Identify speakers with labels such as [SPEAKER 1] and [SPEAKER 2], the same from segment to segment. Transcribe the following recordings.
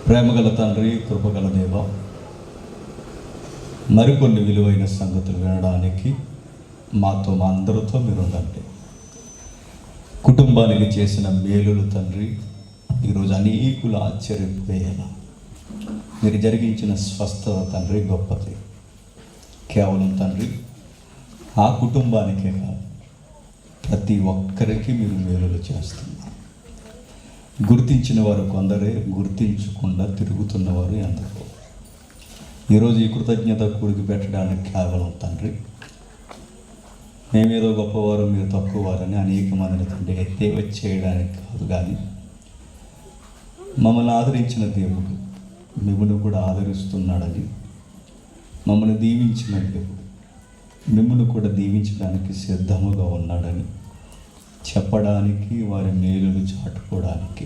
[SPEAKER 1] ప్రేమగల తండ్రి, కృపగల దేవ, మరికొన్ని విలువైన సంగతులు వినడానికి మాతో మా అందరితో మీరు ఉండండి. కుటుంబానికి చేసిన మేలులు తండ్రి ఈరోజు అనేకులు ఆశ్చర్యపోయేలా మీరు జరిగించిన స్వస్థత తండ్రి గొప్పది. కేవలం తండ్రి ఆ కుటుంబానికే కాదు, ప్రతి ఒక్కరికి మీరు మేలులు చేస్తున్నారు. గుర్తించిన వారు కొందరే, గుర్తించకుండా తిరుగుతున్నవారు ఎందరో. ఈరోజు ఈ కృతజ్ఞత కూడికి పెట్టడానికి కేవలం తండ్రి మేమేదో గొప్పవారు మీరు తక్కువవారని అనేక మందిని తండ్రి ఎత్తేవ చేయడానికి కాదు, కానీ మమ్మల్ని ఆదరించిన దేవుడు మిమ్మల్ని కూడా ఆదరిస్తున్నాడని, మమ్మల్ని దీవించిన దేవుడు మిమ్మల్ని కూడా దీవించడానికి సిద్ధముగా ఉన్నాడని చెప్పడానికి, వారి మేలులు చాటుకోవడానికి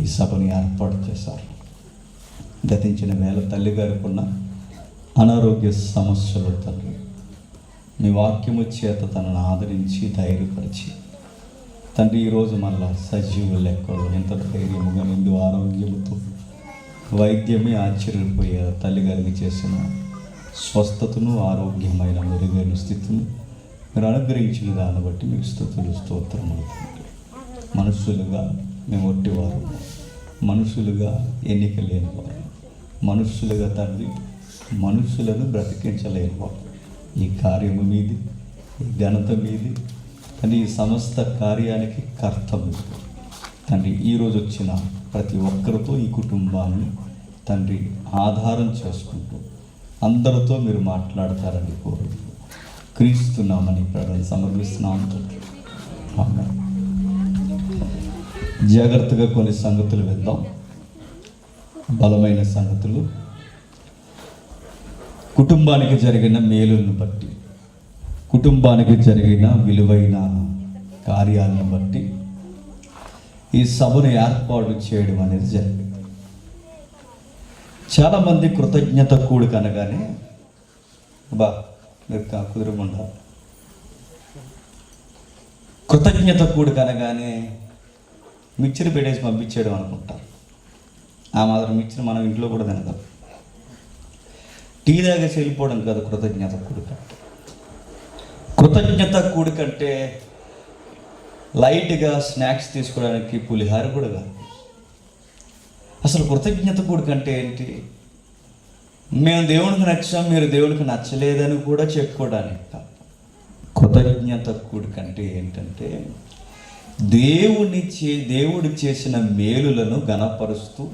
[SPEAKER 1] ఈ సభని ఏర్పాటు చేశారు. గతించిన వేళ తల్లిగారికి ఉన్న అనారోగ్య సమస్యలు తండ్రి మీ వాక్యము చేత తనను ఆదరించి ధైర్యపరిచి తండ్రి ఈరోజు మళ్ళా సజీవ లెక్కలు ఎంత ధైర్యముగా నిండు ఆరోగ్యముతో వైద్యమే ఆశ్చర్యపోయే తల్లిగారికి చేసిన స్వస్థతను, ఆరోగ్యమైన మెరుగైన స్థితిని మీరు అనుగ్రహించిన దాన్ని బట్టి మీకు స్తుతులు స్తోత్రములు. మనుషులుగా మేము ఒట్టివారు, మనుషులుగా ఎన్నిక లేనివారు, మనుషులుగా తండ్రి మనుషులను బ్రతికించలేనివారు. ఈ కార్యము మీది, ఈ ఘనత మీది తండ్రి, ఈ సమస్త కార్యానికి కర్త మీది తండ్రి. ఈరోజు వచ్చిన ప్రతి ఒక్కరితో ఈ కుటుంబాన్ని తండ్రి ఆధారం చేసుకుంటూ అందరితో మీరు మాట్లాడతారని కోరు క్రీస్తున్నామని ప్రార్థన సమర్పిస్తున్నాం తండ్రి. ఆమేన్. జాగ్రత్తగా కొన్ని సంగతులు విందాం, బలమైన సంగతులు. కుటుంబానికి జరిగిన మేలులను బట్టి, కుటుంబానికి జరిగిన విలువైన కార్యాలను బట్టి ఈ సభను ఏర్పాటు చేయడం అనేది జరిగింది. చాలామంది కృతజ్ఞత కూడిక అనగానే మీరు కుదురకుండా కృతజ్ఞత కూడిక అనగానే మిక్చర్ పెట్టేసి పంపించేయడం అనుకుంటారు. ఆ మాత్రం మిక్చర్ మనం ఇంట్లో కూడా తినగలం. టీ దాగేసి వెళ్ళిపోవడం కాదు కృతజ్ఞత కూడిక. కృతజ్ఞత కూడిక అంటే లైట్గా స్నాక్స్ తీసుకోవడానికి పులిహార కూడా కాదు. అసలు కృతజ్ఞత కూడిక అంటే ఏంటి? మేము దేవునికి నచ్చాం, మీరు దేవునికి నచ్చలేదని కూడా చెప్పుకోవడానికి కాదు. కృతజ్ఞత కూడిక అంటే ఏంటంటే దేవుడు చేసిన మేలులను ఘనపరుస్తూ,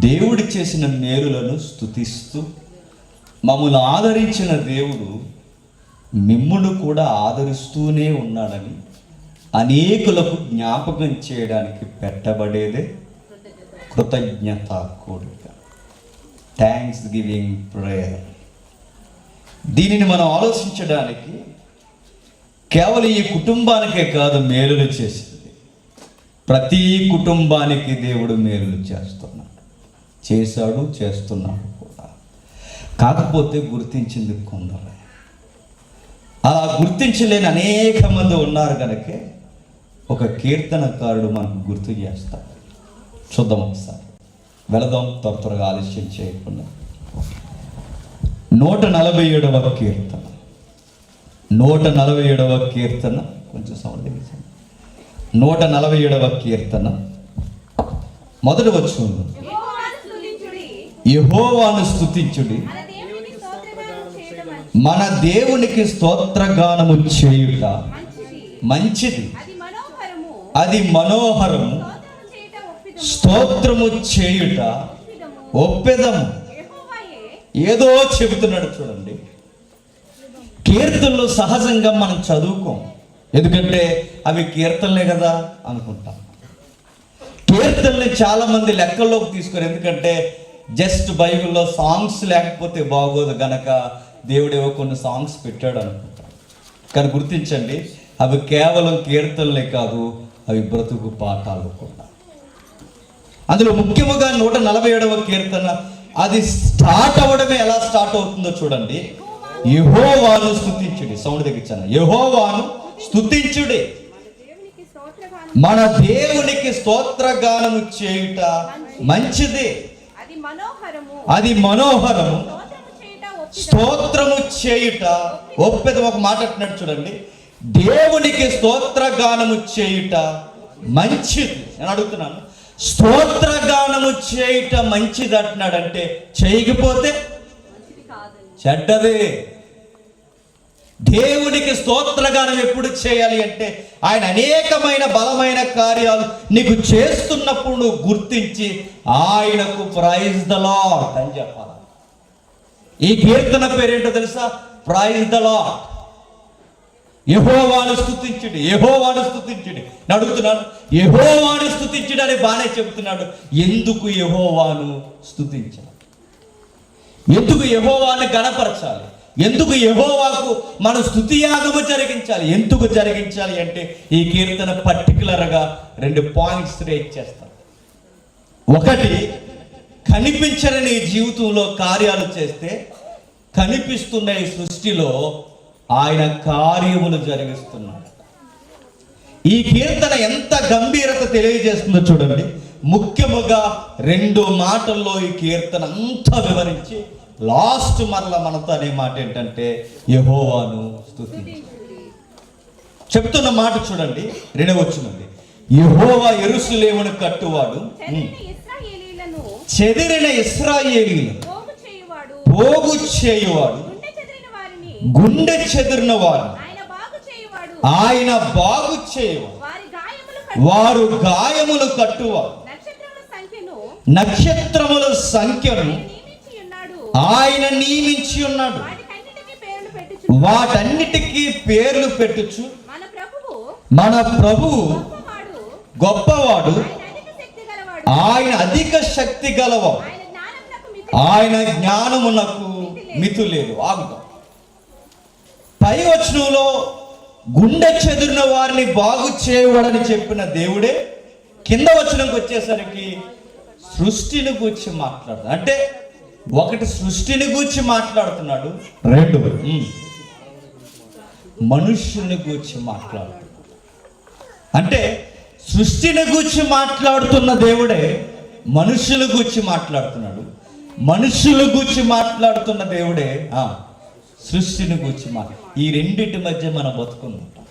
[SPEAKER 1] దేవుడు చేసిన మేలులను స్తుతిస్తూ, మమ్మల్ని ఆదరించిన దేవుడు మిమ్మును కూడా ఆదరిస్తూనే ఉన్నాడని అనేకులకు జ్ఞాపకం చేయడానికి పెట్టబడేదే కృతజ్ఞత కూడిక, థ్యాంక్స్ గివింగ్ ప్రేయర్. దీనిని మనం ఆలోచించడానికి కేవలం ఈ కుటుంబానికే కాదు మేలులు చేసింది, ప్రతి కుటుంబానికి దేవుడు మేలులు చేస్తున్నాడు, చేశాడు, చేస్తున్నాడు కూడా. కాకపోతే గుర్తించింది కొందరే. అలా గుర్తించలేని అనేక మంది ఉన్నారు కనుకే ఒక కీర్తనకారుడు మనకు గుర్తు చేస్తాడు. చూద్దాం ఒకసారి, వెళదాం త్వరగా ఆలస్యం చేయకుండా. 147వ కీర్తన, 147వ కీర్తన, కొంచెం సౌండ్ తెగించండి. 147వ కీర్తన మొదటి వచనం, యెహోవాను స్తుతించుడి, మన దేవునికి స్తోత్రగానము చేయుట మంచిది, అది మనోహరము, స్తోత్రము చేయుట ఒప్పెదము. ఏదో చెబుతున్నాడు చూడండి. కీర్తనలు సహజంగా మనం చదువుకోం, ఎందుకంటే అవి కీర్తనలే కదా అనుకుంటాం. కీర్తనల్ని చాలామంది లెక్కల్లోకి తీసుకోరు, ఎందుకంటే జస్ట్ బైబిల్లో సాంగ్స్ లేకపోతే బాగోదు గనక దేవుడేవో కొన్ని సాంగ్స్ పెట్టాడు అనుకుంటాం. కానీ గుర్తించండి, అవి కేవలం కీర్తనలే కాదు, అవి బ్రతుకు పాఠాలు కూడా. అందులో ముఖ్యముగా 147వ కీర్తన, అది స్టార్ట్ అవ్వడమే ఎలా స్టార్ట్ అవుతుందో చూడండి. యెహోవాను స్తుతించుడి, సౌండ్ తగ్గించాను, యెహోవాను స్తుతించుడి, మన దేవునికి స్తోత్రగానము చేయుట మంచిది,
[SPEAKER 2] అది మనోహరము,
[SPEAKER 1] స్తోత్రము చేయుట ఒప్పెది. ఒక మాట అంటున్నాడు చూడండి, దేవునికి స్తోత్రగానము చేయుట మంచిది. నేను అడుగుతున్నాను, స్తోత్రగానము చేయుట మంచిది అంటున్నాడంటే చేయకపోతే చెడ్డది. దేవునికి స్తోత్రగానం ఎప్పుడు చేయాలి అంటే ఆయన అనేకమైన బలమైన కార్యాలు నీకు చేస్తున్నప్పుడు నువ్వు గుర్తించి ఆయనకు ప్రైజ్ ద లార్డ్ అని చెప్పాలి. ఈ కీర్తన పేరేంటో తెలుసా? Praise the lord. యెహోవాను స్తుతించుడి, యెహోవాను స్తుతించుడి. అడుగుతున్నాను, యెహోవాను స్తుతించుడు అని బాగానే చెబుతున్నాడు. ఎందుకు యెహోవాను స్తుతించాలి? ఎందుకు యెహోవాను గణపరచాలి? ఎందుకు యెహోవాకు మనం స్తుతియాగము జరిగించాలి? ఎందుకు జరిగించాలి అంటే ఈ కీర్తన పర్టికులర్గా 2 పాయింట్స్ రేట్ చేస్తాను. ఒకటి, కనిపించని నీ జీవితంలో కార్యాలు చేస్తే కనిపిస్తున్న ఈ సృష్టిలో ఆయన కార్యములు జరిగిస్తున్నాడు. ఈ కీర్తన ఎంత గంభీరత తెలియజేస్తుందో చూడండి. ముఖ్యముగా 2 మాటల్లో ఈ కీర్తన అంతా వివరించి లాస్ట్ మరల మనతో అనే మాట ఏంటంటే యెహోవాను స్తుతించు. చెప్తున్న మాట చూడండి, 2వ వచనం, యెహోవా యెరూషలేమును కట్టువాడు, చెదిరిన ఇశ్రాయేలీయులను పోగు చేయువాడు, గుండె చెదిరిన వారు ఆయన బాగు చేయువాడు, వారు గాయములు కట్టువాడు, నక్షత్రముల సంఖ్యను ఆయన నియమించి ఉన్నాడు, వాటన్నిటికీ పేర్లు పెట్టుచు మన ప్రభువు గొప్పవాడు, ఆయన అధిక శక్తి గలవాడు, ఆయన జ్ఞానమునకు మితి లేదు. ఆగుతాం. పై వచనంలో గుండె చెదిరిన వారిని బాగు చేయవడని చెప్పిన దేవుడే కింద వచనంకి వచ్చేసరికి సృష్టిని గూర్చి మాట్లాడుతున్నాడు. అంటే ఒకటి సృష్టిని గూర్చి మాట్లాడుతున్నాడు, 2 మనుష్యుని గూర్చి మాట్లాడుతున్నాడు. అంటే సృష్టిని గూర్చి మాట్లాడుతున్న దేవుడే మనుషుల గూర్చి మాట్లాడుతున్నాడు, మనుషుల గూర్చి మాట్లాడుతున్న దేవుడే సృష్టిని గూర్చి ఈ రెండింటి మధ్య మనం బతుకుంటాం.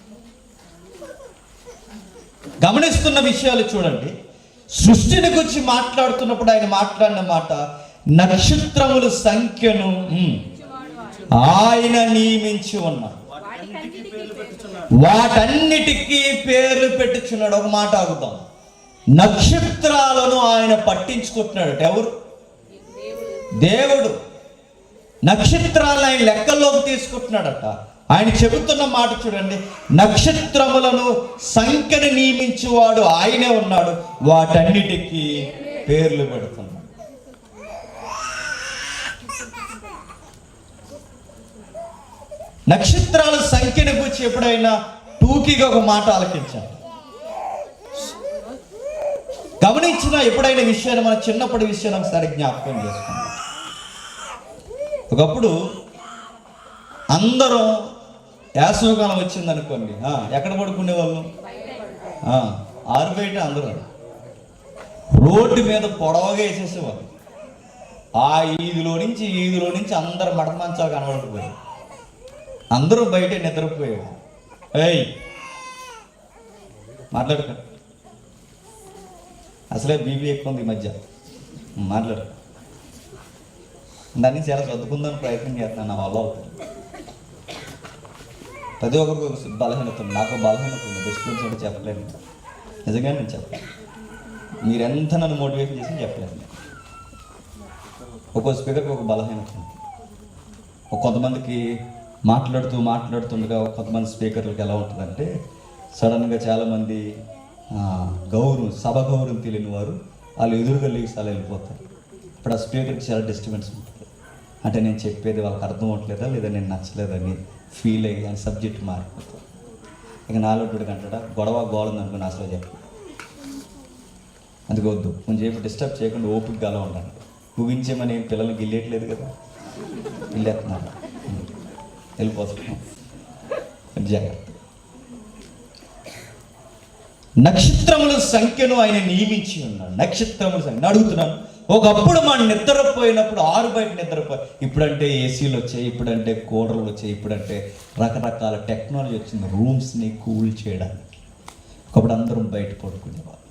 [SPEAKER 1] గమనిస్తున్న విషయాలు చూడండి. సృష్టిని గురించి మాట్లాడుతున్నప్పుడు ఆయన మాట్లాడిన మాట, నక్షత్రముల సంఖ్యను ఆయన నియమించి ఉన్నాడు, వాటన్నిటికీ పేర్లు పెట్టుచున్నాడు. ఒక మాట ఆగుతాం. నక్షత్రాలను ఆయన పట్టించుకుంటున్నాడు. ఎవరు? దేవుడు. నక్షత్రాలను ఆయన లెక్కల్లోకి తీసుకుంటున్నాడట. ఆయన చెబుతున్న మాట చూడండి, నక్షత్రములను సంఖ్యను నియమించువాడు ఆయనే ఉన్నాడు, వాటన్నిటికీ పేర్లు పెడుతున్నాడు. నక్షత్రాల సంఖ్యను గురించి ఎప్పుడైనా టూకీగా ఒక మాట ఆలకించాలి. గమనించిన ఎప్పుడైనా విషయాన్ని మన చిన్నప్పటి విషయాన్ని ఒకసారి జ్ఞాపకం చేసుకుంటాం. ఒకప్పుడు అందరం వేసవికాలం వచ్చింది అనుకోండి, ఎక్కడ పడుకునే వాళ్ళు? ఆరు బయట అందరూ రోడ్డు మీద పొడవగా వేసేసేవాళ్ళు. ఆ ఈదులో నుంచి అందరు మడత మంచాలు కనబడకపోయారు, అందరూ బయట నిద్రపోయారు. మాట్లాడుకో, అసలే బీపీ ఎక్కువ ఉంది ఈ మధ్య, మాట్లాడు. దాన్ని చాలా చదువుకుందామని ప్రయత్నం చేస్తున్నాను, నా వల్ల అవుతుంది. ప్రతి ఒక్కరికి ఒక బలహీనత ఉంది, నాకు బలహీనత ఉంది, డిస్ప్యూన్స్ అంటే చెప్పలేను. నిజంగా నేను చెప్పలేను, మీరెంత నన్ను మోటివేషన్ చేసి చెప్పలేను. ఒక్కో స్పీకర్కి ఒక బలహీనత ఉంది. కొంతమందికి మాట్లాడుతుండగా కొంతమంది స్పీకర్లకు ఎలా ఉంటుందంటే, సడన్గా చాలామంది సభ గౌరవం తెలియని వారు వాళ్ళు ఎదురుగా లేచి అలా వెళ్ళిపోతారు. ఇప్పుడు ఆ స్పీకర్కి చాలా డిస్టర్బెన్స్ ఉంటుంది. అంటే నేను చెప్పేది వాళ్ళకి అర్థం అవ్వట్లేదా, లేదా నేను నచ్చలేదని ఫీల్ అయ్యి అని సబ్జెక్ట్ మారిపోతారు. ఇక నాలో అంటాడా, గోళం అనుకుని అసలు చెప్పు, అందుకు వద్దు, కొంచెం చెప్పి డిస్టర్బ్ చేయకుండా ఓపిక అలా ఉండండి. ముగించేమని ఏం పిల్లలు గిల్లేయట్లేదు కదా, గిల్లేస్తున్నారు, వెళ్ళిపోతున్నాం. జాగ్రత్త. నక్షత్రముల సంఖ్యను ఆయన నియమించి ఉన్నాడు. నక్షత్రముల సంఖ్య అడుగుతున్నాను. ఒకప్పుడు మనం నిద్రపోయినప్పుడు ఆరు బయట నిద్రపోయి, ఇప్పుడంటే ఏసీలు వచ్చాయి, ఇప్పుడంటే కూలర్లు వచ్చాయి, ఇప్పుడంటే రకరకాల టెక్నాలజీ వచ్చింది రూమ్స్ని కూల్ చేయడానికి. ఒకప్పుడు అందరం బయట పడుకునేవారు.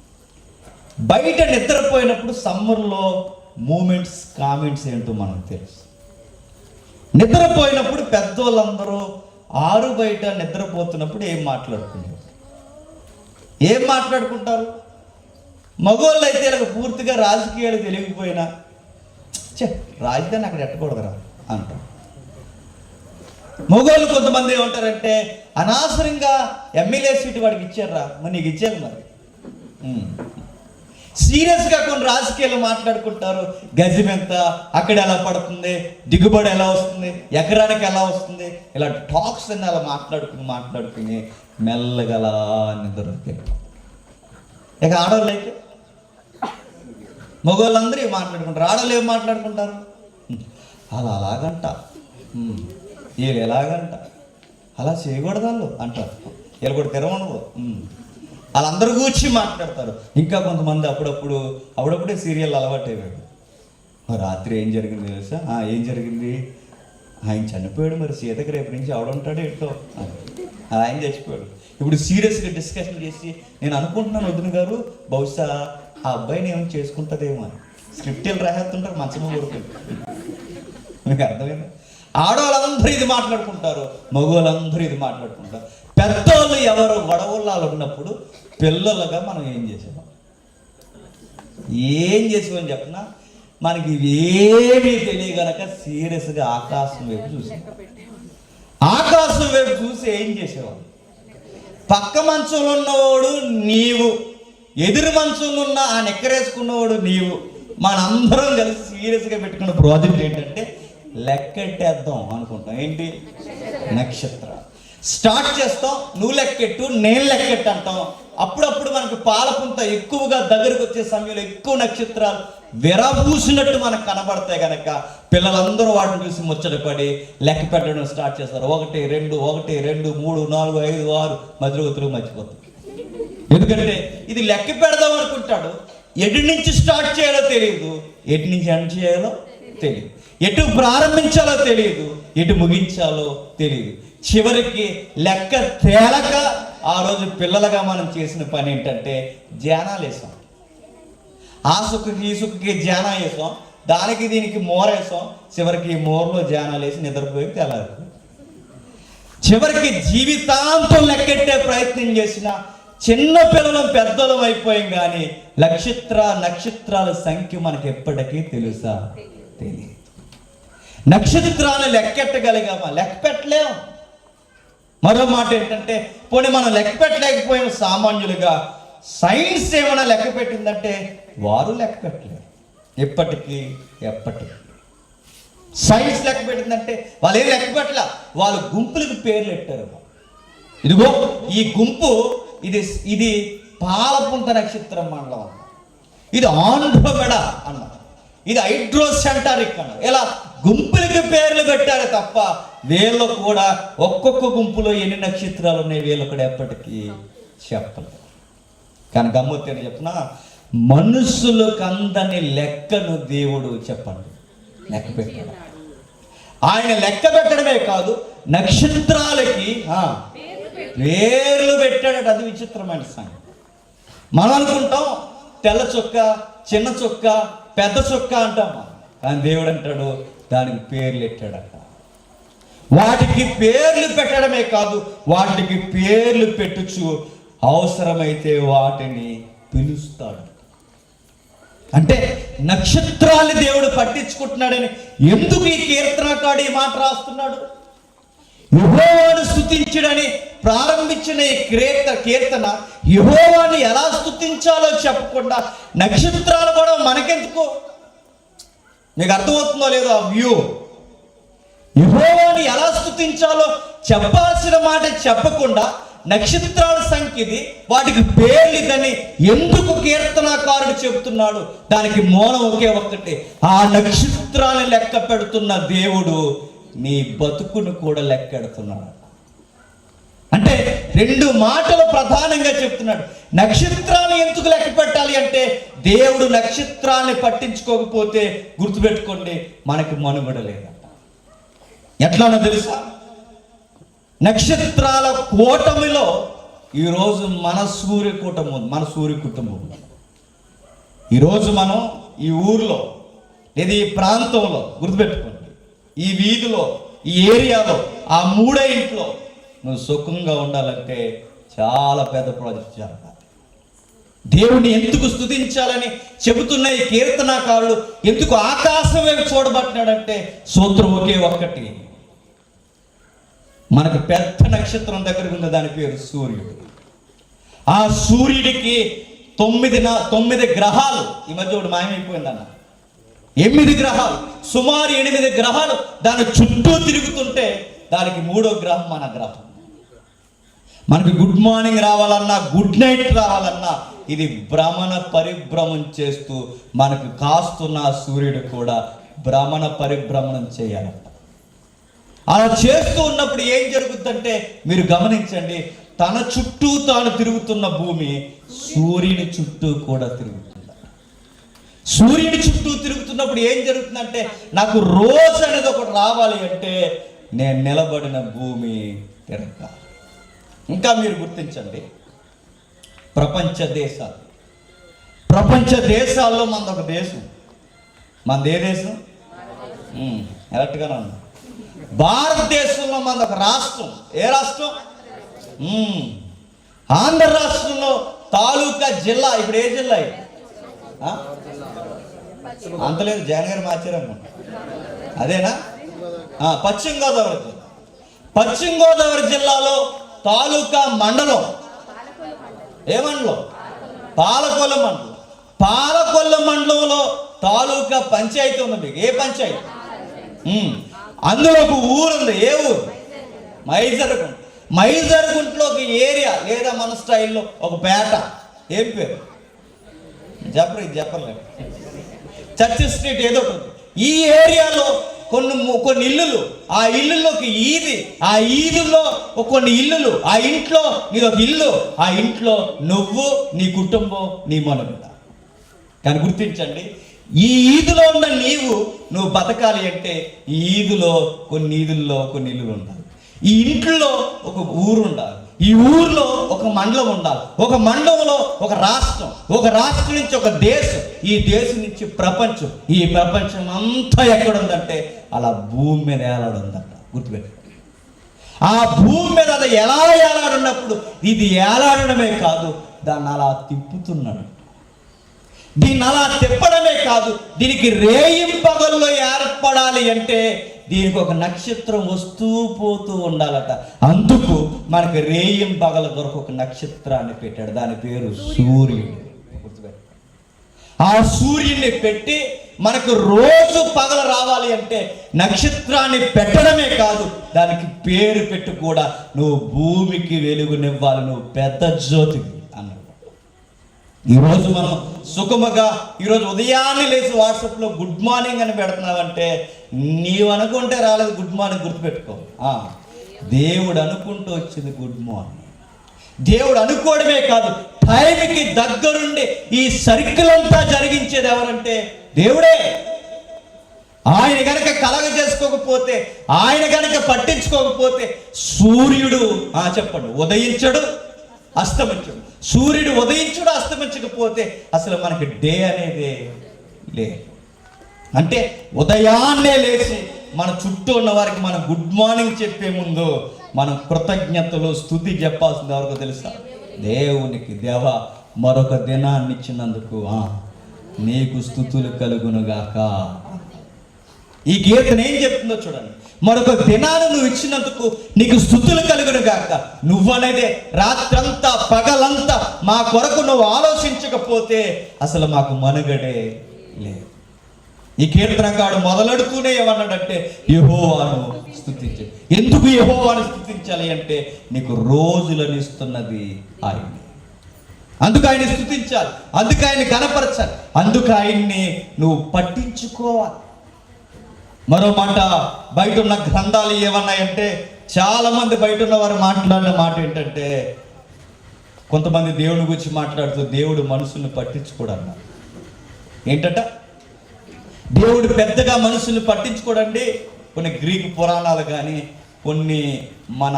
[SPEAKER 1] బయట నిద్రపోయినప్పుడు సమ్మర్లో మూమెంట్స్ కామెంట్స్ ఏంటో మనకు తెలుసు. నిద్రపోయినప్పుడు పెద్దోళ్ళందరూ ఆరు బయట నిద్రపోతున్నప్పుడు ఏం మాట్లాడుకుంటారు? మగోళ్ళు అయితే ఇలా పూర్తిగా రాజకీయాలు తెలియకపోయినా రాజధాని అక్కడ ఎట్టకూడదురా అంటారు. మగోళ్ళు కొంతమంది ఏమంటారంటే అనవసరంగా ఎమ్మెల్యే సీటు వాడికి ఇచ్చారా, మరి నీకు ఇచ్చేయాలి మరి. సీరియస్గా కొన్ని రాజకీయాలు మాట్లాడుకుంటారు. గజం ఎంత, అక్కడ ఎలా పడుతుంది, దిగుబడి ఎలా వస్తుంది, ఎకరానికి ఎలా వస్తుంది, ఇలా టాక్స్ అన్నీ అలా మాట్లాడుకుని మెల్లగా అలా నిద్రపోతే. ఇక ఆడవాళ్ళు అయితే మగవాళ్ళందరూ ఏం మాట్లాడుకుంటారు, ఆడవాళ్ళు ఏం మాట్లాడుకుంటారు, అలాగంట, వీళ్ళు ఎలాగంట, అలా చేయకూడదు వాళ్ళు అంటారు. వీళ్ళు కూడా తెరవనరు. వాళ్ళందరూ కూర్చి మాట్లాడతారు. ఇంకా కొంతమంది అప్పుడప్పుడే సీరియల్ అలవాటు అయిపోయాడు. రాత్రి ఏం జరిగింది తెలుసా? ఏం జరిగింది, ఆయన చనిపోయాడు, మరి సీతకి రేపు నుంచి ఆవిడుంటాడు ఏంటో, ఆయన చచ్చిపోయాడు. ఇప్పుడు సీరియస్గా డిస్కషన్ చేసి నేను అనుకుంటున్నాను వదిన గారు బహుశా ఆ అబ్బాయిని ఏమైనా చేసుకుంటుందేమో అని స్క్రిప్ట్లు రాసేస్తుంటారు, మంచము కొడుతుంది. మీకు అర్థమైంది? ఆడవాళ్ళందరూ ఇది మాట్లాడుకుంటారు, మగవాళ్ళందరూ ఇది మాట్లాడుకుంటారు. పెద్దోళ్ళు ఎవరు గొడవల్లో ఉన్నప్పుడు పిల్లలుగా మనం ఏం చేసామని చెప్పినా మనకి ఇవేమీ తెలియగనక సీరియస్గా ఆకాశం వైపు చూసి ఏం చేసేవాడు? పక్క మంచంలో ఉన్నవాడు నీవు, ఎదురు మంచంలో ఉన్న ఆ నెక్కరేసుకున్నవాడు నీవు, మనందరం కలిసి సీరియస్గా పెట్టుకున్న ప్రాజెక్ట్ ఏంటంటే లెక్కెట్టేద్దాం అనుకుంటాం. ఏంటి? నక్షత్రాలు స్టార్ట్ చేస్తాం. నువ్వు లెక్కెట్టు, నేను లెక్కెట్టు అంటాం. అప్పుడప్పుడు మనకు పాలపుంత ఎక్కువగా దగ్గరకు వచ్చే సమయంలో ఎక్కువ నక్షత్రాలు విరబూసినట్టు మనకు కనబడతాయి కనుక పిల్లలందరూ వాటిని చూసి ముచ్చటపడి లెక్క పెట్టడం స్టార్ట్ చేస్తారు. 1 2 1 2 3 4 5 6 మధ్యలో మర్చిపోతారు. ఎందుకంటే ఇది లెక్క పెడదాం అనుకుంటాడు, ఎటు నుంచి స్టార్ట్ చేయాలో తెలియదు, ఎటు నుంచి ఎండ్ చేయాలో తెలియదు, ఎటు ప్రారంభించాలో తెలియదు, ఎటు ముగించాలో తెలియదు. చివరికి లెక్క తేలక ఆ రోజు పిల్లలుగా మనం చేసిన పని ఏంటంటే ధ్యానాలు వేసాం. ఆ సుఖకి ఈ సుఖకి ధ్యానం వేసాం, దానికి దీనికి మోరేసాం. చివరికి ఈ మోర్లో ధ్యానాలు వేసి నిద్రపోయి తెల్లారు. చివరికి జీవితాంతం లెక్కెట్టే ప్రయత్నం చేసిన చిన్న పిల్లలు పెద్దలం అయిపోయాం, కానీ నక్షత్రాల సంఖ్య మనకి ఎప్పటికీ తెలుసా? తెలియదు. నక్షత్రాలను లెక్కెట్టగలిగామా? లెక్క పెట్టలేము. మరో మాట ఏంటంటే పోనీ మనం లెక్క పెట్టలేకపోయాం సామాన్యులుగా, సైన్స్ ఏమైనా లెక్క పెట్టిందంటే వారు లెక్క పెట్టలేరు. ఎప్పటికీ సైన్స్ లెక్క పెట్టిందంటే వాళ్ళు ఏం లెక్క పెట్టలే, వాళ్ళు గుంపులకు పేర్లు పెట్టారు. ఇదిగో ఈ గుంపు ఇది పాలపుంత నక్షత్రం మండలం అన్న, ఇది ఆంధ్రమెడ అన్న, ఇది హైడ్రోసెంటారిక్ అన్న, ఇలా గుంపులకి పేర్లు పెట్టారు తప్ప వీళ్ళు కూడా ఒక్కొక్క గుంపులో ఎన్ని నక్షత్రాలు ఉన్నాయి వీళ్ళు కూడా ఎప్పటికీ చెప్పలేదు. కానీ గమ్మత్తు చెప్పిన మనుషులకు అందని లెక్కను దేవుడు చెప్పండి లెక్క పెట్టాడు. ఆయన లెక్క పెట్టడమే కాదు నక్షత్రాలకి పేర్లు పెట్టాడట. అది విచిత్రమైన సంగతి. మనం అనుకుంటాం తెల్ల చుక్క, చిన్న చుక్క, పెద్ద చుక్క అంటాం, కానీ దేవుడు అంటాడు దానికి పేర్లు పెట్టాడట. వాటికి పేర్లు పెట్టడమే కాదు వాటికి పేర్లు పెట్టుచు అవసరమైతే వాటిని పిలుస్తాడు. అంటే నక్షత్రాలు దేవుడు పట్టించుకుంటున్నాడని ఎందుకు ఈ కీర్తనకాడు ఈ మాట రాస్తున్నాడు? యెహోవాను స్తుతించుడని ప్రారంభించిన ఈ కీర్తన యెహోవాను ఎలా స్తుతించాలో చెప్పకుండా నక్షత్రాలు కూడా మనకెందుకు? మీకు అర్థమవుతుందో లేదో ఆ వ్యూ. యెహోవాను ఎలా స్తుతించాలో చెప్పాల్సిన మాట చెప్పకుండా నక్షత్రాల సంఖ్యది, వాటికి పేర్లు ఇదని ఎందుకు కీర్తనాకారుడు చెబుతున్నాడు? దానికి మూలం ఒకే ఒక్కటి, ఆ నక్షత్రాలను లెక్క పెడుతున్న దేవుడు నీ బతుకును కూడా లెక్కెడుతున్నాడు. అంటే రెండు మాటలు ప్రధానంగా చెప్తున్నాడు. నక్షత్రాలు ఎందుకు లెక్క పెట్టాలి అంటే, దేవుడు నక్షత్రాన్ని పట్టించుకోకపోతే గుర్తుపెట్టుకోండి, మనకి మనుగడ లేదట. ఎట్లానో తెలుసా? నక్షత్రాల కూటమిలో ఈరోజు మన సూర్య కుటుంబం. ఈరోజు మనం ఈ ఊర్లో లేదా ఈ ప్రాంతంలో గుర్తుపెట్టుకోండి, ఈ వీధిలో, ఈ ఏరియాలో, ఆ మూడే ఇంట్లో నువ్వు సుఖంగా ఉండాలంటే చాలా పెద్ద ప్రాజెక్ట్ చేయాలి. దేవుణ్ణి ఎందుకు స్తుతించాలని చెబుతున్న ఈ కీర్తనాకారుడు ఎందుకు ఆకాశం వైపు చూడబట్టినాడంటే సూత్రం ఒకే ఒక్కటి. మనకు పెద్ద నక్షత్రం దగ్గర ఉన్న దాని పేరు సూర్యుడు. ఆ సూర్యుడికి 9 గ్రహాలు. ఈ మధ్య ఒకటి మాయమైపోయిందన్న. 8 గ్రహాలు, సుమారు 8 గ్రహాలు దాని చుట్టూ తిరుగుతుంటే దానికి 3వ గ్రహం మన గ్రహం. మనకి గుడ్ మార్నింగ్ రావాలన్నా, గుడ్ నైట్ రావాలన్నా ఇది భ్రమణ పరిభ్రమం చేస్తూ మనకు కాస్తున్న సూర్యుడు కూడా భ్రమణ పరిభ్రమణం చేయాలంట. అలా చేస్తూ ఉన్నప్పుడు ఏం జరుగుతుందంటే మీరు గమనించండి, తన చుట్టూ తాను తిరుగుతున్న భూమి సూర్యుని చుట్టూ కూడా తిరుగుతుంది. సూర్యుని చుట్టూ తిరుగుతున్నప్పుడు ఏం జరుగుతుందంటే, నాకు రోజు అనేది ఒకటి రావాలి అంటే నేను నిలబడిన భూమి తిరగాలి. ఇంకా మీరు గుర్తించండి, ప్రపంచ దేశాల్లో మనది ఒక దేశం. మనది ఏ దేశం? కరెక్ట్గానే ఉంది. భారతదేశంలో మనది ఒక రాష్ట్రం. ఏ రాష్ట్రం? ఆంధ్ర రాష్ట్రంలో తాలూకా జిల్లా. ఇప్పుడు ఏ జిల్లా? అంతలేదు, జగన్ గారు మార్చారమ్మ. అదేనా? పశ్చిమ గోదావరి జిల్లా. పశ్చిమ గోదావరి జిల్లాలో తాలూకా మండలం ఏ మండలం? పాలకొల్ల మండలం. పాలకొల్ల మండలంలో తాలూకా పంచాయతీ ఉంది. మీకు ఏ పంచాయతీ? అందులో ఒక ఊరు ఉంది. ఏ ఊరు? మైజరగుంట. మైజరగుంటలో ఒక ఏరియా లేదా మన స్టైల్లో ఒక పేట. ఏం పేరు? చెప్పలేదు. చర్చ్ స్ట్రీట్ ఏదో ఒకటి. ఈ ఏరియాలో కొన్ని ఇల్లులు, ఆ ఇల్లులోకి ఆ ఈదుల్లో కొన్ని ఇల్లులు, ఆ ఇంట్లో నీదొక ఇల్లు, ఆ ఇంట్లో నువ్వు, నీ కుటుంబం, నీ మనుగడ. కానీ గుర్తించండి, ఈ ఈదులో ఉన్న నువ్వు బతకాలి అంటే ఈ ఈదులో కొన్ని ఈదుల్లో కొన్ని ఇల్లులు ఉండాలి. ఈ ఇంట్లో ఒక ఊరు ఉండాలి. ఈ ఊర్లో ఒక మండలం ఉండాలి. ఒక మండలంలో ఒక రాష్ట్రం, ఒక రాష్ట్రం నుంచి ఒక దేశం, ఈ దేశం నుంచి ప్రపంచం. ఈ ప్రపంచం అంతా ఎక్కడ ఉందంటే అలా భూమి మీద ఏలాడుందంట. గుర్తుపెట్టు. ఆ భూమి మీద అది ఎలా ఏలాడున్నప్పుడు ఇది ఏలాడడమే కాదు, దాన్ని అలా తిప్పుతున్నాడు. దీన్ని అలా తిప్పడమే కాదు, దీనికి రేయింపగల్లో ఏర్పడాలి అంటే దీనికి ఒక నక్షత్రం వస్తూ పోతూ ఉండాలట. అందుకు మనకి రేయింపగల కొరకు ఒక నక్షత్రాన్ని పెట్టాడు. దాని పేరు సూర్యుడు. ఆ సూర్యుడిని పెట్టి మనకు రోజు పగలు రావాలి అంటే నక్షత్రాన్ని పెట్టడమే కాదు, దానికి పేరు పెట్టి కూడా నువ్వు భూమికి వెలుగునివ్వాలి, నువ్వు పెద్ద జ్యోతివి అన్నాడు. ఈరోజు మనం సుఖముగా ఈరోజు ఉదయాన్నే లేచి వాట్సాప్లో గుడ్ మార్నింగ్ అని పెడుతున్నావంటే నీవు అనుకుంటే రాలేదు గుడ్ మార్నింగ్. గుర్తుపెట్టుకో, దేవుడు అనుకుంటూ వచ్చింది గుడ్ మార్నింగ్. దేవుడు అనుకోవడమే కాదు, టైంకి దగ్గరుండి ఈ సర్కిల్ అంతా జరిగించేది ఎవరంటే దేవుడే. ఆయన గనక కలగజేసుకోకపోతే, ఆయన గనక పట్టించుకోకపోతే సూర్యుడు చెప్పండి ఉదయించడు, అస్తమించడు. సూర్యుడు ఉదయించడు, అస్తమించకపోతే అసలు మనకి డే అనేది లేదు. అంటే ఉదయాన్నే లేచి మన చుట్టూ ఉన్న వారికి మనం గుడ్ మార్నింగ్ చెప్పే ముందు మనం కృతజ్ఞతలు స్తుతి చెప్పాల్సింది ఎవరికో తెలుసా? దేవునికి. దేవా, మరొక దినాన్ని ఇచ్చినందుకు నీకు స్తుతులు కలుగునుగాక. ఈ కీర్తన ఏం చెప్తుందో చూడండి. మరొక దినాన్ని నువ్వు ఇచ్చినందుకు నీకు స్తుతులు కలుగునుగాక. నువ్వనేదే రాత్రంతా పగలంతా మా కొరకు నువ్వు ఆలోచించకపోతే అసలు మాకు మనుగడే లేదు. ఈ కీర్తనకాడు మొదలెడుతూనే ఏమన్నాడంటే యెహోవాను స్తుతించు. ఎందుకు యెహోవాను స్తుతించాలి అంటే నీకు రోజులను ఇస్తున్నది ఆయన. అందుకు ఆయన్ని స్తుతించాలి, అందుకు ఆయన్ని కనపరచాలి, అందుకు ఆయన్ని నువ్వు పట్టించుకోవాలి. మరో మాట, బయట ఉన్న గ్రంథాలు ఏమన్నాయంటే చాలామంది బయట ఉన్న వారు మాట్లాడిన మాట ఏంటంటే, కొంతమంది దేవుని గురించి మాట్లాడుతూ దేవుడు మనుషుల్ని పట్టించుకోడు అన్నారు. ఏంటట? దేవుడు పెద్దగా మనుషుల్ని పట్టించుకోడండి. కొన్ని గ్రీకు పురాణాలు కానీ, కొన్ని మన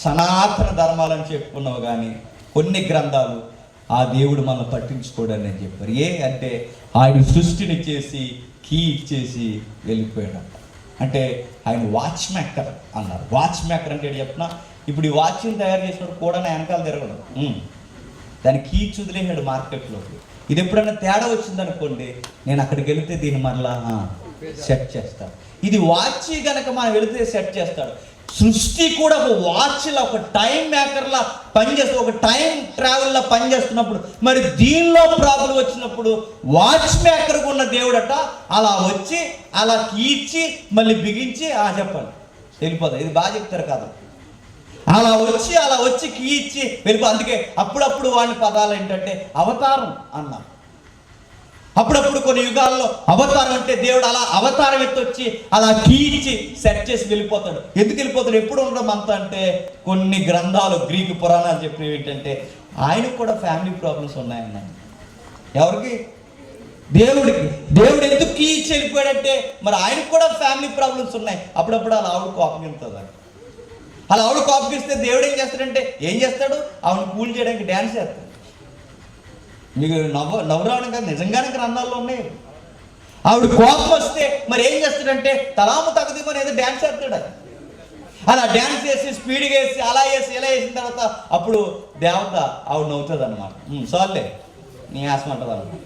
[SPEAKER 1] సనాతన ధర్మాలని చెప్పుకున్నవి కానీ, కొన్ని గ్రంథాలు ఆ దేవుడు మనల్ని పట్టించుకోడని నేను చెప్పారు. అంటే ఆయన సృష్టిని చేసి కీ ఇచ్చేసి వెళ్ళిపోయాడు. అంటే ఆయన వాచ్ మేకర్ అన్నారు. వాచ్ మేకర్ అంటే చెప్పిన, ఇప్పుడు ఈ వాచ్ని తయారు చేసినప్పుడు కూడా నా వెనకాల తిరగడం, దానికి కీ వదిలేసాడు మార్కెట్లోకి. ఇది ఎప్పుడైనా తేడా వచ్చిందనుకోండి, నేను అక్కడికి వెళితే దీన్ని మరలా సెట్ చేస్తాను. ఇది వాచ్ కనుక మనం వెళితే సెట్ చేస్తాడు. సృష్టి కూడా ఒక వాచ్లా, ఒక టైం మేకర్లా పనిచేస్తుంది, ఒక టైం ట్రావెల్లా పనిచేస్తున్నప్పుడు మరి దీనిలో ప్రాబ్లం వచ్చినప్పుడు వాచ్ మేకర్గా ఉన్న దేవుడట అలా వచ్చి అలా కీర్చి మళ్ళీ బిగించి చెప్పండి వెళ్ళిపోతాయి. ఇది బాగా చెప్తారు కదా, అలా వచ్చి కీర్చి వెళ్ళిపో. అందుకే అప్పుడప్పుడు వాడిని పదాలు ఏంటంటే అవతారం అన్నారు. అప్పుడప్పుడు కొన్ని యుగాల్లో అవతారం అంటే దేవుడు అలా అవతారం ఎత్తొచ్చి అలా కీర్చి సెట్ చేసి వెళ్ళిపోతాడు. ఎందుకు వెళ్ళిపోతాడు? ఎప్పుడు ఉండడం అంతా అంటే కొన్ని గ్రంథాలు గ్రీకు పురాణాలు చెప్పినవి ఏంటంటే ఆయనకు కూడా ఫ్యామిలీ ప్రాబ్లమ్స్ ఉన్నాయన్నాడు. ఎవరికి? దేవుడికి. దేవుడు ఎందుకు కీర్చి వెళ్ళిపోయాడంటే మరి ఆయనకు కూడా ఫ్యామిలీ ప్రాబ్లమ్స్ ఉన్నాయి. అప్పుడప్పుడు అలా ఆవిడ కోపగిస్తుంది. అలా ఆవిడ కోపగిస్తే దేవుడు ఏం చేస్తాడు? ఆవిడ కూల్ చేయడానికి డ్యాన్స్ చేస్తాడు. మీకు నవ్వు రావడం కాదు, నిజంగానే గ్రంథాల్లో ఉన్నాయి. ఆవిడ కోపం వస్తే మరి ఏం చేస్తాడంటే తలాము తగదిమని ఏదో డ్యాన్స్ చేస్తాడు. అలా డ్యాన్స్ చేసి స్పీడ్గా వేసి అలా వేసి ఇలా వేసిన తర్వాత అప్పుడు దేవత ఆవిడ నవ్వుతుంది అనమాట. సార్లే నీ ఆసమంటుంది అనమాట.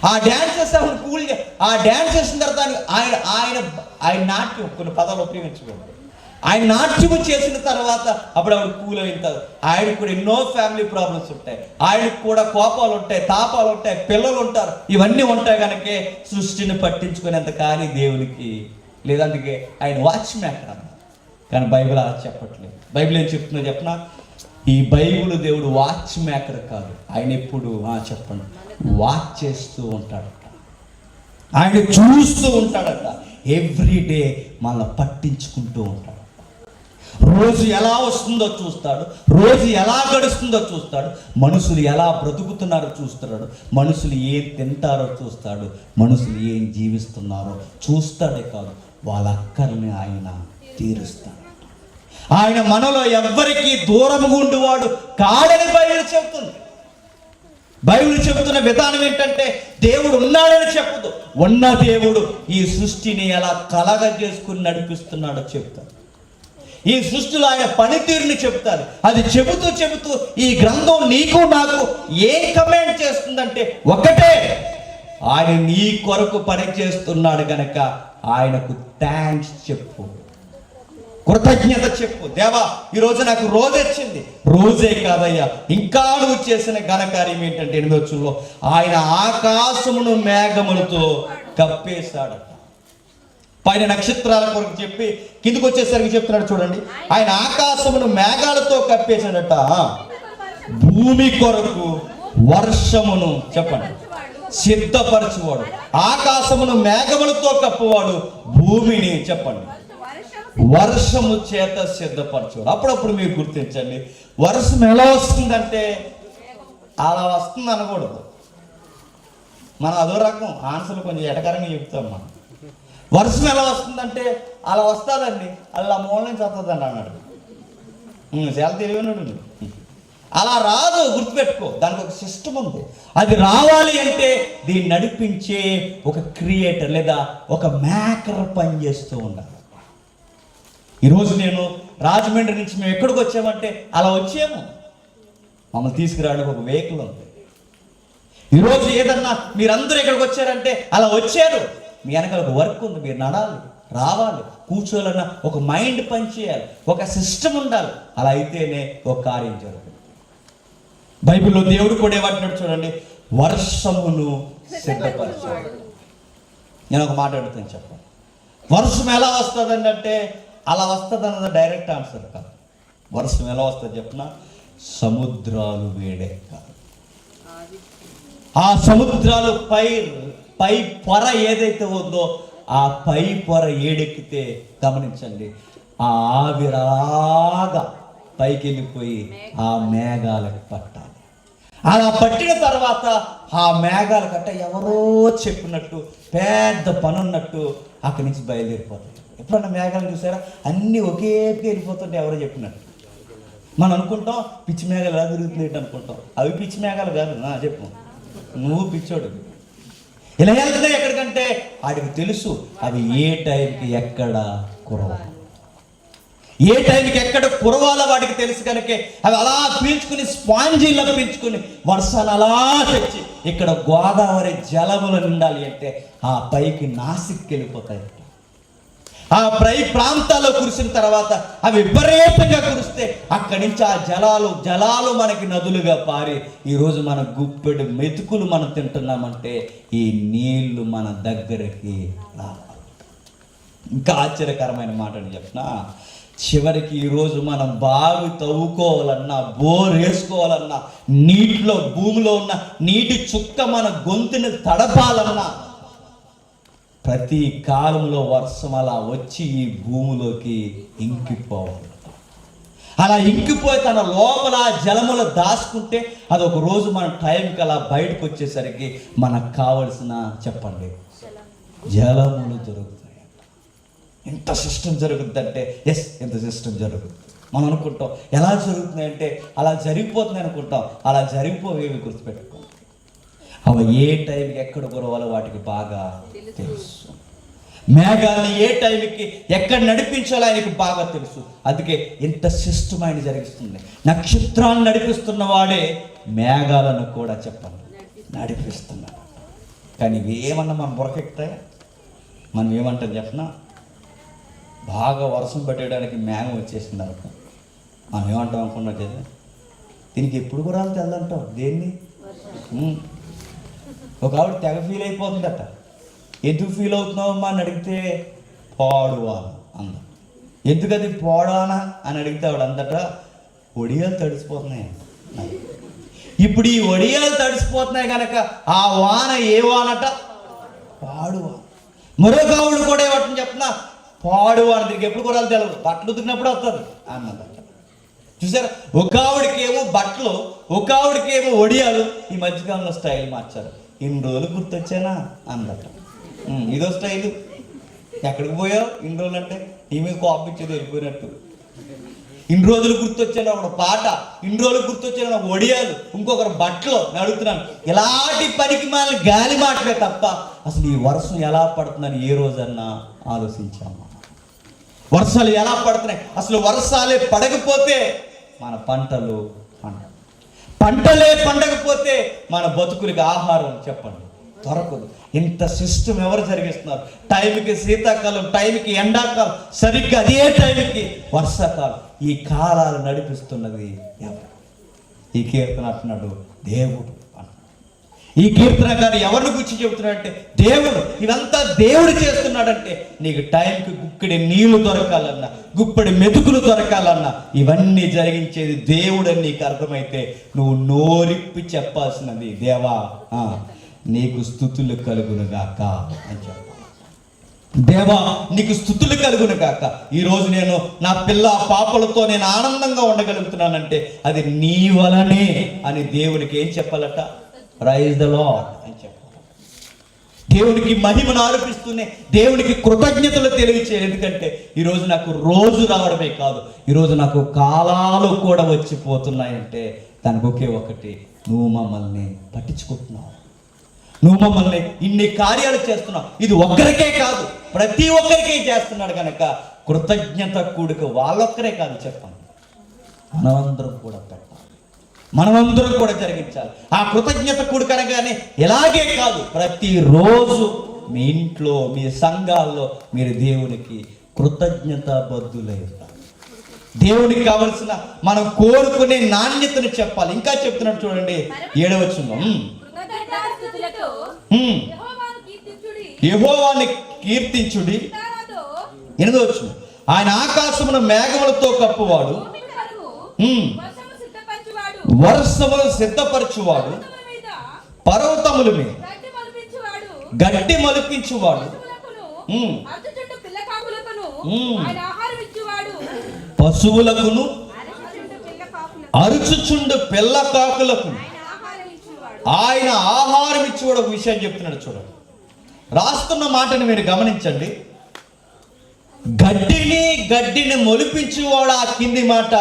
[SPEAKER 1] ఆ డ్యాన్స్ చేస్తే ఆవిడ కూల్. ఆ డ్యాన్స్ చేసిన తర్వాత ఆయన నాట్యం కొన్ని పదాలు ఉపయోగించుకోండి. ఆయన నాట్యము చేసిన తర్వాత అప్పుడు ఆవిడ కూల్ అవుతారు. ఆయనకు కూడా ఎన్నో ఫ్యామిలీ ప్రాబ్లమ్స్ ఉంటాయి, ఆయనకు కూడా కోపాలు ఉంటాయి, తాపాలు ఉంటాయి, పిల్లలు ఉంటారు, ఇవన్నీ ఉంటాయి. కనుక సృష్టిని పట్టించుకునేంత కానీ దేవునికి లేదందుకే ఆయన వాచ్ మేకర్ అన్న. కానీ బైబిల్ అలా చెప్పట్లేదు. బైబిల్ ఏం చెప్తుందో చెప్పనా? ఈ బైబిల్ దేవుడు వాచ్ మేకర్ కాదు, ఆయన ఎప్పుడు చెప్పండి వాచ్ చేస్తూ ఉంటాడట, ఆయన చూస్తూ ఉంటాడట. ఎవ్రీడే మనల్ని పట్టించుకుంటూ ఉంటాడు. రోజు ఎలా వస్తుందో చూస్తాడు, రోజు ఎలా గడుస్తుందో చూస్తాడు, మనుషులు ఎలా బ్రతుకుతున్నారో చూస్తున్నాడు, మనుషులు ఏం తింటారో చూస్తాడు, మనుషులు ఏం జీవిస్తున్నారో చూస్తాడే కాదు వాళ్ళ అక్కర్ని ఆయన తీరుస్తాడు. ఆయన మనలో ఎవ్వరికీ దూరంగా ఉండువాడు కాడని బైబిల్ చెబుతుంది. బైబిల్ చెబుతున్న విధానం ఏంటంటే దేవుడు ఉన్నాడని చెప్పదు, ఉన్న దేవుడు ఈ సృష్టిని ఎలా కలగజేసుకుని నడిపిస్తున్నాడో చెప్తాడు. ఈ సృష్టిలో ఆయన పనితీరుని చెప్తారు. అది చెబుతూ ఈ గ్రంథం నీకు నాకు ఏం కమెంట్ చేస్తుందంటే ఒకటే, ఆయన నీ కొరకు పని చేస్తున్నాడు గనక ఆయనకు థ్యాంక్స్ చెప్పు, కృతజ్ఞత చెప్పు. దేవా ఈరోజు నాకు రోజు వచ్చింది. రోజే కాదయ్యా, ఇంకా నువ్వు చేసిన ఘనకార్యం ఏంటంటే 8వ వచనంలో ఆయన ఆకాశమును మేఘములతో కప్పేశాడట. పైన నక్షత్రాల కొరకు చెప్పి కిందకు వచ్చేసరికి చెప్తున్నాడు చూడండి, ఆయన ఆకాశమును మేఘాలతో కప్పేశాడట, భూమి కొరకు వర్షమును చెప్పండి సిద్ధపరచువాడు. ఆకాశమును మేఘములతో కప్పువాడు, భూమిని చెప్పండి వర్షము చేత సిద్ధపరచువాడు. అప్పుడప్పుడు మీరు గుర్తించండి, వర్షం ఎలా వస్తుందంటే అలా వస్తుంది అనకూడదు. మనం అదో రకం ఆన్సర్లు కొంచెం ఎటకరంగా చెప్తాం. మనం వర్షం ఎలా వస్తుందంటే అలా వస్తుందండి, అలా మూల నుంచి వస్తుందండి అన్నాడు. చాలా తెలియనాడు. అలా రాదు, గుర్తుపెట్టుకో. దానికి ఒక సిస్టమ్ ఉంది. అది రావాలి అంటే దీన్ని నడిపించే ఒక క్రియేటర్ లేదా ఒక మేకర్ పనిచేస్తూ ఉండాలి. ఈరోజు నేను రాజమండ్రి నుంచి మేము ఎక్కడికి వచ్చామంటే అలా వచ్చాము, మమ్మల్ని తీసుకురావడానికి ఒక వెహికల్ ఉంది. ఈరోజు ఏదన్నా మీరందరూ ఇక్కడికి వచ్చారంటే అలా వచ్చారు, మీ వెనకాల ఒక వర్క్ ఉంది, మీరు నడాలి, రావాలి, కూర్చోవాలన్న ఒక మైండ్ పనిచేయాలి, ఒక సిస్టమ్ ఉండాలి. అలా అయితేనే ఒక కార్యం జరుగుతుంది. బైబిల్లో దేవుడు కూడా ఏమంటున్నాడు చూడండి, వర్షమును సిద్ధపరచాడు. నేను ఒక మాట అడుగుతాను, చెప్పండి, వర్షం ఎలా వస్తుందండి అంటే అలా వస్తుంది అన్నది డైరెక్ట్ ఆన్సర్ కాదు. వర్షం ఎలా వస్తుంది చెప్పిన, సముద్రాలు వేడెక్కాలి. ఆ సముద్రాలు పై పొర ఏదైతే ఉందో ఆ పై పొర ఏడెక్కితే గమనించండి, ఆ ఆవిరాగా పైకి వెళ్ళిపోయి ఆ మేఘాలకు పట్టాలి. అలా పట్టిన తర్వాత ఆ మేఘాల కట్ట ఎవరో చెప్పినట్టు పెద్ద పని ఉన్నట్టు అక్కడి నుంచి బయలుదేరిపోతాయి. ఎప్పుడన్నా మేఘాలు చూసారా? అన్నీ ఒకేకి వెళ్ళిపోతుంటే ఎవరో చెప్పినట్టు. మనం అనుకుంటాం పిచ్చి మేఘాలు ఎలా తిరుగుతుంది అనుకుంటాం. అవి పిచ్చి మేఘాలు కాదు. చెప్పు, నువ్వు పిచ్చోడు. ఇలా వెళ్తున్నాయి ఎక్కడికంటే వాడికి తెలుసు అవి ఏ టైంకి ఎక్కడ కురవాలి, ఏ టైంకి ఎక్కడ కురవాలో వాడికి తెలుసు కనుక అవి అలా పీల్చుకుని స్పాంజీలో పీల్చుకుని వర్షాలు అలా తెచ్చి ఇక్కడ గోదావరి జలములు నిండాలి అంటే ఆ పైకి నాసిక్కి వెళ్ళిపోతాయి. ఆ ప్రాంతాల్లో కురిసిన తర్వాత అవి విపరీతంగా కురిస్తే అక్కడి నుంచి ఆ జలాలు మనకి నదులుగా పారి ఈరోజు మన గుప్పెడు మెతుకులు మనం తింటున్నామంటే ఈ నీళ్లు మన దగ్గరికి రావాలి. ఇంకా ఆశ్చర్యకరమైన మాటలు చెప్పినా, చివరికి ఈరోజు మనం బావి తవ్వుకోవాలన్నా, బోర్ వేసుకోవాలన్నా, నీటిలో భూమిలో ఉన్న నీటి చుక్క మన గొంతుని తడపాలన్నా ప్రతి కాలంలో వర్షం అలా వచ్చి ఈ భూమిలోకి ఇంకిపోవాలి. అలా ఇంకిపోయి తన లోపల జలములు దాచుకుంటే అది ఒక రోజు మన టైంకి అలా బయటకు వచ్చేసరికి మనకు కావలసిన చెప్పండి జలములు దొరుకుతాయి. ఎంత సిస్టమ్ జరుగుతుందంటే ఎంత సిస్టమ్ జరుగుతుంది. మనం అనుకుంటాం ఎలా జరుగుతుంది అంటే అలా జరిగిపోతుంది అనుకుంటాం. అలా జరిగిపోయేవి గుర్తుపెట్టుకో. అవి ఏ టైంకి ఎక్కడ కురవాలో వాటికి బాగా తెలుసు. మేఘాన్ని ఏ టైంకి ఎక్కడ నడిపించాలో ఆయనకి బాగా తెలుసు. అందుకే ఇంత సిస్టమ్ ఆయన జరిగిస్తుంది. నక్షత్రాన్ని నడిపిస్తున్న వాడే మేఘాలను కూడా చెప్పండి నడిపిస్తున్నాడు. కానీ ఇవేమన్నా మనం బురకెక్కుతాయా? మనం ఏమంటాం చెప్పనా? బాగా వర్షం పట్టేయడానికి మేఘం వచ్చేసింది అనుకో, మనం ఏమంటాం అనుకున్నా చేద్దాం, దీనికి ఎప్పుడు కూడా తెల్లంటాం. దేన్ని? ఒక ఆవిడ తెగ ఫీల్ అయిపోతుందట. ఎందుకు ఫీల్ అవుతున్నావమ్మా అని అడిగితే పాడువాన అంద. ఎందుకది పోడానా అని అడిగితే ఆవిడ అందట ఒడియాలు తడిసిపోతున్నాయి. ఇప్పుడు ఈ ఒడియాలు తడిసిపోతున్నాయి కనుక ఆ వాన ఏ వానట? పాడువాన. మరొక ఆవిడ కూడా ఏమంటుంది చెప్పిన పాడువాన. దీనికి ఎప్పుడు కూడా తెలవదు, బట్టలు ఉతికినప్పుడు వస్తుంది అన్నదట. చూసారా? ఒక ఆవిడకేమో బట్టలు, ఒక ఆవిడకేమో ఒడియాలు. ఈ మధ్యకాలంలో స్టైల్ మార్చారు. ఇన్ని రోజులు గుర్తొచ్చానా అందట. ఇదో స్టైలు. ఎక్కడికి పోయావు ఇన్ని రోజులు అంటే నీ మీద కోపం ఇచ్చేది వెళ్ళిపోయినట్టు. ఇన్ని రోజులు గుర్తొచ్చాను ఒక పాట, ఇన్ని రోజులు గుర్తొచ్చాను ఒక ఒడియాలు, ఇంకొకరు బట్టలు అడుగుతున్నాను. ఇలాంటి పనికి మన గాలి మాటలే తప్ప అసలు ఈ వర్షం ఎలా పడుతుందని ఏ రోజన్నా ఆలోచించాము? వర్షాలు ఎలా పడుతున్నాయి? అసలు వర్షాలే పడకపోతే మన పంటలే పండకపోతే మన బతుకులకి ఆహారం చెప్పండి దొరకదు. ఇంత సిస్టమ్ ఎవరు జరిగిస్తున్నారు? టైంకి శీతాకాలం, టైంకి ఎండాకాలం, సరిగ్గా అదే టైంకి వర్షాకాలం. ఈ కాలాలు నడిపిస్తున్నది ఎవరు? ఈ కీర్తన అంటున్నాడు దేవుడు. ఈ కీర్తనకారు ఎవరిని గురించి చెబుతున్నాడంటే దేవుడు. ఇదంతా దేవుడు చేస్తున్నాడంటే నీకు టైంకి గుక్కడి నీళ్లు దొరకాలన్నా, గుప్పడి మెతుకులు దొరకాలన్నా ఇవన్నీ జరిగించేది దేవుడని నీకు అర్థమైతే నువ్వు నోరిప్పి చెప్పాల్సినది దేవా నీకు స్తుతులు కలుగునుగాక అని చెప్పాలి. దేవా నీకు స్తుతులు కలుగును కాక. ఈరోజు నేను నా పిల్ల పాపలతో నేను ఆనందంగా ఉండగలుగుతున్నానంటే అది నీ వలనే అని దేవునికి ఏం చెప్పాలట? ప్రైజ్ ద లార్డ్ అని చెప్పాలి. దేవునికి మహిమను ఆరోపిస్తూనే దేవునికి కృతజ్ఞతలు తెలియచేయాలి. ఎందుకంటే ఈరోజు నాకు రోజు రావడమే కాదు, ఈరోజు నాకు కాలాలు కూడా వచ్చిపోతున్నాయంటే దానికి ఒకే ఒకటి, నువ్వు మమ్మల్ని పట్టించుకుంటున్నావు, నువ్వు మమ్మల్ని ఇన్ని కార్యాలు చేస్తున్నావు. ఇది ఒక్కరికే కాదు, ప్రతి ఒక్కరికే చేస్తున్నాడు కనుక కృతజ్ఞత కూడిక వాళ్ళొక్కరే కాదు చెప్పండి, మనమందరం కూడా పెట్టాలి, మనమందరం కూడా జరిగించాలి. ఆ కృతజ్ఞత కూడిక అనగానే ఇలాగే కాదు, ప్రతిరోజు మీ ఇంట్లో మీ సంఘాల్లో మీరు దేవునికి కృతజ్ఞత బద్దులై ఉంటారు. దేవునికి కావలసిన మనం కోరుకునే నాణ్యతను చెప్పాలి. ఇంకా చెప్తున్నాడు చూడండి 7వ వచనం, యెహోవాని కీర్తించుడి. 8వ వచనం, ఆయన ఆకాశమును మేఘములతో కప్పువాడు, వర్షములు సిద్ధపరచువాడు, పర్వతముల మీద గడ్డి మలిపించువాడు, పశువులకును
[SPEAKER 2] అరచుచుండు పిల్ల కాకులకు
[SPEAKER 1] అరుచుచుండు పిల్ల కాకులకు
[SPEAKER 2] ఆయన ఆహారం ఇచ్చువాడు.
[SPEAKER 1] ఆయన ఆహారం ఇచ్చేవాడు. ఒక విషయం చెప్తున్నాడు చూడండి. రాస్తున్న మాటని మీరు గమనించండి. గడ్డిని మొలిపించేవాడు. ఆ కింది మాట,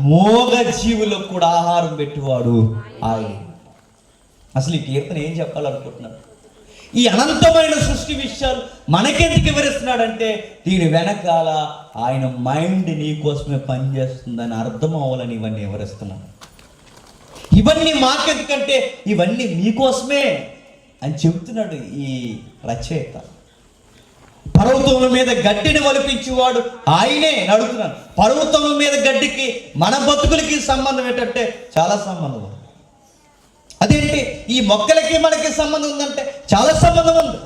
[SPEAKER 1] మోగ జీవులకు కూడా ఆహారం పెట్టేవాడు ఆయన. అసలు ఈ కీర్తన ఏం చెప్పాలనుకుంటున్నాడు? ఈ అనంతమైన సృష్టి విషయాలు మనకెందుకు వివరిస్తున్నాడంటే దీని వెనకాల ఆయన మైండ్ నీ కోసమే పనిచేస్తుందని అర్థం అవ్వాలని ఇవన్నీ వివరిస్తున్నాడు. ఇవన్నీ మాకెందుకంటే ఇవన్నీ మీకోసమే అని చెబుతున్నాడు ఈ రచయిత. పర్వతముల మీద గడ్డిని ఒలిపించేవాడు ఆయనే. అడుగుతున్నాను, పర్వతముల మీద గడ్డికి మన బతుకులకి సంబంధం ఏంటంటే చాలా సంబంధం ఉంది. అదేంటి, ఈ మొక్కలకి మనకి సంబంధం ఉందంటే చాలా సంబంధం ఉంది.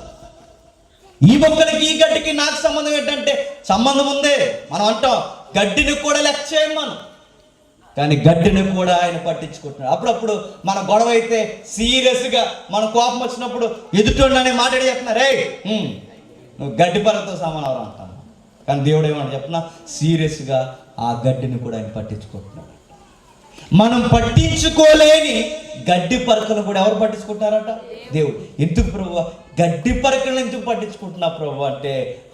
[SPEAKER 1] ఈ మొక్కలకి ఈ గడ్డికి నాకు సంబంధం ఏంటంటే సంబంధం ఉందే. మనం అంటాం గడ్డిని కూడా లెక్క చేయం మనం, కానీ గడ్డిని కూడా ఆయన పట్టించుకుంటున్నాడు. అప్పుడప్పుడు మన గొడవ అయితే సీరియస్గా మన కోపం వచ్చినప్పుడు ఎదుటోళ్ళనే మాట్లాడి చెప్తున్నారు, రే నువ్వు గడ్డి పరతో సమానం అంటాను. కానీ దేవుడు ఏమన్నా చెప్తున్నా, సీరియస్గా ఆ గడ్డిని కూడా ఆయన పట్టించుకుంటున్నాడు. మనం పట్టించుకోలేని గడ్డి పరకలు కూడా ఎవరు పట్టించుకుంటారట? దేవుడు. ఎందుకు ప్రభు గడ్డి పరకలను ఎందుకు పట్టించుకుంటున్నా ప్రభు అంటే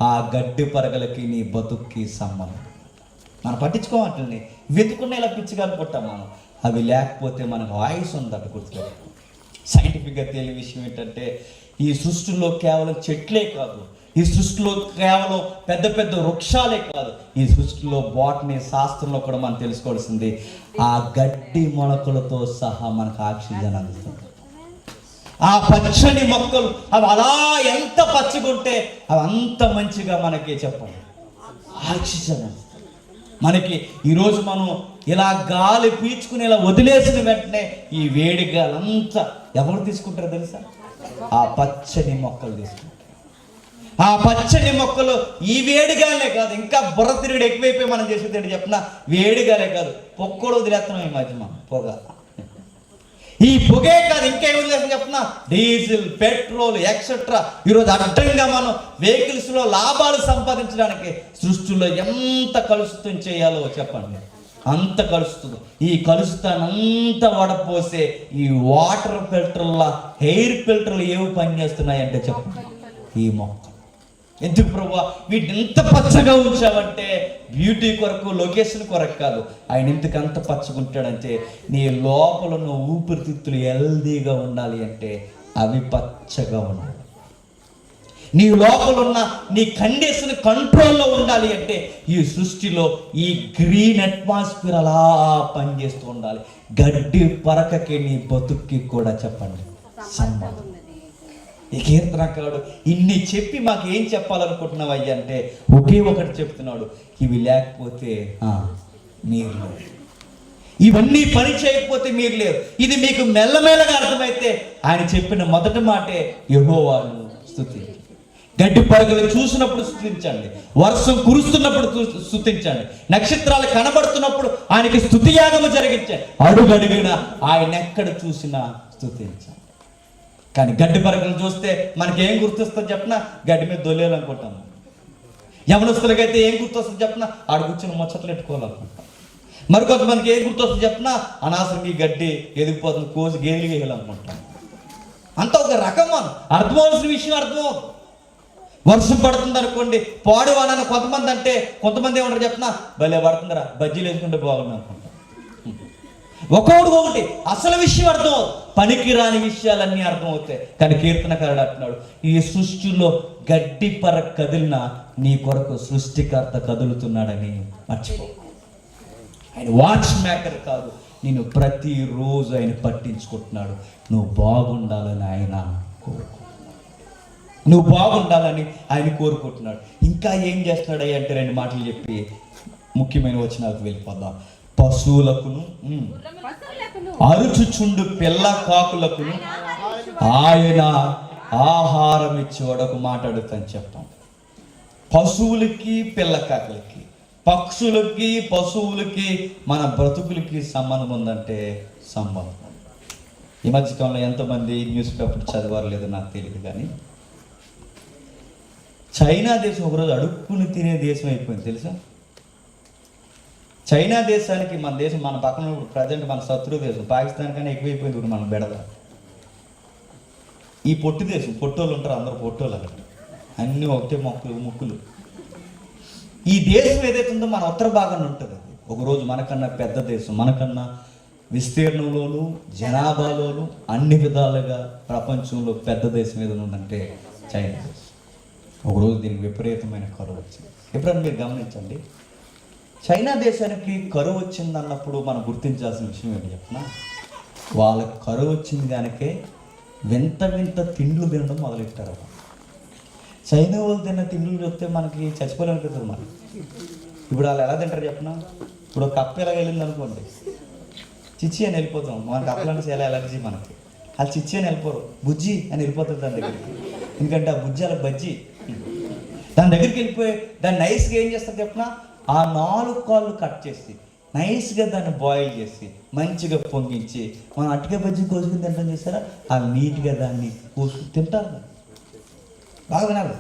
[SPEAKER 1] ఆ గడ్డి పరకలకి నీ బతుక్కి సంబంధం. మనం పట్టించుకోవాలంటే వెతుకున్న ఇలా పిచ్చిగా అనుకుంటాం మనం. అవి లేకపోతే మనకు ఆయుష్ ఉందట. గుర్తుపెట్టుకో. సైంటిఫిక్గా తెలియ విషయం ఏంటంటే ఈ సృష్టిలో కేవలం చెట్లే కాదు, ఈ సృష్టిలో కేవలం పెద్ద పెద్ద వృక్షాలే కాదు, ఈ సృష్టిలో బాటనీ శాస్త్రంలో కూడా మనం తెలుసుకోవాల్సింది ఆ గడ్డి మొలకలతో సహా మనకు ఆక్సిజన్ అందుతుంది. ఆ పచ్చని మొక్కలు అవి అలా ఎంత పచ్చగుంటే అవి అంత మంచిగా మనకి చెప్పండి ఆక్సిజన్ అందుతుంది మనకి. ఈరోజు మనం ఇలా గాలి పీల్చుకుని ఇలా వదిలేసిన వెంటనే ఈ వేడి గాలి అంతా ఎవరు తీసుకుంటారో తెలుసా? ఆ పచ్చని మొక్కలు తీసుకుంటారు. ఆ పచ్చని మొక్కలు ఈ వేడిగానే కాదు, ఇంకా బుర్ర తిరిగి ఎక్కువైపోయి మనం చేసేది ఏంటి చెప్పిన, వేడిగానే కాదు పొక్కలు వదిలేస్తున్నాం ఈ మధ్య మనం. పొగ, ఈ పొగే కాదు ఇంకేం వదిలేస్తాం చెప్పిన, డీజిల్, పెట్రోల్ ఎక్సెట్రా. ఈరోజు అడ్డంగా మనం వెహికల్స్లో లాభాలు సంపాదించడానికి సృష్టిలో ఎంత కలుషితం చేయాలో చెప్పండి, అంత కలుస్తుంది. ఈ కలుషితాన్ని అంతా వడపోసే ఈ వాటర్ ఫిల్టర్ల, హెయిర్ ఫిల్టర్లు ఏవి పనిచేస్తున్నాయంటే చెప్పండి, ఈ మొక్క. ఎందుకు ప్రభు వీటిని ఎంత పచ్చగా ఉంచావంటే బ్యూటీ కొరకు, లొకేషన్ కొరకు కాదు. ఆయన ఎందుకు అంత పచ్చగా ఉంటాడంటే నీ లోపల ఉన్న ఊపిరితిత్తులు హెల్దీగా ఉండాలి అంటే అవి పచ్చగా ఉండాలి. నీ లోపల ఉన్న నీ కండిషన్ కంట్రోల్లో ఉండాలి అంటే ఈ సృష్టిలో ఈ గ్రీన్ అట్మాస్ఫియర్ అలా పనిచేస్తూ ఉండాలి. గడ్డి పరకకి నీ బతుక్కి కూడా చెప్పండి సంబంధం. ఈ కీర్తనకారుడు ఇన్ని చెప్పి మాకు ఏం చెప్పాలనుకుంటున్నావు అయ్యా అంటే ఒకే ఒకటి చెప్తున్నాడు, ఇవి లేకపోతే మీరు లేరు, ఇవన్నీ పని చేయకపోతే మీరు లేరు. ఇది మీకు మెల్లమెల్లగా అర్థమైతే ఆయన చెప్పిన మొదటి మాటే యెహోవాను స్తుతించండి. గడ్డి పరగలు చూసినప్పుడు స్తుతించండి, వర్షం కురుస్తున్నప్పుడు స్తుతించండి, నక్షత్రాలు కనబడుతున్నప్పుడు ఆయనకి స్తుతియాగము జరిగించండి, అడుగడుగున ఆయన ఎక్కడ చూసినా స్తుతించండి. కానీ గడ్డి పరకలు చూస్తే మనకి ఏం గుర్తొస్తుంది చెప్పిన, గడ్డి మీద దొల్లేయాలనుకుంటాము. యవనస్తులకైతే ఏం గుర్తొస్తుంది చెప్పిన, ఆడ కూర్చొని ముచ్చట్లు పెట్టుకోవాలనుకుంటాం. మరి కొంతమందికి ఏం గుర్తొస్తుంది చెప్పిన, అనవసరంగా ఈ గడ్డి ఎదిగిపోతుంది, కోసి గేదెలు వేయాలనుకుంటాం. అంత ఒక రకం అర్థమవలసిన విషయం అర్థమవుతుంది. వర్షం పడుతుంది అనుకోండి, పాడువాలని కొంతమంది అంటే, కొంతమంది ఏమంటారు చెప్పిన, భలే పడుతుందిరా బజ్జీలు వేసుకుంటే బాగుంది అనుకుంటాం. ఒకటి అసలు విషయం అర్థమవుతుంది, పనికి రాని విషయాలన్నీ అర్థమవుతాయి. కానీ కీర్తనకారుడు అంటున్నాడు, ఈ సృష్టిలో గడ్డి పర కదిలిన నీ కొరకు సృష్టికర్త కదులుతున్నాడని మర్చిపో. ఆయన వాచ్ మేకర్ కాదు, నేను ప్రతిరోజు ఆయన పట్టించుకుంటున్నాడు. నువ్వు బాగుండాలని ఆయన కోరుకుంటున్నాడు, నువ్వు బాగుండాలని ఆయన కోరుకుంటున్నాడు. ఇంకా ఏం చేస్తున్నాడు అంటే 2 మాటలు చెప్పి ముఖ్యమైన వచనాలకు వెళ్ళిపోదాం. పశువులకును అరుచుచుండు పిల్ల కాకులకును ఆయన ఆహారం ఇచ్చేవాడు. ఒక మాట అడుగుతాను చెప్తాం. పశువులకి, పిల్ల కాకులకి, పక్షులకి, పశువులకి మన బ్రతుకులకి సంబంధం ఉందంటే సంబంధం. ఈ మధ్యకాలంలో ఎంతమంది న్యూస్ పేపర్ చదివారు లేదో నాకు తెలియదు, కానీ చైనా దేశం ఒకరోజు అడుక్కుని తినే దేశం అయిపోయింది తెలుసా. చైనా దేశానికి మన దేశం, మన పక్కన ప్రజెంట్ మన శత్రు దేశం పాకిస్తాన్ కన్నా ఎక్కువైపోయింది ఇప్పుడు మనం బెడద. ఈ పొట్టి దేశం, పొట్టోళ్ళు ఉంటారు, అందరూ పొట్టోళ్ళు అక్కడ, అన్నీ ఒకటే ముక్కులు. ఈ దేశం ఏదైతే ఉందో మన ఉత్తర భాగంలో ఉంటుంది. అది ఒకరోజు మనకన్నా పెద్ద దేశం, మనకన్నా విస్తీర్ణంలోను జనాభాలోను అన్ని విధాలుగా ప్రపంచంలో పెద్ద దేశం ఏదైనా ఉందంటే చైనా దేశం. ఒకరోజు దీనికి విపరీతమైన కరువు వచ్చింది. ఎప్పుడన్నా మీరు గమనించండి, చైనా దేశానికి కరువు వచ్చింది అన్నప్పుడు మనం గుర్తించాల్సిన విషయం ఏంటి చెప్పిన, వాళ్ళకి కరువు వచ్చింది దానికే వింత వింత తిండ్లు తినడం మొదలెట్టారు. చైనా వాళ్ళు తిన్న తిండ్లు చూస్తే మనకి చచ్చిపోలేనిపిస్తుంది. మనకి ఇప్పుడు వాళ్ళు ఎలా తింటారు చెప్పిన, ఇప్పుడు ఒక కప్పు ఎలా వెళ్ళింది అనుకోండి, చిచ్చి అని వెళ్ళిపోతాం. మనకి కప్పులంటే చాలా ఎలర్జీ మనకి. వాళ్ళు చిచ్చి అని వెళ్ళిపోరు, బుజ్జి అని వెళ్ళిపోతారు దాని దగ్గరికి. ఎందుకంటే ఆ బుజ్జి అలా బజ్జి, దాని దగ్గరికి వెళ్ళిపోయి దాన్ని నైస్గా ఏం చేస్తారు చెప్పిన, ఆ 4 కాళ్ళు కట్ చేసి నైస్గా దాన్ని బాయిల్ చేసి మంచిగా పొంగించి మనం అట్టిగా బజ్జి కోసుకుని తింటాం చేస్తారా, వాళ్ళు నీట్గా దాన్ని కోసుకుని తింటారు, బాగా తినాలి.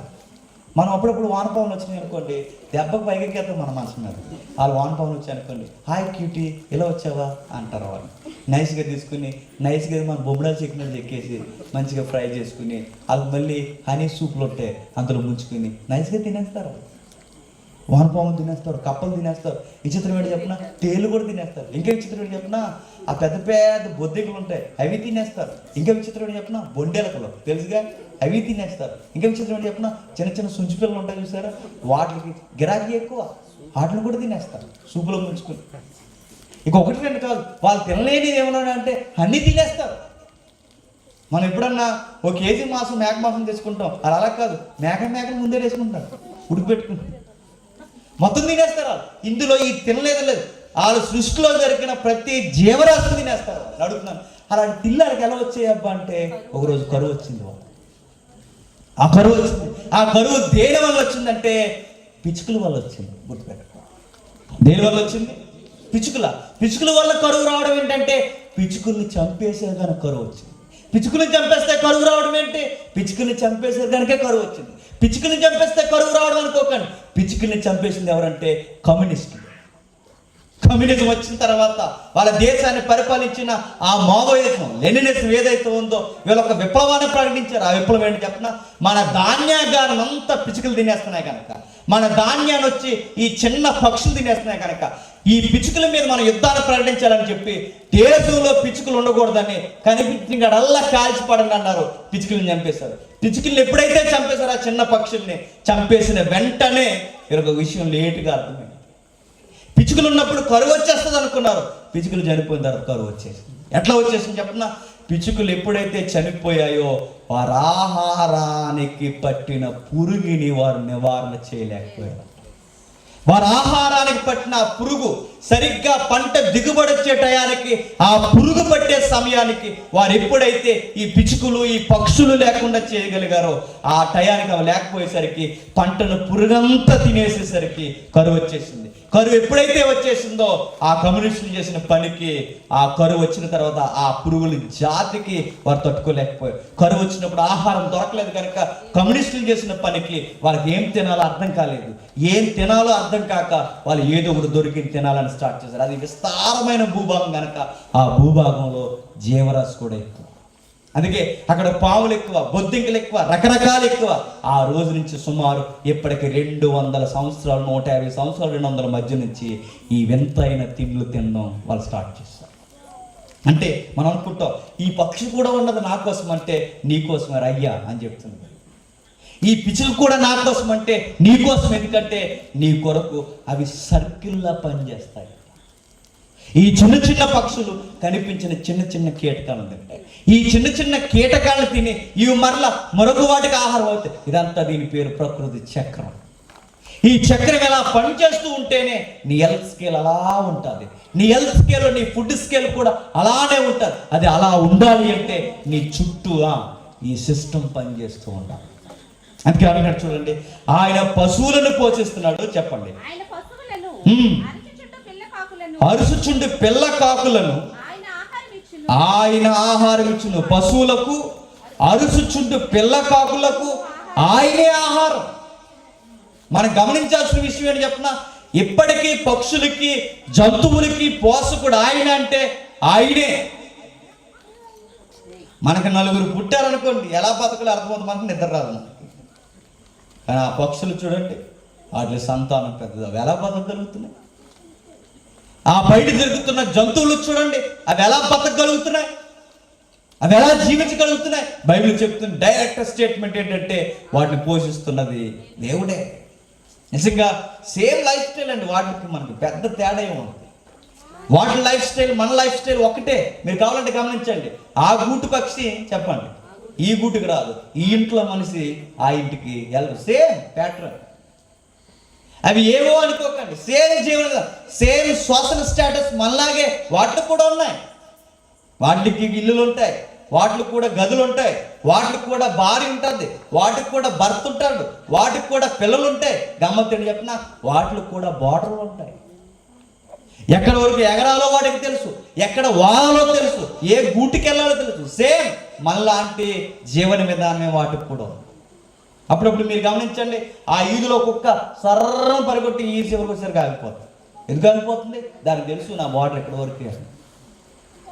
[SPEAKER 1] మనం అప్పుడప్పుడు వానపాములు వచ్చినాయి అనుకోండి, దెబ్బకు పైకెక్కేస్తాం మన మనసు మీద. వాళ్ళు వానపాములు వచ్చాయి అనుకోండి, హాయ్ క్యూటీ ఇలా వచ్చావా అంటారు. వాళ్ళు నైస్గా తీసుకుని నైస్గా మన బొమ్మడాలు చికెన్ చెక్కేసి మంచిగా ఫ్రై చేసుకుని వాళ్ళు మళ్ళీ హనీ సూప్లు ఉంటే అందులో ముంచుకుని నైస్గా తినేస్తారు. వానపాములు తినేస్తారు, కప్పలు తినేస్తారు. విచిత్రం ఏంటి చెప్పిన, తేలు కూడా తినేస్తారు. ఇంకా విచిత్రం ఏంటి చెప్పిన, ఆ పెద్ద పెద్ద బొద్దికలు ఉంటాయి అవి తినేస్తారు. ఇంకా విచిత్రం ఏంటి చెప్పిన, బొండెలకలు తెలుసుగా అవి తినేస్తారు. ఇంకా విచిత్రం ఏంటి చెప్పిన, చిన్న చిన్న సుంచి పిల్లలు ఉంటాయి చూసారా, వాటికి గిరాకీ ఎక్కువ, వాటిని కూడా తినేస్తారు సూపులో ముంచుకుని. ఇక 1-2 కాదు, వాళ్ళు తినలేనిది ఏమన్నా అంటే అన్నీ తినేస్తారు. మనం ఎప్పుడన్నా 1 కేజీ మాంసం మేక మాంసం తెచ్చుకుంటాం, అది అలా కాదు, మేకను ముందే వేసుకుంటారు, ఉడికిపెట్టుకుంటారు, మొత్తం తినేస్తారు. ఇందులో ఈ తినలేదు లేదు, వాళ్ళు సృష్టిలో జరిగిన ప్రతి జీవరాశిని తినేస్తారు. అడుగుతున్నాను, అలాంటి పిల్లలకి ఎలా వచ్చాయి అబ్బా అంటే, ఒకరోజు కరువు వచ్చింది. వాళ్ళు ఆ కరువు వచ్చింది. ఆ కరువు దేని వల్ల వచ్చిందంటే పిచ్చుకల వల్ల వచ్చింది. గుర్తుపెట్టుకో, దేని వల్ల వచ్చింది? పిచ్చుకల వల్ల కరువు రావడం ఏంటంటే, పిచ్చుకల్ని చంపేసే కనుక కరువు వచ్చింది. పిచ్చుకల్ని చంపేస్తే కరువు రావడం ఏంటి? పిచ్చుకల్ని చంపేసే కనుకే కరువు వచ్చింది. పిచ్చుకల్ని చంపేస్తే కరువు రావడం అనుకోకండి, పిచ్చుకల్ని చంపేసింది ఎవరంటే కమ్యూనిస్టులు. కమ్యూనిజం వచ్చిన తర్వాత వాళ్ళ దేశాన్ని పరిపాలించిన ఆ మావోయిజం, లెనినిజం ఏదైతే ఉందో, వీళ్ళు ఒక విప్లవాన్ని ప్రకటించారు. ఆ విప్లవం ఏంటి చెప్పిన, మన ధాన్యాగారం అంతా పిచ్చుకలు తినేస్తున్నాయి కనుక, మన ధాన్యాన్ని వచ్చి ఈ చిన్న పక్షులు తినేస్తున్నాయి కనుక, ఈ పిచ్చుకల మీద మనం యుద్ధాన్ని ప్రకటించాలని చెప్పి దేశంలో పిచ్చుకలు ఉండకూడదని కనిపించినల్లా కాల్చిపడండి అన్నారు. పిచ్చుకలను చంపేశారు. పిచ్చుకల్ని ఎప్పుడైతే చంపేశారో, ఆ చిన్న పక్షుల్ని చంపేసిన వెంటనే వీళ్ళొక విషయం లేటుగా అర్థమైంది. పిచ్చుకలు ఉన్నప్పుడు కరువు వచ్చేస్తుంది అనుకున్నారు, పిచ్చుకలు చనిపోయిన తర్వాత కరువు వచ్చేసింది. ఎట్లా వచ్చేసింది చెప్పిన, పిచ్చుకలు ఎప్పుడైతే చనిపోయాయో వారి ఆహారానికి పట్టిన పురుగుని వారు నివారణ చేయలేకపోయారు. వారి ఆహారానికి పట్టిన పురుగు సరిగ్గా పంట దిగుబడి వచ్చే టయానికి, ఆ పురుగు పట్టే సమయానికి వారు ఎప్పుడైతే ఈ పిచ్చుకలు ఈ పక్షులు లేకుండా చేయగలిగారో, ఆ టయానికి అవి లేకపోయేసరికి పంటను పురుగంతా తినేసేసరికి కరువు వచ్చేసింది. కరువు ఎప్పుడైతే వచ్చేసిందో, ఆ కమ్యూనిస్టులు చేసిన పనికి ఆ కరువు వచ్చిన తర్వాత ఆ పురుగుల జాతికి వారు తట్టుకోలేకపోయారు. కరువు వచ్చినప్పుడు ఆహారం దొరకలేదు కనుక కమ్యూనిస్టులు చేసిన పనికి వాళ్ళకి ఏం తినాలో అర్థం కాలేదు. ఏం తినాలో అర్థం కాక వాళ్ళు ఏదో ఒకటి దొరికి తినాలని స్టార్ట్ చేశారు. అది విస్తారమైన భూభాగం కనుక ఆ భూభాగంలో జీవరాశి కూడా ఎక్కువ. అందుకే అక్కడ పాములు ఎక్కువ, బొద్దింకలు ఎక్కువ, రకరకాలు ఎక్కువ. ఆ రోజు నుంచి సుమారు ఇప్పటికి 200 సంవత్సరాలు, 150 సంవత్సరాలు, 200 మధ్య నుంచి ఈ వింతైన తిండ్లు తినడం వాళ్ళు స్టార్ట్ చేస్తారు. అంటే మనం అనుకుంటాం, ఈ పక్షి కూడా ఉన్నది నా కోసం అంటే నీ కోసమే అయ్యా అని చెప్తుంది. ఈ పిచ్చులు కూడా నా కోసం అంటే నీ కోసం, ఎందుకంటే నీ కొరకు అవి సర్కిల్లా పనిచేస్తాయి. ఈ చిన్న చిన్న పక్షులు కనిపించిన చిన్న చిన్న కీటకాలను తింటాయి. ఈ చిన్న చిన్న కీటకాలను తిని ఇవి మరొక వాటికి ఆహారం అవుతాయి. ఇదంతా దీని పేరు ప్రకృతి చక్రం. ఈ చక్రం ఎలా పనిచేస్తూ ఉంటేనే నీ హెల్త్ స్కేల్ అలా ఉంటుంది. నీ హెల్త్ స్కేల్, నీ ఫుడ్ స్కేల్ కూడా అలానే ఉంటుంది. అది అలా ఉండాలి అంటే నీ చుట్టూ ఈ సిస్టమ్ పనిచేస్తూ ఉండాలి. అందుకే అడిగినట్టు చూడండి, ఆయన పశువులను పోషిస్తున్నాడు. చెప్పండి, అరుచుచుండు పిల్ల కాకులను ఆయన ఆహారం ఇచ్చును. పశువులకు, అరుచుచుండు పిల్ల కాకులకు ఆయనే ఆహారం. మనం గమనించాల్సిన విషయం ఏంటి చెప్పిన, ఇప్పటికీ పక్షులకి జంతువులకి పోషకుడు ఆయన అంటే ఆయనే. మనకు నలుగురు పుట్టారనుకోండి, ఎలా బతకలో అర్థమవుతుంది, మనకు నిద్ర రాదు మనకి. కానీ ఆ పక్షులు చూడండి, వాటి సంతానం పెద్దది, అవి ఎలా బతకగలుగుతున్నాయి? ఆ బయట తిరుగుతున్న జంతువులు చూడండి, అవి ఎలా బతకగలుగుతున్నాయి, అవి ఎలా జీవించగలుగుతున్నాయి? బైబిల్ చెప్తున్న డైరెక్ట్ స్టేట్మెంట్ ఏంటంటే వాటిని పోషిస్తున్నది దేవుడే. నిజంగా సేమ్ లైఫ్ స్టైల్ అండి, వాటికి మనకి పెద్ద తేడా ఏముంది? వాటి లైఫ్ స్టైల్ మన లైఫ్ స్టైల్ ఒకటే. మీరు కావాలంటే గమనించండి, ఆ గూటు పక్షి చెప్పండి ఈ గూటికి రాదు, ఈ ఇంట్లో మనిషి ఆ ఇంటికి వెళ్ళదు. Same pattern. అవి ఏవో అనుకోకండి, సేమ్ జీవన, సేమ్ శ్వాసన స్టేటస్ మనలాగే వాటికి కూడా ఉన్నాయి. వాటికి ఇల్లులు ఉంటాయి, వాటికి కూడా గదులు ఉంటాయి, వాటికి కూడా భార్య ఉంటుంది, వాటికి కూడా భర్త ఉంటాడు, వాటికి కూడా పిల్లలు ఉంటాయి. గమ్మత్తు చెప్పిన వాటికి కూడా బార్డర్లు ఉంటాయి. ఎక్కడ వరకు ఎగరాలో వాటికి తెలుసు, ఎక్కడ వాడాలో తెలుసు, ఏ గూటికి వెళ్ళాలో తెలుసు. సేమ్ మనలాంటి జీవన విధానమే వాటికి కూడా. అప్పుడప్పుడు మీరు గమనించండి, ఆ ఈదులో కుక్క సర్రం పరిగొట్టి ఈ చివరికి వచ్చేసరికి ఆగిపోతుంది. ఎందుకు ఆగిపోతుంది? దానికి తెలుసు నా బార్డర్ ఎక్కడి వరకు.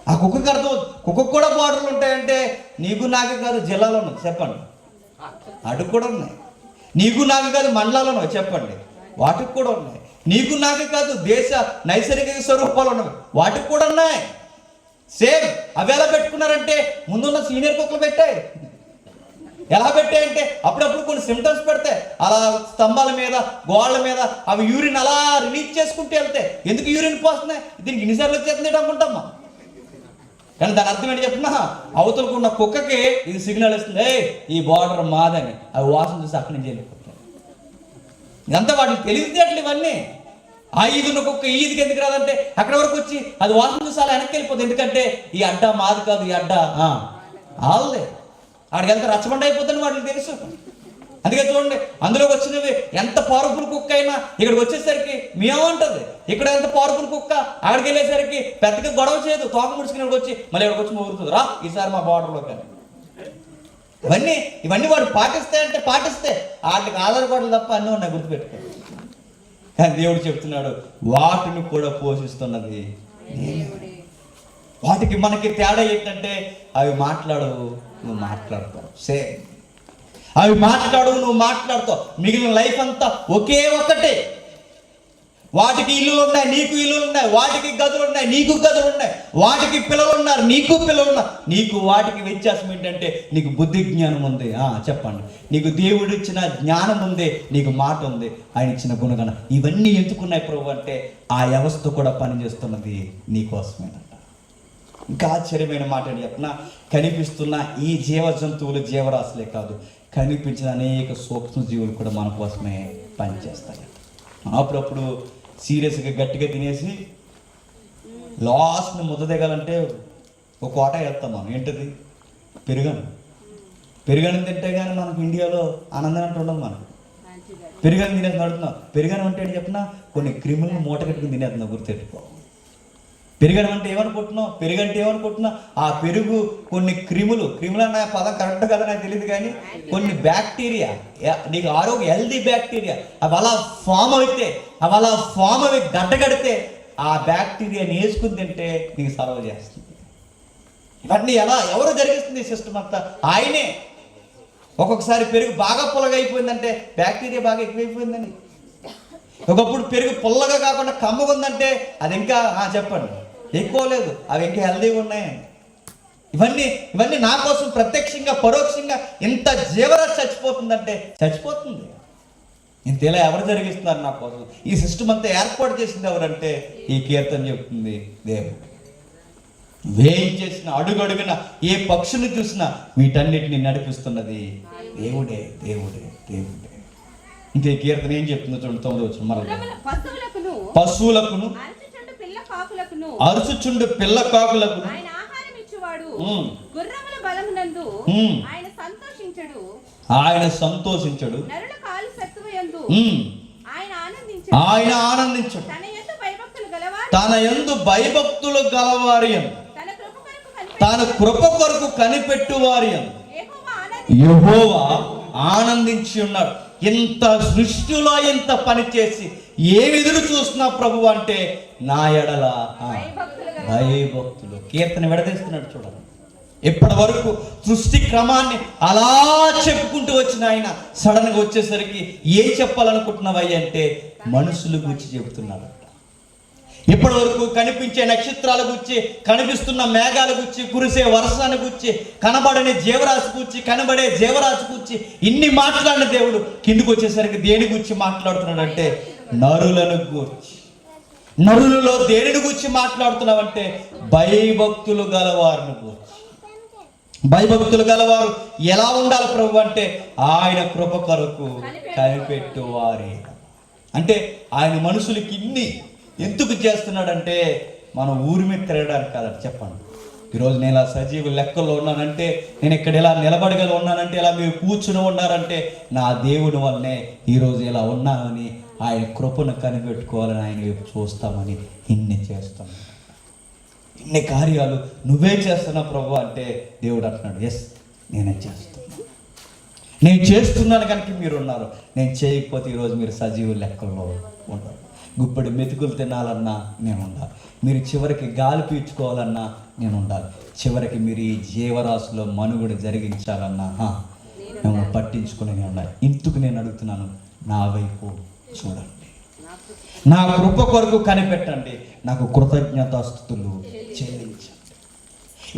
[SPEAKER 1] ఆ కుక్కకి అర్థం, కుక్కకు కూడా బార్డర్లు ఉంటాయంటే నీకు నాకు కాదు జిల్లాలో ఉన్నది చెప్పండి, అటు కూడా ఉన్నాయి. నీకు నాకు కాదు మండలాలు చెప్పండి, వాటికి కూడా ఉన్నాయి. నీకు నాకు కాదు దేశ నైసర్గిక స్వరూపాలు ఉన్నవి, వాటికి కూడా ఉన్నాయి. సేమ్. అవి ఎలా పెట్టుకున్నారంటే ముందున్న సీనియర్ కుక్కలు పెట్టాయి. ఎలా పెట్టాయంటే అప్పుడప్పుడు కొన్ని సిమ్టమ్స్ పెడతాయి, అలా స్తంభాల మీద గోళ్ళ మీద అవి యూరిన్ అలా రిలీజ్ చేసుకుంటూ వెళ్తాయి. ఎందుకు యూరిన్ పోస్తున్నాయి? దీనికి ఇన్నిసార్లు వచ్చేస్తుంది అనుకుంటామా? కానీ దాని అర్థం ఏంటి చెప్పినా, అవతలకున్న కుక్కకి ఇది సిగ్నల్ ఇస్తుంది, ఈ బార్డర్ మాదని. అవి వాసన చూసి అక్కడి నుంచి వెళ్ళిపోతాయి. ఇదంతా వాటికి తెలియదు ఇవన్నీ. ఆ ఈదున్న కుక్క ఈదికి ఎందుకు రాదంటే అక్కడ వరకు వచ్చి అది వాసన చూసి అలా వెనక్కి వెళ్ళిపోతుంది. ఎందుకంటే ఈ అడ్డ మాది కాదు, ఈ అడ్డ ఆల్దే. ఆడికి ఎంత రచ్చబండ అయిపోతుంది వాటికి తెలుసు. అందుకే చూడండి, అందులోకి వచ్చినవి ఎంత పవర్ఫుల్ కుక్క అయినా ఇక్కడికి వచ్చేసరికి మేమంటుంది. ఇక్కడ ఎంత పవర్ఫుల్ కుక్క అక్కడికి వెళ్ళేసరికి పెద్దగా గొడవ చేయదు, తోక ముడుచుకుని వచ్చి మళ్ళీ ఇక్కడికి వచ్చి మోగుతుంది, రా ఈసారి మా బార్డర్లో. కానీ ఇవన్నీ వాడు పాటిస్తాయంటే పాటిస్తే వాటికి ఆధారపడలు తప్ప అన్నీ ఉన్నాయి, గుర్తుపెట్టుకోండి. కానీ దేవుడు చెప్తున్నాడు వాటిని కూడా పోషిస్తున్నది. వాటికి మనకి తేడా ఏంటంటే అవి మాట్లాడవు, నువ్వు మాట్లాడతావు. సేమ్. అవి మాట్లాడవు, నువ్వు మాట్లాడతావు. మిగిలిన లైఫ్ అంతా ఒకే ఒక్కటే. వాటికి ఇల్లులు ఉన్నాయి, నీకు ఇల్లులు ఉన్నాయి. వాటికి గదులు ఉన్నాయి, నీకు గదులు ఉన్నాయి. వాటికి పిల్లలు ఉన్నారు, నీకు పిల్లలు ఉన్నారు. నీకు వాటికి వ్యత్యాసం ఏంటంటే నీకు బుద్ధి జ్ఞానం ఉంది. చెప్పండి, నీకు దేవుడు ఇచ్చిన జ్ఞానం ఉంది, నీకు మాట ఉంది, ఆయన ఇచ్చిన గుణగణ. ఇవన్నీ ఎందుకున్నాయి ప్రభు అంటే ఆ వ్యవస్థ కూడా పనిచేస్తున్నది నీకోసమేనంట. ఇంకా ఆశ్చర్యమైన మాట అని చెప్పిన, కనిపిస్తున్న ఈ జీవ జంతువులు జీవరాశులే కాదు, కనిపించిన అనేక సూక్ష్మ జీవులు కూడా మన కోసమే పనిచేస్తాయి. అప్పుడప్పుడు సీరియస్గా గట్టిగా తినేసి లాస్ట్ని ముద్ద దిగాలంటే ఒక కోట వేస్తాం మనం. ఏంటది? పెరుగను తింటే కానీ మనకు ఇండియాలో ఆనందం అంటే ఉండదు. మనకు పెరుగను తినేసి నడుతున్నాం. పెరుగను అంటే ఏంటి చెప్పినా కొన్ని క్రిములను మూట కట్టుకుని తినేస్తున్నాం, గుర్తెట్టుకో. పెరుగడం అంటే ఏమనుకుంటున్నావు? పెరుగంటే ఏమనుకుంటున్నావు? ఆ పెరుగు కొన్ని క్రిములు అన్న పదం కరెక్ట్ కదా నాకు తెలియదు, కానీ కొన్ని బ్యాక్టీరియా, నీకు ఆరోగ్య హెల్దీ బ్యాక్టీరియా అవి అలా ఫామ్ అయితే, అవి అలా ఫామ్ అవి గడ్డగడితే ఆ బ్యాక్టీరియాని వేసుకుని తింటే నీకు సర్వ్ చేస్తుంది. ఇవన్నీ ఎవరు జరిగిస్తుంది? సిస్టమ్ అంతా ఆయనే. ఒక్కొక్కసారి పెరుగు బాగా పుల్లగా అయిపోయిందంటే బ్యాక్టీరియా బాగా ఎక్కువైపోయిందని. ఒకప్పుడు పెరుగు పుల్లగా కాకుండా కమ్మగా ఉందంటే అది ఇంకా చెప్పండి ఎక్కువ లేదు, అవి ఇంకా హెల్దీగా ఉన్నాయని. ఇవన్నీ నా కోసం ప్రత్యక్షంగా పరోక్షంగా ఇంత జీవరాశి చచ్చిపోతుందంటే చచ్చిపోతుంది. ఇంతేలా ఎవరు జరిగిస్తున్నారు నా కోసం? ఈ సిస్టమ్ అంతా ఏర్పాటు చేసింది ఎవరంటే ఈ కీర్తన చెప్తుంది దేవుడు. వేయం చేసిన అడుగడుగున ఏ పక్షుని చూసినా వీటన్నిటిని నడిపిస్తున్నది దేవుడే. ఇంకా ఈ కీర్తన ఏం చెప్తుందో చూడండి, 9వ వచనం. పశువులకును అరుచుచుండు పిల్ల కాకులకు ఆయన సంతోషించడు, ఆయన ఆనందించడు. తన యందు భయభక్తులు గలవారి తన కృప కొరకు కనిపెట్టు వారి యెహోవా ఆనందించి ఉన్నాడు. ఇంత సృష్టిలో ఇంత పని చేసి ఏమి ఎదురు చూస్తున్నా ప్రభు అంటే నా ఎడల భయభక్తులు. కీర్తన విడదీస్తున్నాడు చూడండి. ఇప్పటి వరకు సృష్టి క్రమాన్ని అలా చెప్పుకుంటూ వచ్చిన ఆయన సడన్గా వచ్చేసరికి ఏం చెప్పాలనుకుంటున్నావయ్య అంటే మనుషులు గురించి చెబుతున్నాడు. ఇప్పటి వరకు కనిపించే నక్షత్రాల గురించి, కనిపిస్తున్న మేఘాల గురించి, కురిసే వర్షాన్ని గురించి, కనబడని జీవరాశి గురించి, కనబడే జీవరాశి గురించి ఇన్ని మాట్లాడిన దేవుడు కిందికి వచ్చేసరికి దేని గురించి మాట్లాడుతున్నాడు అంటే నరులను గూర్చి. నరులలో దేనిని గురించి మాట్లాడుతున్నావంటే భయభక్తులు గలవారిని గూర్చి. భయభక్తులు గలవారు ఎలా ఉండాలి ప్రభు అంటే ఆయన కృప కొరకు కనిపెట్టువారే. అంటే ఆయన మనుషులకి ఇన్ని ఎందుకు చేస్తున్నాడంటే మనం ఊరి మీద తిరగడానికి కాదండి. చెప్పండి, ఈరోజు నేను ఇలా సజీవ లెక్కల్లో ఉన్నానంటే, నేను ఇక్కడ ఇలా నిలబడగల ఉన్నానంటే, ఇలా మీరు కూర్చుని ఉన్నారంటే నా దేవుని వల్లనే ఈరోజు ఇలా ఉన్నానని ఆయన కృపను కనిపెట్టుకోవాలని ఆయన వైపు చూస్తామని ఇన్ని చేస్తాను. ఇన్ని కార్యాలు నువ్వే చేస్తున్నావు ప్రభు అంటే దేవుడు అంటున్నాడు, ఎస్ నేనే చేస్తాను. నేను చేస్తున్నాను కనుక మీరు ఉన్నారు. నేను చేయకపోతే ఈరోజు మీరు సజీవ లెక్కల్లో ఉండరు. గుప్పడి మెతుకులు తినాలన్నా నేను ఉండాలి. మీరు చివరికి గాలి పీల్చుకోవాలన్నా నేను ఉండాలి. చివరికి మీరు ఈ జీవరాశిలో మనుగడ జరిగించాలన్నా మేము పట్టించుకుని ఉండాలి. ఇందుకు నేను అడుగుతున్నాను, నా వైపు చూడండి, నా కృప కొరకు కనిపెట్టండి, నాకు కృతజ్ఞతాస్తుతులు చెల్లించండి.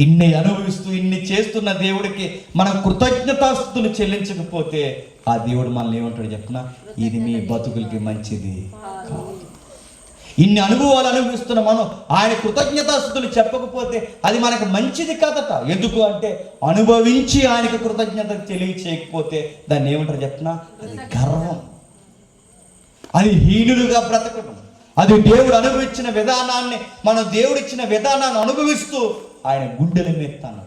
[SPEAKER 1] ఇన్ని అనుభవిస్తూ ఇన్ని చేస్తున్న దేవుడికి మనం కృతజ్ఞతాస్తుతులు చెల్లించకపోతే ఆ దేవుడు మనల్ని ఏమంటాడు చెప్పిన, ఇది మీ బతుకులకి మంచిది కాదు. ఇన్ని అనుభవాలు అనుభవిస్తున్న మనం ఆయన కృతజ్ఞతాస్తుతులు చెప్పకపోతే అది మనకు మంచిది కాదట. ఎందుకు అంటే అనుభవించి ఆయనకు కృతజ్ఞత తెలియచేయకపోతే దాన్ని ఏమంటారు చెప్పిన, అది గర్వం, అది హీనులుగా బ్రతకడం. అది దేవుడు అనుభవించిన విధానాన్ని, మనం దేవుడిచ్చిన విధానాన్ని అనుభవిస్తూ ఆయన గుండెల మెత్తాను.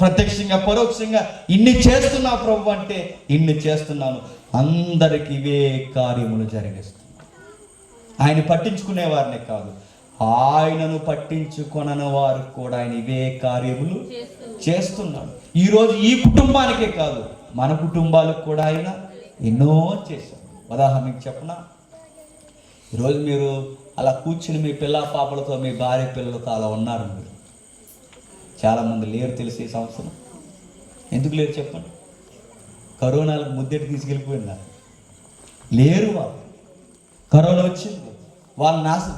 [SPEAKER 1] ప్రత్యక్షంగా పరోక్షంగా ఇన్ని చేస్తున్నా ప్రభు అంటే ఇన్ని చేస్తున్నాను, అందరికి ఇవే కార్యములు జరిగిస్తున్నాను. ఆయన పట్టించుకునే వారిని కాదు, ఆయనను పట్టించుకొనని వారు కూడా ఆయన ఇవే కార్యములు చేస్తున్నాడు. ఈరోజు ఈ కుటుంబానికే కాదు, మన కుటుంబాలకు కూడా ఆయన ఎన్నో చేశాడు. ఉదాహరణకి చెప్పనా, ఈరోజు మీరు అలా కూర్చుని మీ పిల్ల పాపలతో, మీ భార్య పిల్లలతో అలా ఉన్నారు. మీరు చాలామంది లేరు తెలిసి ఈ సంవత్సరం. ఎందుకు లేరు చెప్పండి? కరోనాలకు ముద్దెట్టి తీసుకెళ్ళిపోయినారు, లేరు. వాళ్ళు కరోనా వచ్చింది,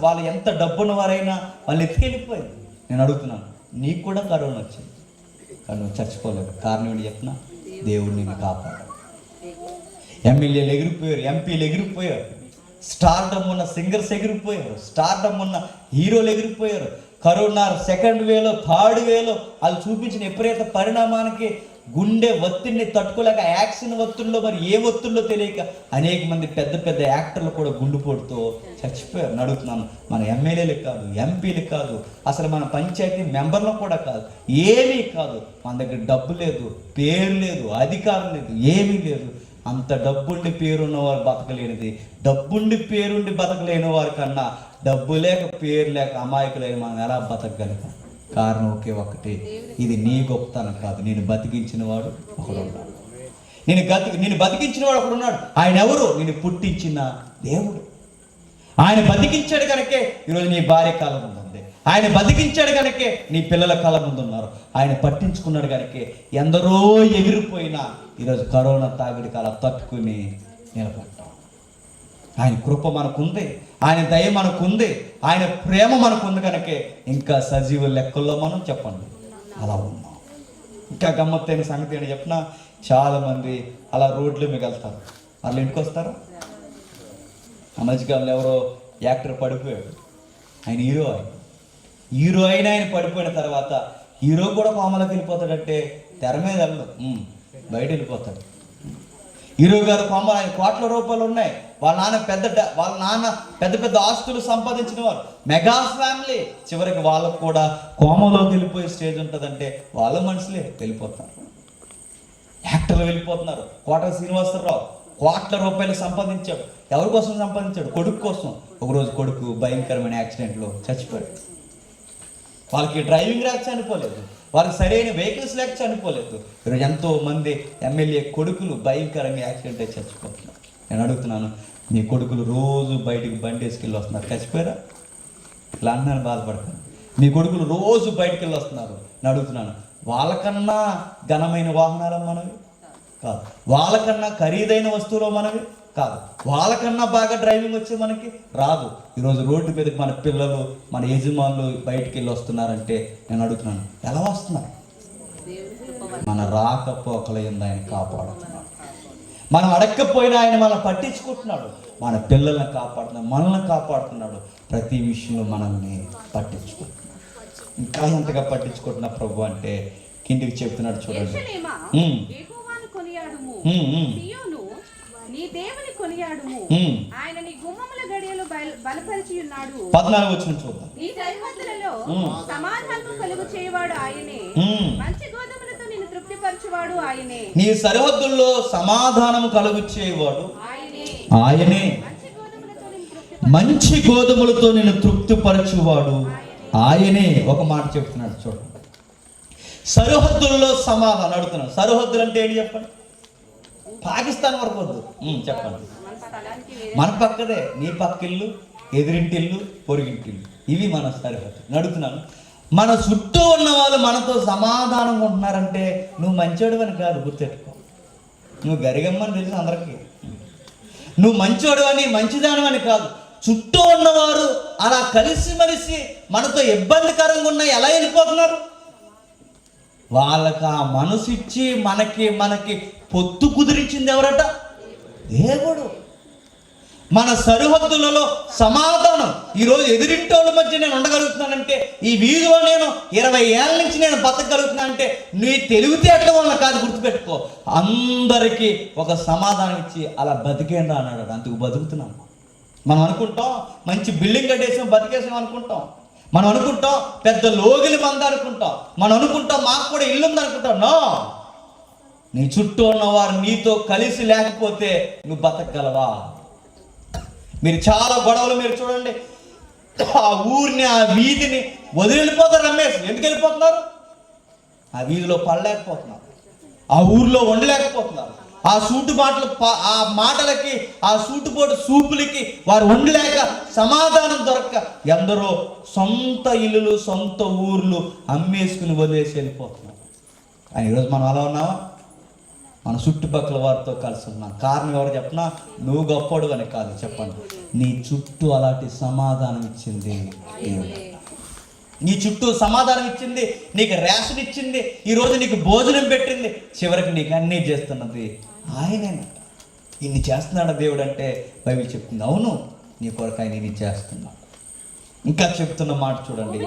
[SPEAKER 1] వాళ్ళు ఎంత డబ్బున్న వారైనా వాళ్ళు ఎత్తుకెళ్ళిపోయింది. నేను అడుగుతున్నాను, నీకు కూడా కరోనా వచ్చింది కానీ నువ్వు చచ్చిపోలేదు. కారణం ఏంటి చెప్పినా, దేవుడు నిన్ను కాపాడు. ఎమ్మెల్యేలు ఎగిరిపోయారు, ఎంపీలు ఎగిరిపోయారు, స్టార్డమ్ ఉన్న సింగర్స్ ఎగిరిపోయారు, స్టార్డమ్ ఉన్న హీరోలు ఎగిరిపోయారు. కరోనా సెకండ్ వేలో, థర్డ్ వేలో వాళ్ళు చూపించిన విపరీత పరిణామానికి గుండె ఒత్తిడిని తట్టుకోలేక, యాక్షన్ ఒత్తిడిలో మరి ఏ ఒత్తిడిలో తెలియక అనేక మంది పెద్ద పెద్ద యాక్టర్లు కూడా గుండెపోటుతో చచ్చిపోయారు. అడుగుతున్నాను, మన ఎమ్మెల్యేలు కాదు, ఎంపీలు కాదు, అసలు మన పంచాయతీ మెంబర్లు కూడా కాదు, ఏమీ కాదు. మన దగ్గర డబ్బు లేదు, పేరు లేదు, అధికారం లేదు, ఏమీ లేదు. అంత డబ్బుండి పేరున్న వారు బతకలేనిది, డబ్బుండి పేరుండి బతకలేని వారి కన్నా డబ్బు లేక పేరు లేక అమాయకులైన మనం ఎలా బతకగలుగుతాం? కారణం ఒకే ఒకటి, ఇది నీ గొప్పతనం కాదు, నేను బతికించిన వాడు ఒకడున్నాడు. నేను బతికించిన వాడు ఒకడున్నాడు. ఆయన ఎవరు? నేను పుట్టించిన దేవుడు. ఆయన బతికించాడు కనుకే ఈరోజు నీ భార్య కాలం ఉంది. ఆయన బతికించాడు కనుకే నీ పిల్లల కళ ముందు ఉన్నారు. ఆయన పట్టించుకున్నాడు కనుకే ఎందరో ఎగిరిపోయినా ఈరోజు కరోనా తాగిడి కాల తట్టుకుని నిలబడ్డాం. ఆయన కృప మనకుంది, ఆయన దయ మనకుంది, ఆయన ప్రేమ మనకుంది కనుకే ఇంకా సజీవ లెక్కల్లో మనం చెప్పండి అలా ఉన్నాం. ఇంకా గమ్మత్తైన సంగతి ఏంటి చెప్పినా, చాలామంది అలా రోడ్లు మిగలుతారు, వాళ్ళు ఇంటికి వస్తారు. ఆ మధ్యకాలంలో ఎవరో యాక్టర్ పడిపోయాడు, ఆయన హీరో అయినా ఆయన పడిపోయిన తర్వాత హీరో కూడా కోమలోకి వెళ్ళిపోతాడంటే తెర మీద వెళ్ళడు, బయట వెళ్ళిపోతాడు. హీరో గారు కోమ, ఆయన కోట్ల రూపాయలు ఉన్నాయి, వాళ్ళ నాన్న పెద్ద పెద్ద ఆస్తులు సంపాదించిన వారు, మెగా ఫ్యామిలీ. చివరికి వాళ్ళకు కూడా కోమలోకి వెళ్ళిపోయే స్టేజ్ ఉంటుందంటే వాళ్ళ మనుషులే వెళ్ళిపోతారు. యాక్టర్లు వెళ్ళిపోతున్నారు. కోట శ్రీనివాసరావు కోట్ల రూపాయలు సంపాదించాడు. ఎవరి కోసం సంపాదించాడు? కొడుకు కోసం. ఒకరోజు కొడుకు భయంకరమైన యాక్సిడెంట్లో చచ్చిపోయాడు. వాళ్ళకి డ్రైవింగ్ రాక చనిపోలేదు, వారికి సరైన వెహికల్స్ లేక చనిపోలేదు. ఈరోజు ఎంతో మంది ఎమ్మెల్యే కొడుకులు భయంకరంగా యాక్సిడెంట్ అయి చచ్చిపోతున్నారు. నేను అడుగుతున్నాను, మీ కొడుకులు రోజు బయటికి బండి వేసుకెళ్ళి వస్తున్నారు, చచ్చిపోయారా? ఇట్లా అన్నాను, బాధపడతాను. మీ కొడుకులు రోజు బయటికి వెళ్ళి వస్తున్నారు, నేను అడుగుతున్నాను, వాళ్ళకన్నా ఘనమైన వాహనాలు మనవి కాదు, వాళ్ళకన్నా ఖరీదైన వస్తువులు మనవి కాదు, వాళ్ళకన్నా బాగా డ్రైవింగ్ వచ్చే మనకి రాదు. ఈరోజు రోడ్డు మీదకి మన పిల్లలు, మన యజమానులు బయటికి వెళ్ళి వస్తున్నారంటే నేను అడుగుతున్నాను, ఎలా వస్తున్నారు? మన రాకపోకల యందు ఆయన కాపాడుతున్నాడు. మనం అడగకపోయినా ఆయన మనల్ని పట్టించుకుంటున్నాడు. మన పిల్లల్ని కాపాడుతున్నాడు, మనల్ని కాపాడుతున్నాడు. ప్రతి విషయంలో మనల్ని పట్టించుకుంటున్నాడు. ఇంకా ఎంతగా పట్టించుకుంటున్నా ప్రభు అంటే కిందికి చెప్తున్నాడు చూడండి.
[SPEAKER 2] యెరూషలేమా, యెహోవాను కొనియాడుము, సీయోను, నీ దేవుని కొనియాడుము, ఆయన నీ గుమ్మముల గడియలు బలపరిచి ఉన్నాడు.
[SPEAKER 1] 14 వచనం చూద్దాం.
[SPEAKER 2] నీ సరిహద్దులలో సమాధానం కలుగు చేయవాడు ఆయనే, మంచి గోధుమలతో నిన్ను తృప్తిపరచువాడు ఆయనే.
[SPEAKER 1] నీ సరిహద్దుల్లో సమాధానం కలుగు చేయవాడు
[SPEAKER 2] ఆయనే,
[SPEAKER 1] ఆయనే, మంచి గోధుమలతో నిన్ను తృప్తిపరచువాడు ఆయనే. ఒక మాట చెప్తున్నాడు చూడండి, సరిహద్దుల్లో సమాధానం అడుగుతున్నాడు. సరిహద్దులు అంటే ఏంటి చెప్పండి? పాకిస్తాన్ వరకు వద్దు, చెప్పండి.
[SPEAKER 2] మన స్థలానికి వేరే
[SPEAKER 1] మన పక్కదే, నీ పక్కిల్లు, ఎదురింటిల్లు, పొరుగింటిల్లు, ఇవి మన సరిహద్దు. అడుగుతున్నాను, మన చుట్టూ ఉన్న వాళ్ళు మనతో సమాధానంగా ఉంటున్నారంటే నువ్వు మంచోడు అని కాదు, గుర్తెట్టుకో. నువ్వు గరిగమ్మని తెలుసు అందరికీ, నువ్వు మంచోడు అని మంచిదానం అని కాదు. చుట్టూ ఉన్నవారు అలా కలిసిమెలిసి మనతో ఇబ్బందికరంగా ఉన్న ఎలా వెళ్ళిపోతున్నారు? వాళ్ళకి ఆ మనసు ఇచ్చి మనకి పొత్తు కుదిరించింది ఎవరట? దేవుడు. మన సరిహద్దులలో సమాధానం. ఈరోజు ఎదురింటోళ్ళ మధ్య నేను ఉండగలుగుతున్నానంటే, ఈ వీధిలో నేను 20 ఏళ్ళ నుంచి నేను బతకగలుగుతున్నానంటే నీ తెలివితేటల వల్ల కాదు, గుర్తుపెట్టుకో. అందరికీ ఒక సమాధానం ఇచ్చి అలా బతికేందా అన్నాడు. అందుకు బతుకుతున్నాం. మనం అనుకుంటాం మంచి బిల్డింగ్ కట్టేసాం బతికేసాం అనుకుంటాం, మనం అనుకుంటాం పెద్ద లోగిలి మంద అనుకుంటాం, మనం అనుకుంటాం మాకు కూడా ఇల్లు ఉంది అనుకుంటాం. నో, నీ చుట్టూ ఉన్నవారు నీతో కలిసి లేకపోతే నువ్వు బతకగలవా? మీరు చాలా గొడవలు మీరు చూడండి, ఆ ఊరిని ఆ వీధిని వదిలి వెళ్ళిపోతారు. రమేష్ ఎందుకు వెళ్ళిపోతున్నారు? ఆ వీధిలో పడలేకపోతున్నారు, ఆ ఊర్లో ఉండలేకపోతున్నారు. ఆ ఆ మాటలకి, ఆ సూటుపోటు సూపులకి వారు ఉండలేక, సమాధానం దొరక్క ఎందరో సొంత ఇల్లులు, సొంత ఊర్లు అమ్మేసుకుని వదిలేసి వెళ్ళిపోతున్నారు. కానీ ఈరోజు మనం అలా ఉన్నావా? మన చుట్టుపక్కల వారితో కలిసి ఉన్నాం. కారణం ఎవరు చెప్పినా, నువ్వు గొప్పడు అని కాదు, చెప్పండి, నీ చుట్టూ అలాంటి సమాధానం ఇచ్చింది దేవుడు. నీ చుట్టూ సమాధానం ఇచ్చింది, నీకు రేషన్ ఇచ్చింది, ఈరోజు నీకు భోజనం పెట్టింది, చివరికి నీకు అన్నీ చేస్తున్నది ఆయనేనా. ఇన్ని చేస్తున్నాడు దేవుడు అంటే బైబిల్ చెప్తుంది. అవును, నీ కొరకు ఆయన ఇన్ని చేస్తున్నాడు. ఇంకా చెప్తున్న మాట చూడండి,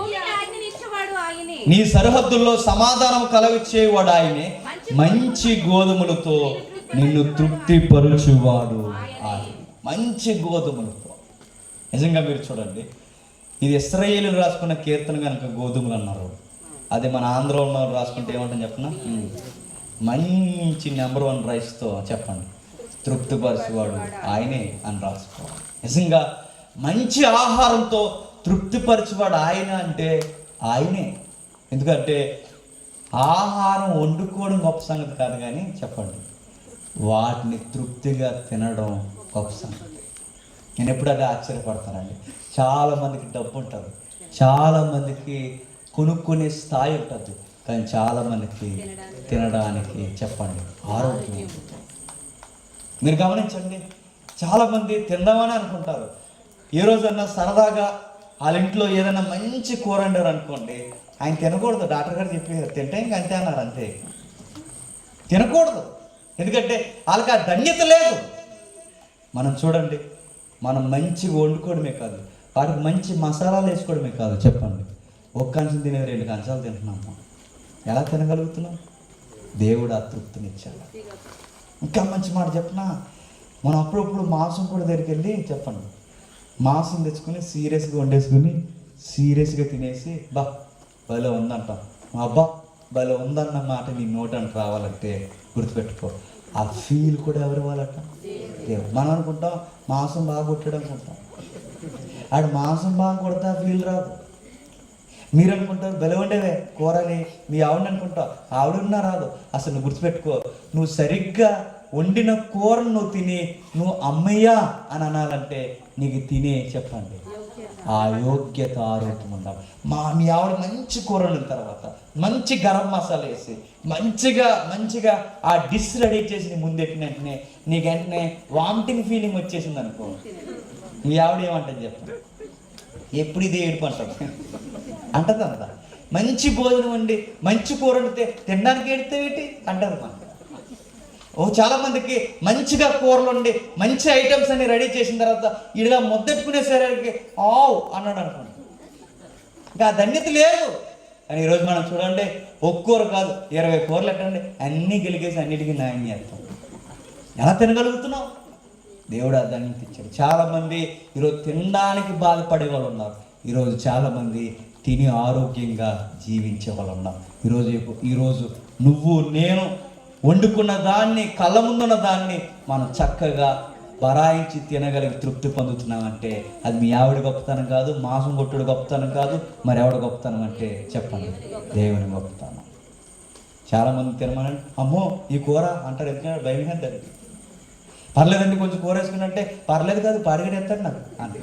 [SPEAKER 1] నీ సరిహద్దుల్లో సమాధానం కలగచేవాడు ఆయనే, మంచి గోధుమలతో నిన్ను తృప్తిపరచువాడు ఆయన. మంచి గోధుమలతో. నిజంగా మీరు చూడండి, ఇది ఇశ్రాయేలీయులు రాసుకున్న కీర్తన కనుక గోధుమలు అన్నారు. అదే మన ఆంధ్రలో ఉన్న రాసుకుంటే ఏమంటాం చెప్పనా? మంచి నెంబర్ 1 రైస్తో చెప్పండి, తృప్తిపరచువాడు ఆయనే అని రాసుకోవాలి. నిజంగా మంచి ఆహారంతో తృప్తిపరచువాడు ఆయన అంటే ఆయనే. ఎందుకంటే ఆహారం వండుకోవడం గొప్ప సంగతి కాదు, కానీ చెప్పండి, వాటిని తృప్తిగా తినడం గొప్ప సంగతి. నేను ఎప్పుడు అది ఆశ్చర్యపడతానండి. చాలామందికి డబ్బు ఉంటుంది, చాలామందికి కొనుక్కునే స్థాయి ఉంటుంది, కానీ చాలామందికి తినడానికి చెప్పండి ఆరోగ్యం ఉంటుంది. మీరు గమనించండి, చాలామంది తిందామని అనుకుంటారు. ఏ రోజన్నా సరదాగా వాళ్ళ ఇంట్లో ఏదైనా మంచి కూర వండారు అనుకోండి, ఆయన తినకూడదు, డాక్టర్ గారు చెప్పారు తింటే ఇంక అంతే అన్నారు, అంతే తినకూడదు. ఎందుకంటే వాళ్ళకి ఆ ధన్యత లేదు. మనం చూడండి, మనం మంచిగా వండుకోవడమే కాదు, వాటికి మంచి మసాలాలు వేసుకోవడమే కాదు, చెప్పండి, ఒక్క కంచం తినే 2 కంచాలు తింటున్నాము. ఎలా తినగలుగుతున్నాం? దేవుడు ఆ తృప్తినిచ్చాడు. ఇంకా మంచి మాట చెప్పినా, మనం అప్పుడప్పుడు మాంసం కూడా దగ్గరికి వెళ్ళి చెప్పండి, మాంసం తెచ్చుకొని సీరియస్గా వండేసుకుని సీరియస్గా తినేసి భలే ఉందంటాం. అబ్బా భలే ఉందన్న మాట నీ నోటంట రావాలంటే గుర్తుపెట్టుకో, ఆ ఫీల్ కూడా ఎవరు వాళ్ళట? దేవుడు. మనం అనుకుంటాం మాంసం బాగా కొట్టాడు అనుకుంటాం, ఆడు మాంసం బాగా కొడితే ఆ ఫీల్ రాదు. మీరు అనుకుంటారు బెలవండేవే కూరని, మీ ఆవిడని అనుకుంటావు, ఆవిడన్నా రాదు. అసలు నువ్వు గుర్తుపెట్టుకో, నువ్వు సరిగ్గా వండిన కూరను నువ్వు తిని నువ్వు అమ్మయ్యా అని అనాలంటే నీకు తినే చెప్పండి ఆ యోగ్యత, ఆరోగ్యం ఉండాలి. మీ ఆవిడ మంచి కూర వండిన తర్వాత మంచి గరం మసాలా వేసి మంచిగా ఆ డిష్ రెడీ చేసి నీ ముందెట్టిన వెంటనే నీకు వెంటనే వామిటింగ్ ఫీలింగ్ వచ్చేసింది అనుకో, మీ ఆవిడ ఏమంటుంది చెప్పండి? ఎప్పుడు ఇదే ఏడుపు అంటది అంత. మంచి భోజనం వండి మంచి కూర వండితే తినడానికి ఏడితే ఏంటి అంటారు మనకు. చాలా మందికి మంచిగా కూరలు వండి మంచి ఐటమ్స్ అన్ని రెడీ చేసిన తర్వాత ఇలా ముద్దెట్టుకునేసరికి ఆవు అన్నాడు అనుకోండి, ఇంకా ధన్యత లేదు. అని ఈరోజు మనం చూడండి, ఒక్క కూర కాదు 20 కూరలు ఎట్టండి అన్నీ గెలిగేసి అన్నిటికీ న్యాయం చేస్తాం. ఎలా తినగలుగుతున్నావు? దేవుడు ఆ ధన్యత ఇచ్చాడు. చాలామంది ఈరోజు తినడానికి బాధపడే వాళ్ళు ఉన్నారు. ఈరోజు చాలామంది తిని ఆరోగ్యంగా జీవించే వాళ్ళు ఉన్నారు. ఈరోజు నువ్వు నేను వండుకున్న దాన్ని, కళ్ళ ముందున్న దాన్ని మనం చక్కగా బరాయించి తినగలిగి తృప్తి పొందుతున్నామంటే అది మీ ఆవిడ గొప్పతనం కాదు, మాంసం కొట్టుడు గొప్పతనం కాదు, మరి ఎవడ గొప్పతనం అంటే చెప్పండి? దేవుని గొప్పతనం. చాలామంది తినమని అమ్మో ఈ కూర అంటారు, ఎందుకంటే భయం దానికి. పర్లేదండి కొంచెం కూర వేసుకున్నట్టే, పర్లేదు కాదు పాడిగడేస్తారు నాకు అంటే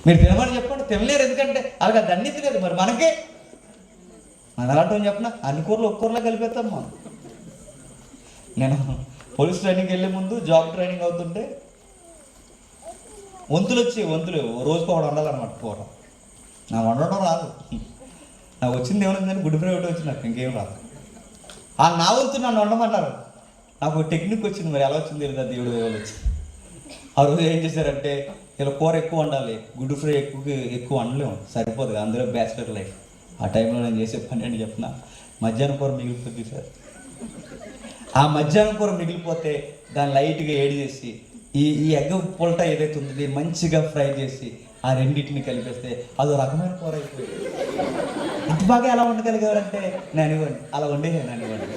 [SPEAKER 1] మీరు తినమని చెప్పండి, తినలేరు. ఎందుకంటే అలాగే ధన్యత లేదు. మరి మనకే మన అలాంటి చెప్పిన అన్ని కూరలు ఒక్క కూరలో కలిపేస్తాం మనం. నేను పోలీస్ ట్రైనింగ్కి వెళ్ళే ముందు జాబ్ ట్రైనింగ్ అవుతుంటే వంతులు రోజుకు ఒకటి వండాలన్నమాట కూర. నాకు వండడం రాదు, నాకు వచ్చింది ఏమైందని గుడ్ ఫ్రై ఒకటి వచ్చి నాకు ఇంకేం రాదు. నా వంతు నన్ను వండమన్నారు. నాకు టెక్నిక్ వచ్చింది, మరి ఎలా వచ్చింది లేదా దేవుడు దేవుడు వచ్చింది. ఆ రోజు ఏం చేశారంటే ఇలా కూర ఎక్కువ వండాలి, గుడ్ ఫ్రై ఎక్కువ వండలేము, సరిపోదు, అందులో బ్యాచిలర్ లైఫ్. ఆ టైంలో నేను చేసే పని అని చెప్పిన మధ్యాహ్నం కూర మిగిలిపోతుంది సార్. ఆ మధ్యాహ్నం కూర మిగిలిపోతే దాన్ని లైట్గా ఏడి చేసి ఈ ఎగ్గ పొలట ఏదైతే ఉందో దీన్ని మంచిగా ఫ్రై చేసి ఆ రెండింటిని కలిపేస్తే అదో రకమైన కూర అయిపోయింది. ఇంత బాగా ఎలా వండగలిగారంటే నేను ఇవ్వండి, అలా వండేసాను నేను ఇవ్వండి,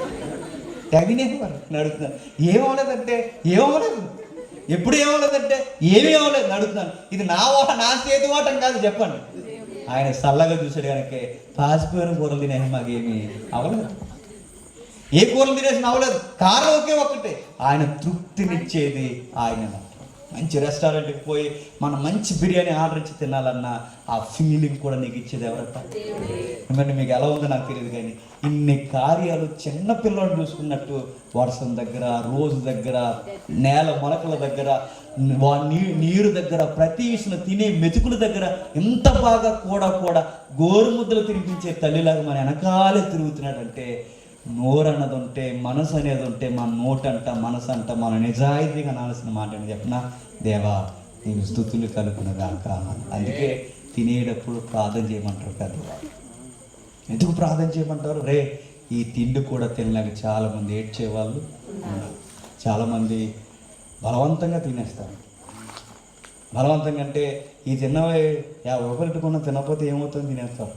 [SPEAKER 1] తగినేవారు నడుతున్నాను. ఏమవలేదంటే ఏమవలేదు, ఎప్పుడు ఏమవలేదంటే ఏమీ అవ్వలేదు నడుతున్నాను. ఇది నా చేతి వాటం కాదు చెప్పండి. ఆయన చల్లగా చూసాడు కనుక పాసిపోయిన కూరలు తినే మాకేమీ అవ్వలేదు. ఏ కూరలు తినేసిన అవ్వలేదు. కారణం ఒకే ఒక్కటే, ఆయన తృప్తినిచ్చేది ఆయన. మంచి రెస్టారెంట్కి పోయి మనం మంచి బిర్యానీ ఆర్డర్ ఇచ్చి తినాలన్నా ఆ ఫీలింగ్ కూడా నీకు ఇచ్చేది ఎవరట? ఎందుకంటే మీకు ఎలా ఉందో నాకు తెలియదు, కానీ ఇన్ని కార్యాలు చిన్న పిల్లలు చూసుకున్నట్టు వర్షం దగ్గర, రోజు దగ్గర, నేల మొలకల దగ్గర, నీరు దగ్గర, ప్రతి విషయం తినే మెతుకుల దగ్గర ఎంత బాగా కూడా గోరుముద్దలు తినిపించే తల్లిలాగా మన వెనకాలే తిరుగుతున్నాడంటే నోరు అన్నది ఉంటే, మనసు అనేది ఉంటే, మన నోటంట మనసు అంట మన నిజాయితీగా అనాల్సిన మాట అని చెప్పినా, దేవా నీకు స్తుతులు కలుగునగాక. అందుకే తినేటప్పుడు ప్రార్థన చేయమంటారు పెద్దవాళ్ళు. ఎందుకు ప్రార్థన చేయమంటారు? ఈ తిండి కూడా తినలేక చాలామంది ఏడ్చేవాళ్ళు ఉన్నారు. చాలామంది బలవంతంగా తినేస్తారు. బలవంతంగా అంటే ఈ తిన్నవే 50 రూపాయలు పెట్టుకున్న తినకపోతే ఏమవుతుందో తినేస్తారు.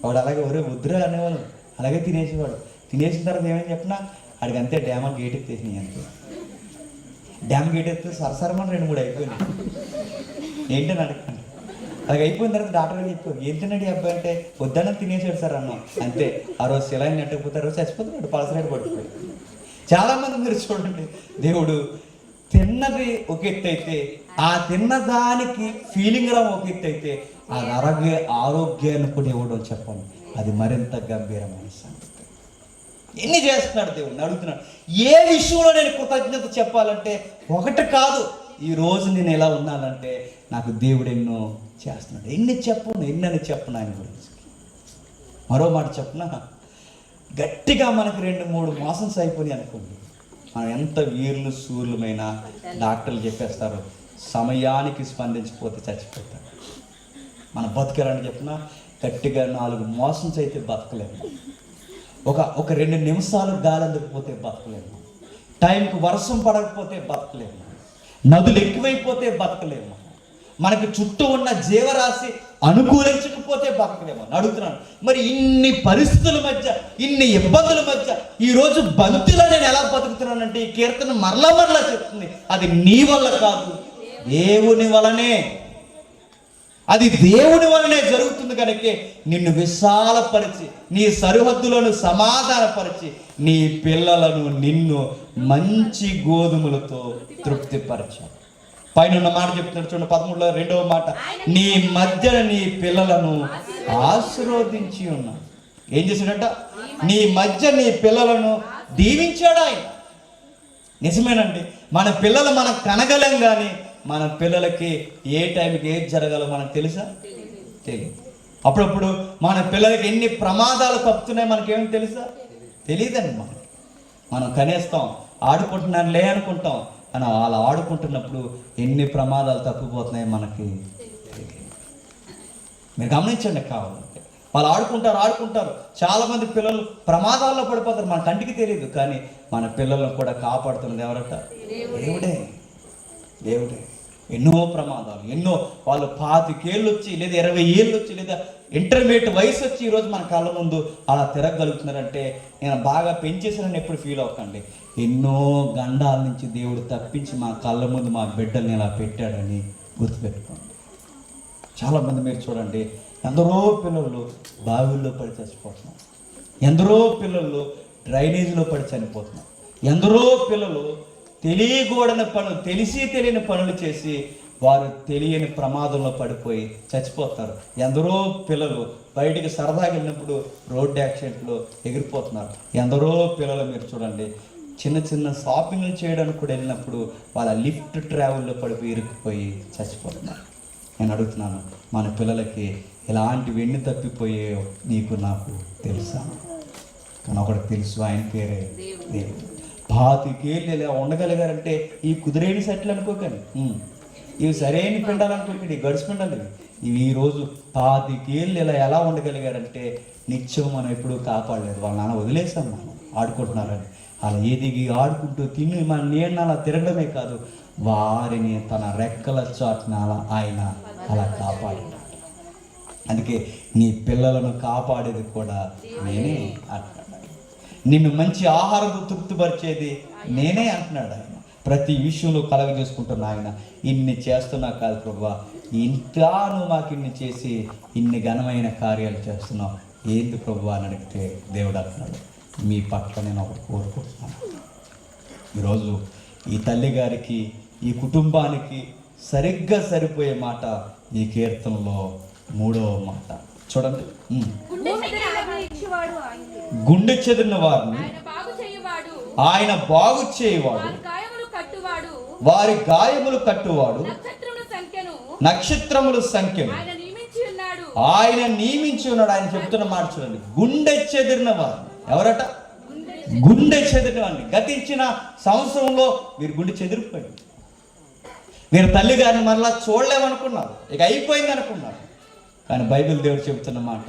[SPEAKER 1] వాడు అలాగే వద్దురా అనేవాళ్ళు, అలాగే తినేసేవాడు. తినేసిన తర్వాత ఏమని చెప్పినా అడిగి అంతే డ్యామ్ గేట్ ఎత్తేసినాయి అంతే. డ్యామ్ గేట్ ఎత్తే సరసరమని 2-3 అయిపోయినాయి. ఏంటని అడగండి. అలాగే అయిపోయిన తర్వాత డాక్టర్ గారు చెప్పారు, ఏంటంటే అబ్బాయి అంటే వద్దన్న తినేసాడు సార్ అన్నాం. అంతే, ఆ రోజు సెలైన్ నెట్టకపోతే ఆ రోజు చచ్చిపోతున్నాడు, పలసరైడ్ పడిపోయి. చాలామంది మీరు చూడండి, దేవుడు తిన్నది ఒక ఎత్తు అయితే, ఆ తిన్నదానికి ఫీలింగ్ రా ఒక ఎత్తు అయితే, అది ఆరోగ్యాన్ని కూడా ఇవ్వడం చెప్పండి, అది మరింత గంభీరమైన సంగతి. ఎన్ని చేస్తున్నాడు దేవుడిని అడుగుతున్నాడు. ఏ విషయంలో నేను కృతజ్ఞత చెప్పాలంటే ఒకటి కాదు, ఈరోజు నేను ఎలా ఉన్నానంటే నాకు దేవుడు ఎన్నో చేస్తున్నాడు. ఎన్ని చెప్పను ఆయన గురించి. మరో మాట చెప్పనా, గట్టిగా మనకు 2-3 మోషన్స్ అయిపోయి అనుకోండి, మనం ఎంత వీరులు సూర్యులమైనా డాక్టర్లు చెప్పేస్తారు సమయానికి స్పందించిపోతే చచ్చిపోతారు. మన బతకాలని చెప్పినా గట్టిగా 4 మోషన్స్ అయితే బతకలేము. ఒక 2 నిమిషాలు గాలి అందకపోతే బతకలేము. టైంకి వర్షం పడకపోతే బతకలేము. నదులు ఎక్కువైపోతే బతకలేము. మనకు చుట్టూ ఉన్న జీవరాశి అనుకూలించకపోతే బతకలేము. అడుగుతున్నాను, మరి ఇన్ని పరిస్థితుల మధ్య, ఇన్ని ఇబ్బందుల మధ్య ఈరోజు బంతిలో నేను ఎలా బతుకుతున్నానంటే ఈ కీర్తన మరలా చెప్తుంది, అది నీ వల్ల కాదు, దేవుని వలనే. అది దేవుని వలనే జరుగుతుంది కనుక నిన్ను విశాలపరిచి నీ సరిహద్దులను సమాధానపరిచి నీ పిల్లలను నిన్ను మంచి గోధుమలతో తృప్తిపరచాడు. పైన ఉన్న మాట చెప్తున్నాడు చూడండి, 13లో 2వ మాట, నీ మధ్యన నీ పిల్లలను ఆశీర్వదించి ఉన్నాడు. ఏం చేశాడట? నీ మధ్య నీ పిల్లలను దీవించాడు ఆయన. నిజమేనండి, మన పిల్లలు మనం కనగలం, కానీ మన పిల్లలకి ఏ టైంకి ఏది జరగాలో మనకు తెలుసా? తెలియదు. అప్పుడప్పుడు మన పిల్లలకి ఎన్ని ప్రమాదాలు తప్పుతున్నాయి మనకేమో తెలుసా? తెలియదండి. మనం కనేస్తాం, ఆడుకుంటున్నానులే అనుకుంటాం, అని వాళ్ళు ఆడుకుంటున్నప్పుడు ఎన్ని ప్రమాదాలు తప్పిపోతున్నాయి మనకి తెలియదు. మీరు గమనించండి, కావాలంటే వాళ్ళు ఆడుకుంటారు. చాలామంది పిల్లలు ప్రమాదాల్లో పడిపోతారు, మన కంటికి తెలియదు, కానీ మన పిల్లలను కూడా కాపాడుతున్నది ఎవరట? దేవుడే. ఎన్నో ప్రమాదాలు, ఎన్నో వాళ్ళు 25 ఏళ్ళు వచ్చి లేదా 20 ఏళ్ళు వచ్చి లేదా ఇంటర్మీడియట్ వయసు వచ్చి ఈరోజు మన కళ్ళ ముందు అలా తిరగలుగుతున్నారంటే నేను బాగా పెంచేసానని ఎప్పుడు ఫీల్ అవ్వకండి. ఎన్నో గండాల నుంచి దేవుడు తప్పించి మా కళ్ళ ముందు మా బిడ్డల్ని ఇలా పెట్టాడని గుర్తుపెట్టుకోండి. చాలామంది మీరు చూడండి, ఎందరో పిల్లలు బావిల్లో పడి చచ్చిపోతున్నారు, ఎందరో పిల్లలు డ్రైనేజీలో పడి చనిపోతున్నారు, ఎందరో పిల్లలు తెలియకూడని పనులు, తెలియని పనులు చేసి వారు తెలియని ప్రమాదంలో పడిపోయి చచ్చిపోతారు. ఎందరో పిల్లలు బయటికి సరదాగా వెళ్ళినప్పుడు రోడ్డు యాక్సిడెంట్లో ఎగిరిపోతున్నారు. ఎందరో పిల్లలు మీరు చూడండి, చిన్న షాపింగ్లు చేయడానికి కూడా వెళ్ళినప్పుడు వాళ్ళ లిఫ్ట్ ట్రావెల్లో పడిపోయి ఇరుక్కుపోయి చచ్చిపోతున్నారు. నేను అడుగుతున్నాను, మన పిల్లలకి ఎలాంటి వెన్ను తప్పిపోయాయో నీకు నాకు తెలుసా? కానీ ఒకటి తెలుసు, ఆయన పేరే దేవుడు. 25 ఏళ్ళు ఇలా ఉండగలిగారంటే ఈ కుదిరేని సెట్లు అనుకోకండి, ఇవి సరైన పిండాలు అనుకోకండి, గడిచి పిండాలి ఇవి. ఈరోజు 25 ఏళ్ళు ఇలా ఎలా ఉండగలిగారంటే నిత్యం మనం ఎప్పుడూ కాపాడలేదు. వాళ్ళ నాన్న వదిలేసాం, మనం ఆడుకుంటున్నారని అలా ఎదిగి ఆడుకుంటూ తిని మన నీళ్ళ అలా తిరగడమే కాదు, వారిని తన రెక్కల చాటున ఆయన అలా కాపాడినాడు. అందుకే నీ పిల్లలను కాపాడేది కూడా నేనే అంటున్నాడు. నిన్ను మంచి ఆహారంతో తృప్తిపరిచేది నేనే అంటున్నాడు ఆయన. ప్రతి విషయంలో కలగ చేసుకుంటున్నా ఆయన. ఇన్ని చేస్తున్నా కాదు ప్రభువా, ఇంకా నువ్వు మాకు ఇన్ని చేసి ఇన్ని ఘనమైన కార్యాలు చేస్తున్నావు, ఏంది ప్రభువా అని అడిగితే దేవుడు అంటున్నాడు, మీ పట్ల నేను ఒకటి కోరుకుంటున్నాను. ఈరోజు ఈ తల్లి గారికి, ఈ కుటుంబానికి సరిగ్గా సరిపోయే మాట ఈ కీర్తనలో 3వ మాట చూడండి. గుండె చెదిరిన వారిని ఆయన బాగు చేయువాడు, వారి గాయములు కట్టువాడు, నక్షత్రముల సంఖ్యను ఆయన నియమించి ఉన్నాడు. ఆయన చెప్తున్న మాట చూడండి, గుండె చెదిరిన వారు ఎవరట? గుండె చెదిరిన వారిని. గతించిన సంవత్సరంలో వీరు గుండె చెదిరిపోయింది. వీరు తల్లి గారిని మరలా చూడలేమనుకున్నారు, ఇక అయిపోయింది అనుకున్నారు. కానీ బైబిల్ దేవుడు చెబుతున్న మాట,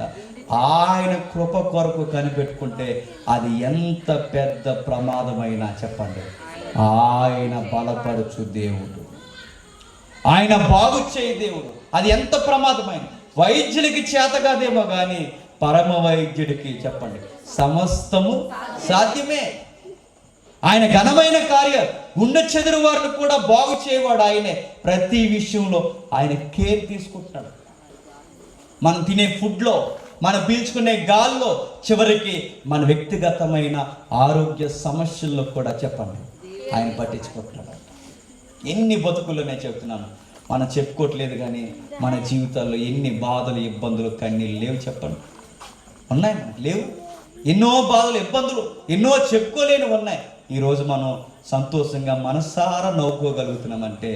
[SPEAKER 1] ఆయన కృప కొరకు కనిపెట్టుకుంటే అది ఎంత పెద్ద ప్రమాదమైనా చెప్పండి, ఆయన బలపరచు దేవుడు, ఆయన బాగు చేయి దేవుడు. అది ఎంత ప్రమాదమైన వైద్యులకి చేతగాదేమో కానీ పరమ వైద్యుడికి చెప్పండి సమస్తము సాధ్యమే. ఆయన ఘనమైన కార్యాలు, గుండె చెదురు వారిని కూడా బాగు చేయవాడు ఆయనే. ప్రతి విషయంలో ఆయన కేర్ తీసుకుంటున్నాడు. మనం తినే ఫుడ్లో, మనం పీల్చుకునే గాల్లో, చివరికి మన వ్యక్తిగతమైన ఆరోగ్య సమస్యల్లో కూడా చెప్పండి ఆయన పట్టించుకుంటున్నాడు. ఎన్ని బతుకుల్లో నేను చెప్తున్నాను, మనం చెప్పుకోవట్లేదు కానీ మన జీవితాల్లో ఎన్ని బాధలు, ఇబ్బందులు, కన్నీళ్ళు లేవు చెప్పండి? ఉన్నాయి, లేవు? ఎన్నో బాధలు, ఇబ్బందులు, ఎన్నో చెప్పుకోలేని ఉన్నాయి. ఈరోజు మనం సంతోషంగా మనసారా నవ్వుకోగలుగుతున్నామంటే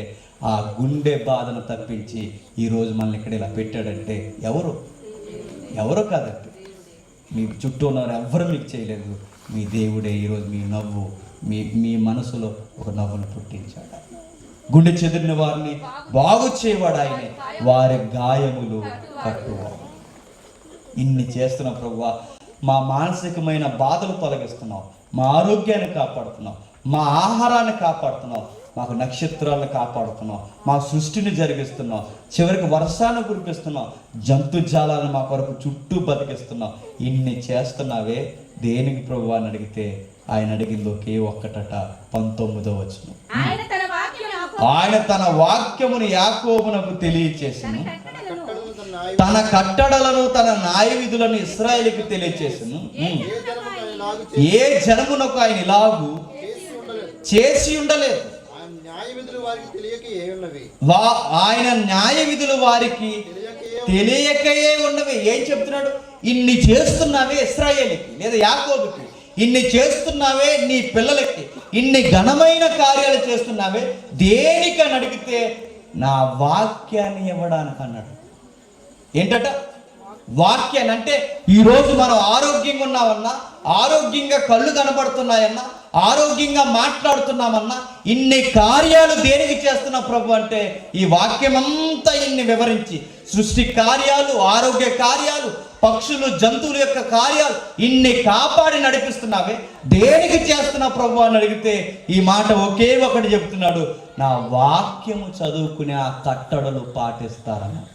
[SPEAKER 1] ఆ గుండె బాధను తప్పించి ఈరోజు మనల్ని ఇక్కడ ఇలా పెట్టాడంటే ఎవరో కాదండి, మీ చుట్టూ ఉన్నవారు ఎవ్వరూ మీకు చేయలేదు. మీ దేవుడే ఈరోజు మీ నవ్వు, మీ మనసులో ఒక నవ్వును పుట్టించాడు. గుండె చెదిరిన వారిని బాగు చేయవాడు ఆయనే, వారి గాయములు కట్టువాడు. ఇన్ని చేస్తున్న ప్రభువా, మా మానసికమైన బాధలు తొలగిస్తున్నావు, మా ఆరోగ్యాన్ని కాపాడుతున్నావు, మా ఆహారాన్ని కాపాడుతున్నావు, మాకు నక్షత్రాలను కాపాడుతున్నావు, మా సృష్టిని జరిగిస్తున్నావు, చివరికి వర్షాన్ని కురిపిస్తున్నావు, జంతుజాలాలను మా కొరకు చుట్టూ బతికిస్తున్నావు. ఇన్ని చేస్తున్నావే దేనికి ప్రభువా అని అడిగితే ఆయన అడిగింది ఒకే ఒక్కటట, 19వ వచనం. ఆయన తన వాక్యమును యాకోబునకు తెలియచేసెను, తన కట్టడలను తన న్యాయ విధులను ఇశ్రాయేలుకి తెలియచేసెను. ఏ జనమునకు ఆయన ఇలాగు చేసి ఉండలేదు. ఆయన న్యాయ విధులు వారికి తెలియకయే ఉన్నవి. ఏం చెప్తున్నాడు? ఇన్ని చేస్తున్నావే ఇశ్రాయేలుకి లేదా యాకోబుకి, ఇన్ని చేస్తున్నావే నీ పిల్లలకి, ఇన్ని ఘనమైన కార్యాలు చేస్తున్నావే దేనికని అడిగితే నా వాక్యాన్ని ఇవ్వడానికి అన్నాడు. ఏంటట? వాక్యాన్ని. అంటే ఈరోజు మనం ఆరోగ్యంగా ఉన్నామన్నా, ఆరోగ్యంగా కళ్ళు కనబడుతున్నాయన్నా, ఆరోగ్యంగా మాట్లాడుతున్నామన్నా, ఇన్ని కార్యాలు దేనికి చేస్తున్నా ప్రభు అంటే ఈ వాక్యం అంతా ఇన్ని వివరించి సృష్టి కార్యాలు, ఆరోగ్య కార్యాలు, పక్షులు జంతువుల యొక్క కార్యాలు ఇన్ని కాపాడి నడిపిస్తున్నావే దేనికి చేస్తున్నా ప్రభు అని అడిగితే ఈ మాట ఒకే ఒకటి చెప్తున్నాడు, నా వాక్యము చదువుకునే ఆ కట్టడలు పాటిస్తారన్నమాట.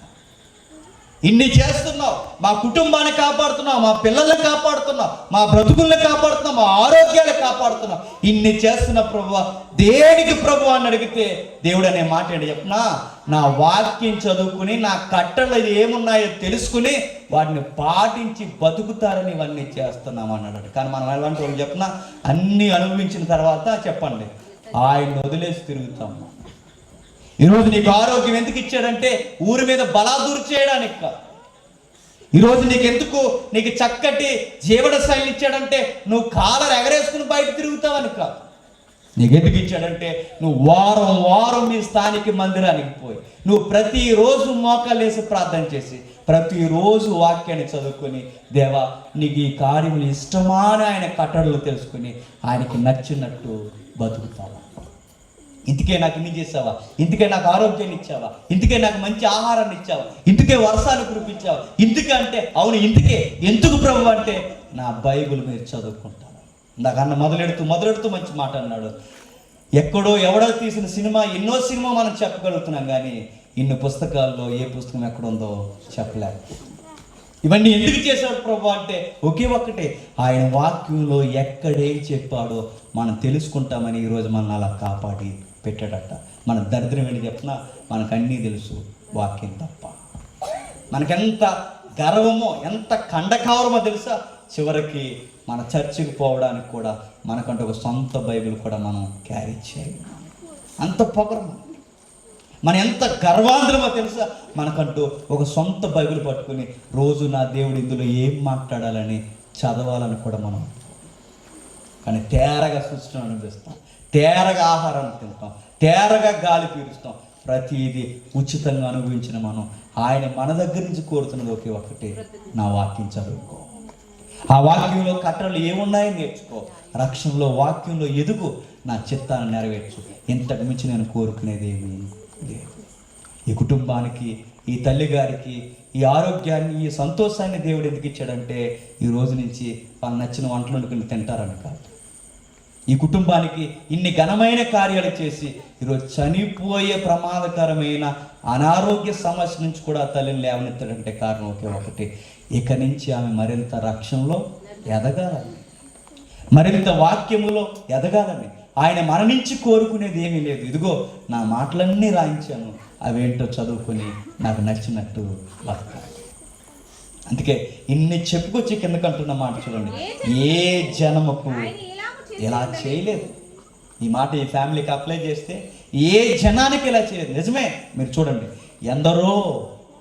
[SPEAKER 1] ఇన్ని చేస్తున్నావు, మా కుటుంబాన్ని కాపాడుతున్నావు, మా పిల్లల్ని కాపాడుతున్నావు, మా బ్రతుకుల్ని కాపాడుతున్నావు, మా ఆరోగ్యాన్ని కాపాడుతున్నావు, ఇన్ని చేస్తున్న ప్రభు దేనికి ప్రభు అని అడిగితే దేవుడు అనే మాట ఏంటి చెప్పినా, నా వాక్యం చదువుకుని నా కట్టడలు ఏమున్నాయో తెలుసుకుని వాటిని పాటించి బతుకుతారని ఇవన్నీ చేస్తున్నాం అన్నాడు. కానీ మనం ఎలాంటి వాళ్ళు చెప్పినా అన్ని అనుభవించిన తర్వాత చెప్పండి ఆయన వదిలేసి తిరుగుతాము. ఈరోజు నీకు ఆరోగ్యం ఎందుకు ఇచ్చాడంటే ఊరి మీద బలాదూరు చేయడానికి కాదు. ఈరోజు నీకు చక్కటి జీవన శైలి ఇచ్చాడంటే నువ్వు కాలర్ ఎగరేసుకుని బయట తిరుగుతావని కాదు. నీకు ఎందుకు ఇచ్చాడంటే నువ్వు వారం వారం నీ స్థానిక మందిరానికి పోయి నువ్వు ప్రతిరోజు మోకాలేసి ప్రార్థన చేసి ప్రతిరోజు వాక్యాన్ని చదువుకొని దేవా నీకు ఈ కార్యములు ఇష్టమా అని ఆయన కట్టడలు తెలుసుకుని ఆయనకి నచ్చినట్టు బతుకుతావా. ఇందుకే నాకు ఇన్ని చేసావా, ఇందుకే నాకు ఆరోగ్యాన్ని ఇచ్చావా, ఇందుకే నాకు మంచి ఆహారాన్ని ఇచ్చావా, ఇందుకే వర్షాలు కురిపించావా, ఇందుకంటే అవును ఇందుకే. ఎందుకు ప్రభు అంటే నా బైబిల్ మీరు చదువుకుంటాను. నాకన్నా మొదలెడుతూ మంచి మాట అన్నాడు. ఎక్కడో ఎవడో తీసిన సినిమా, ఎన్నో సినిమా మనం చెప్పగలుగుతున్నాం కానీ ఇన్ని పుస్తకాల్లో ఏ పుస్తకం ఎక్కడుందో చెప్పలేక. ఇవన్నీ ఎందుకు చేశాడు ప్రభు అంటే ఒకే ఒక్కటే, ఆయన వాక్యంలో ఎక్కడేం చెప్పాడో మనం తెలుసుకుంటామని ఈరోజు మనల్ని అలా కాపాడి పెట్టాడట. మన దరిద్రం ఏంటి చెప్పినా మనకు అన్నీ తెలుసు, వాక్యం తప్ప. మనకెంత గర్వమో ఎంత కండకావరమో తెలుసా, చివరికి మన చర్చికి పోవడానికి కూడా మనకంటూ ఒక సొంత బైబిల్ కూడా మనం క్యారీ చేయాలి. అంత పొగరమో మన ఎంత గర్వాంధ్రమో తెలుసా, మనకంటూ ఒక సొంత బైబిల్ పట్టుకుని రోజు నా దేవుడు ఇందులో ఏం మాట్లాడాలని చదవాలని కూడా మనం. కానీ తేరగా సృష్టిని అనిపిస్తాం, తేరగా ఆహారాన్ని తింటాం, తేరగా గాలి పీలుస్తాం, ప్రతిదీ ఉచితంగా అనుభవించిన మనం ఆయన మన దగ్గర నుంచి కోరుతున్నది ఒకే ఒక్కటి, నా వాక్యం చదువుకో, ఆ వాక్యంలో కట్టడలు ఏమున్నాయని నేర్చుకో, రక్షణలో వాక్యంలో ఎదుగు, నా చిత్తాన్ని నెరవేర్చు. ఇంతకు మించి నేను కోరుకునేది ఏమీ లేదు. ఈ కుటుంబానికి, ఈ తల్లిగారికి ఈ ఆరోగ్యాన్ని, ఈ సంతోషాన్ని దేవుడు ఎందుకు ఇచ్చాడంటే ఈ రోజు నుంచి వాళ్ళు నచ్చిన వంటలు వండుకుని తింటారని కాదు. ఈ కుటుంబానికి ఇన్ని ఘనమైన కార్యాలు చేసి ఈరోజు చనిపోయే ప్రమాదకరమైన అనారోగ్య సమస్య నుంచి కూడా తల్లిని లేవనెత్తాడంటే కారణం ఒకే ఒకటి, ఇక నుంచి ఆమె మరింత రక్షణలో ఎదగాలని, మరింత వాక్యములో ఎదగాలని. ఆయన మన నుంచి కోరుకునేది ఏమీ లేదు. ఇదిగో నా మాటలన్నీ రాయించాను, అవేంటో చదువుకొని నాకు నచ్చినట్టు బతకాలి. అందుకే ఇన్ని చెప్పుకొచ్చి కిందకంటున్న మాట చూడండి, ఏ జనముకు ఇలా చేయలేదు. ఈ మాట ఈ ఫ్యామిలీకి అప్లై చేస్తే ఏ జనానికి ఇలా చేయలేదు. నిజమే, మీరు చూడండి, ఎందరో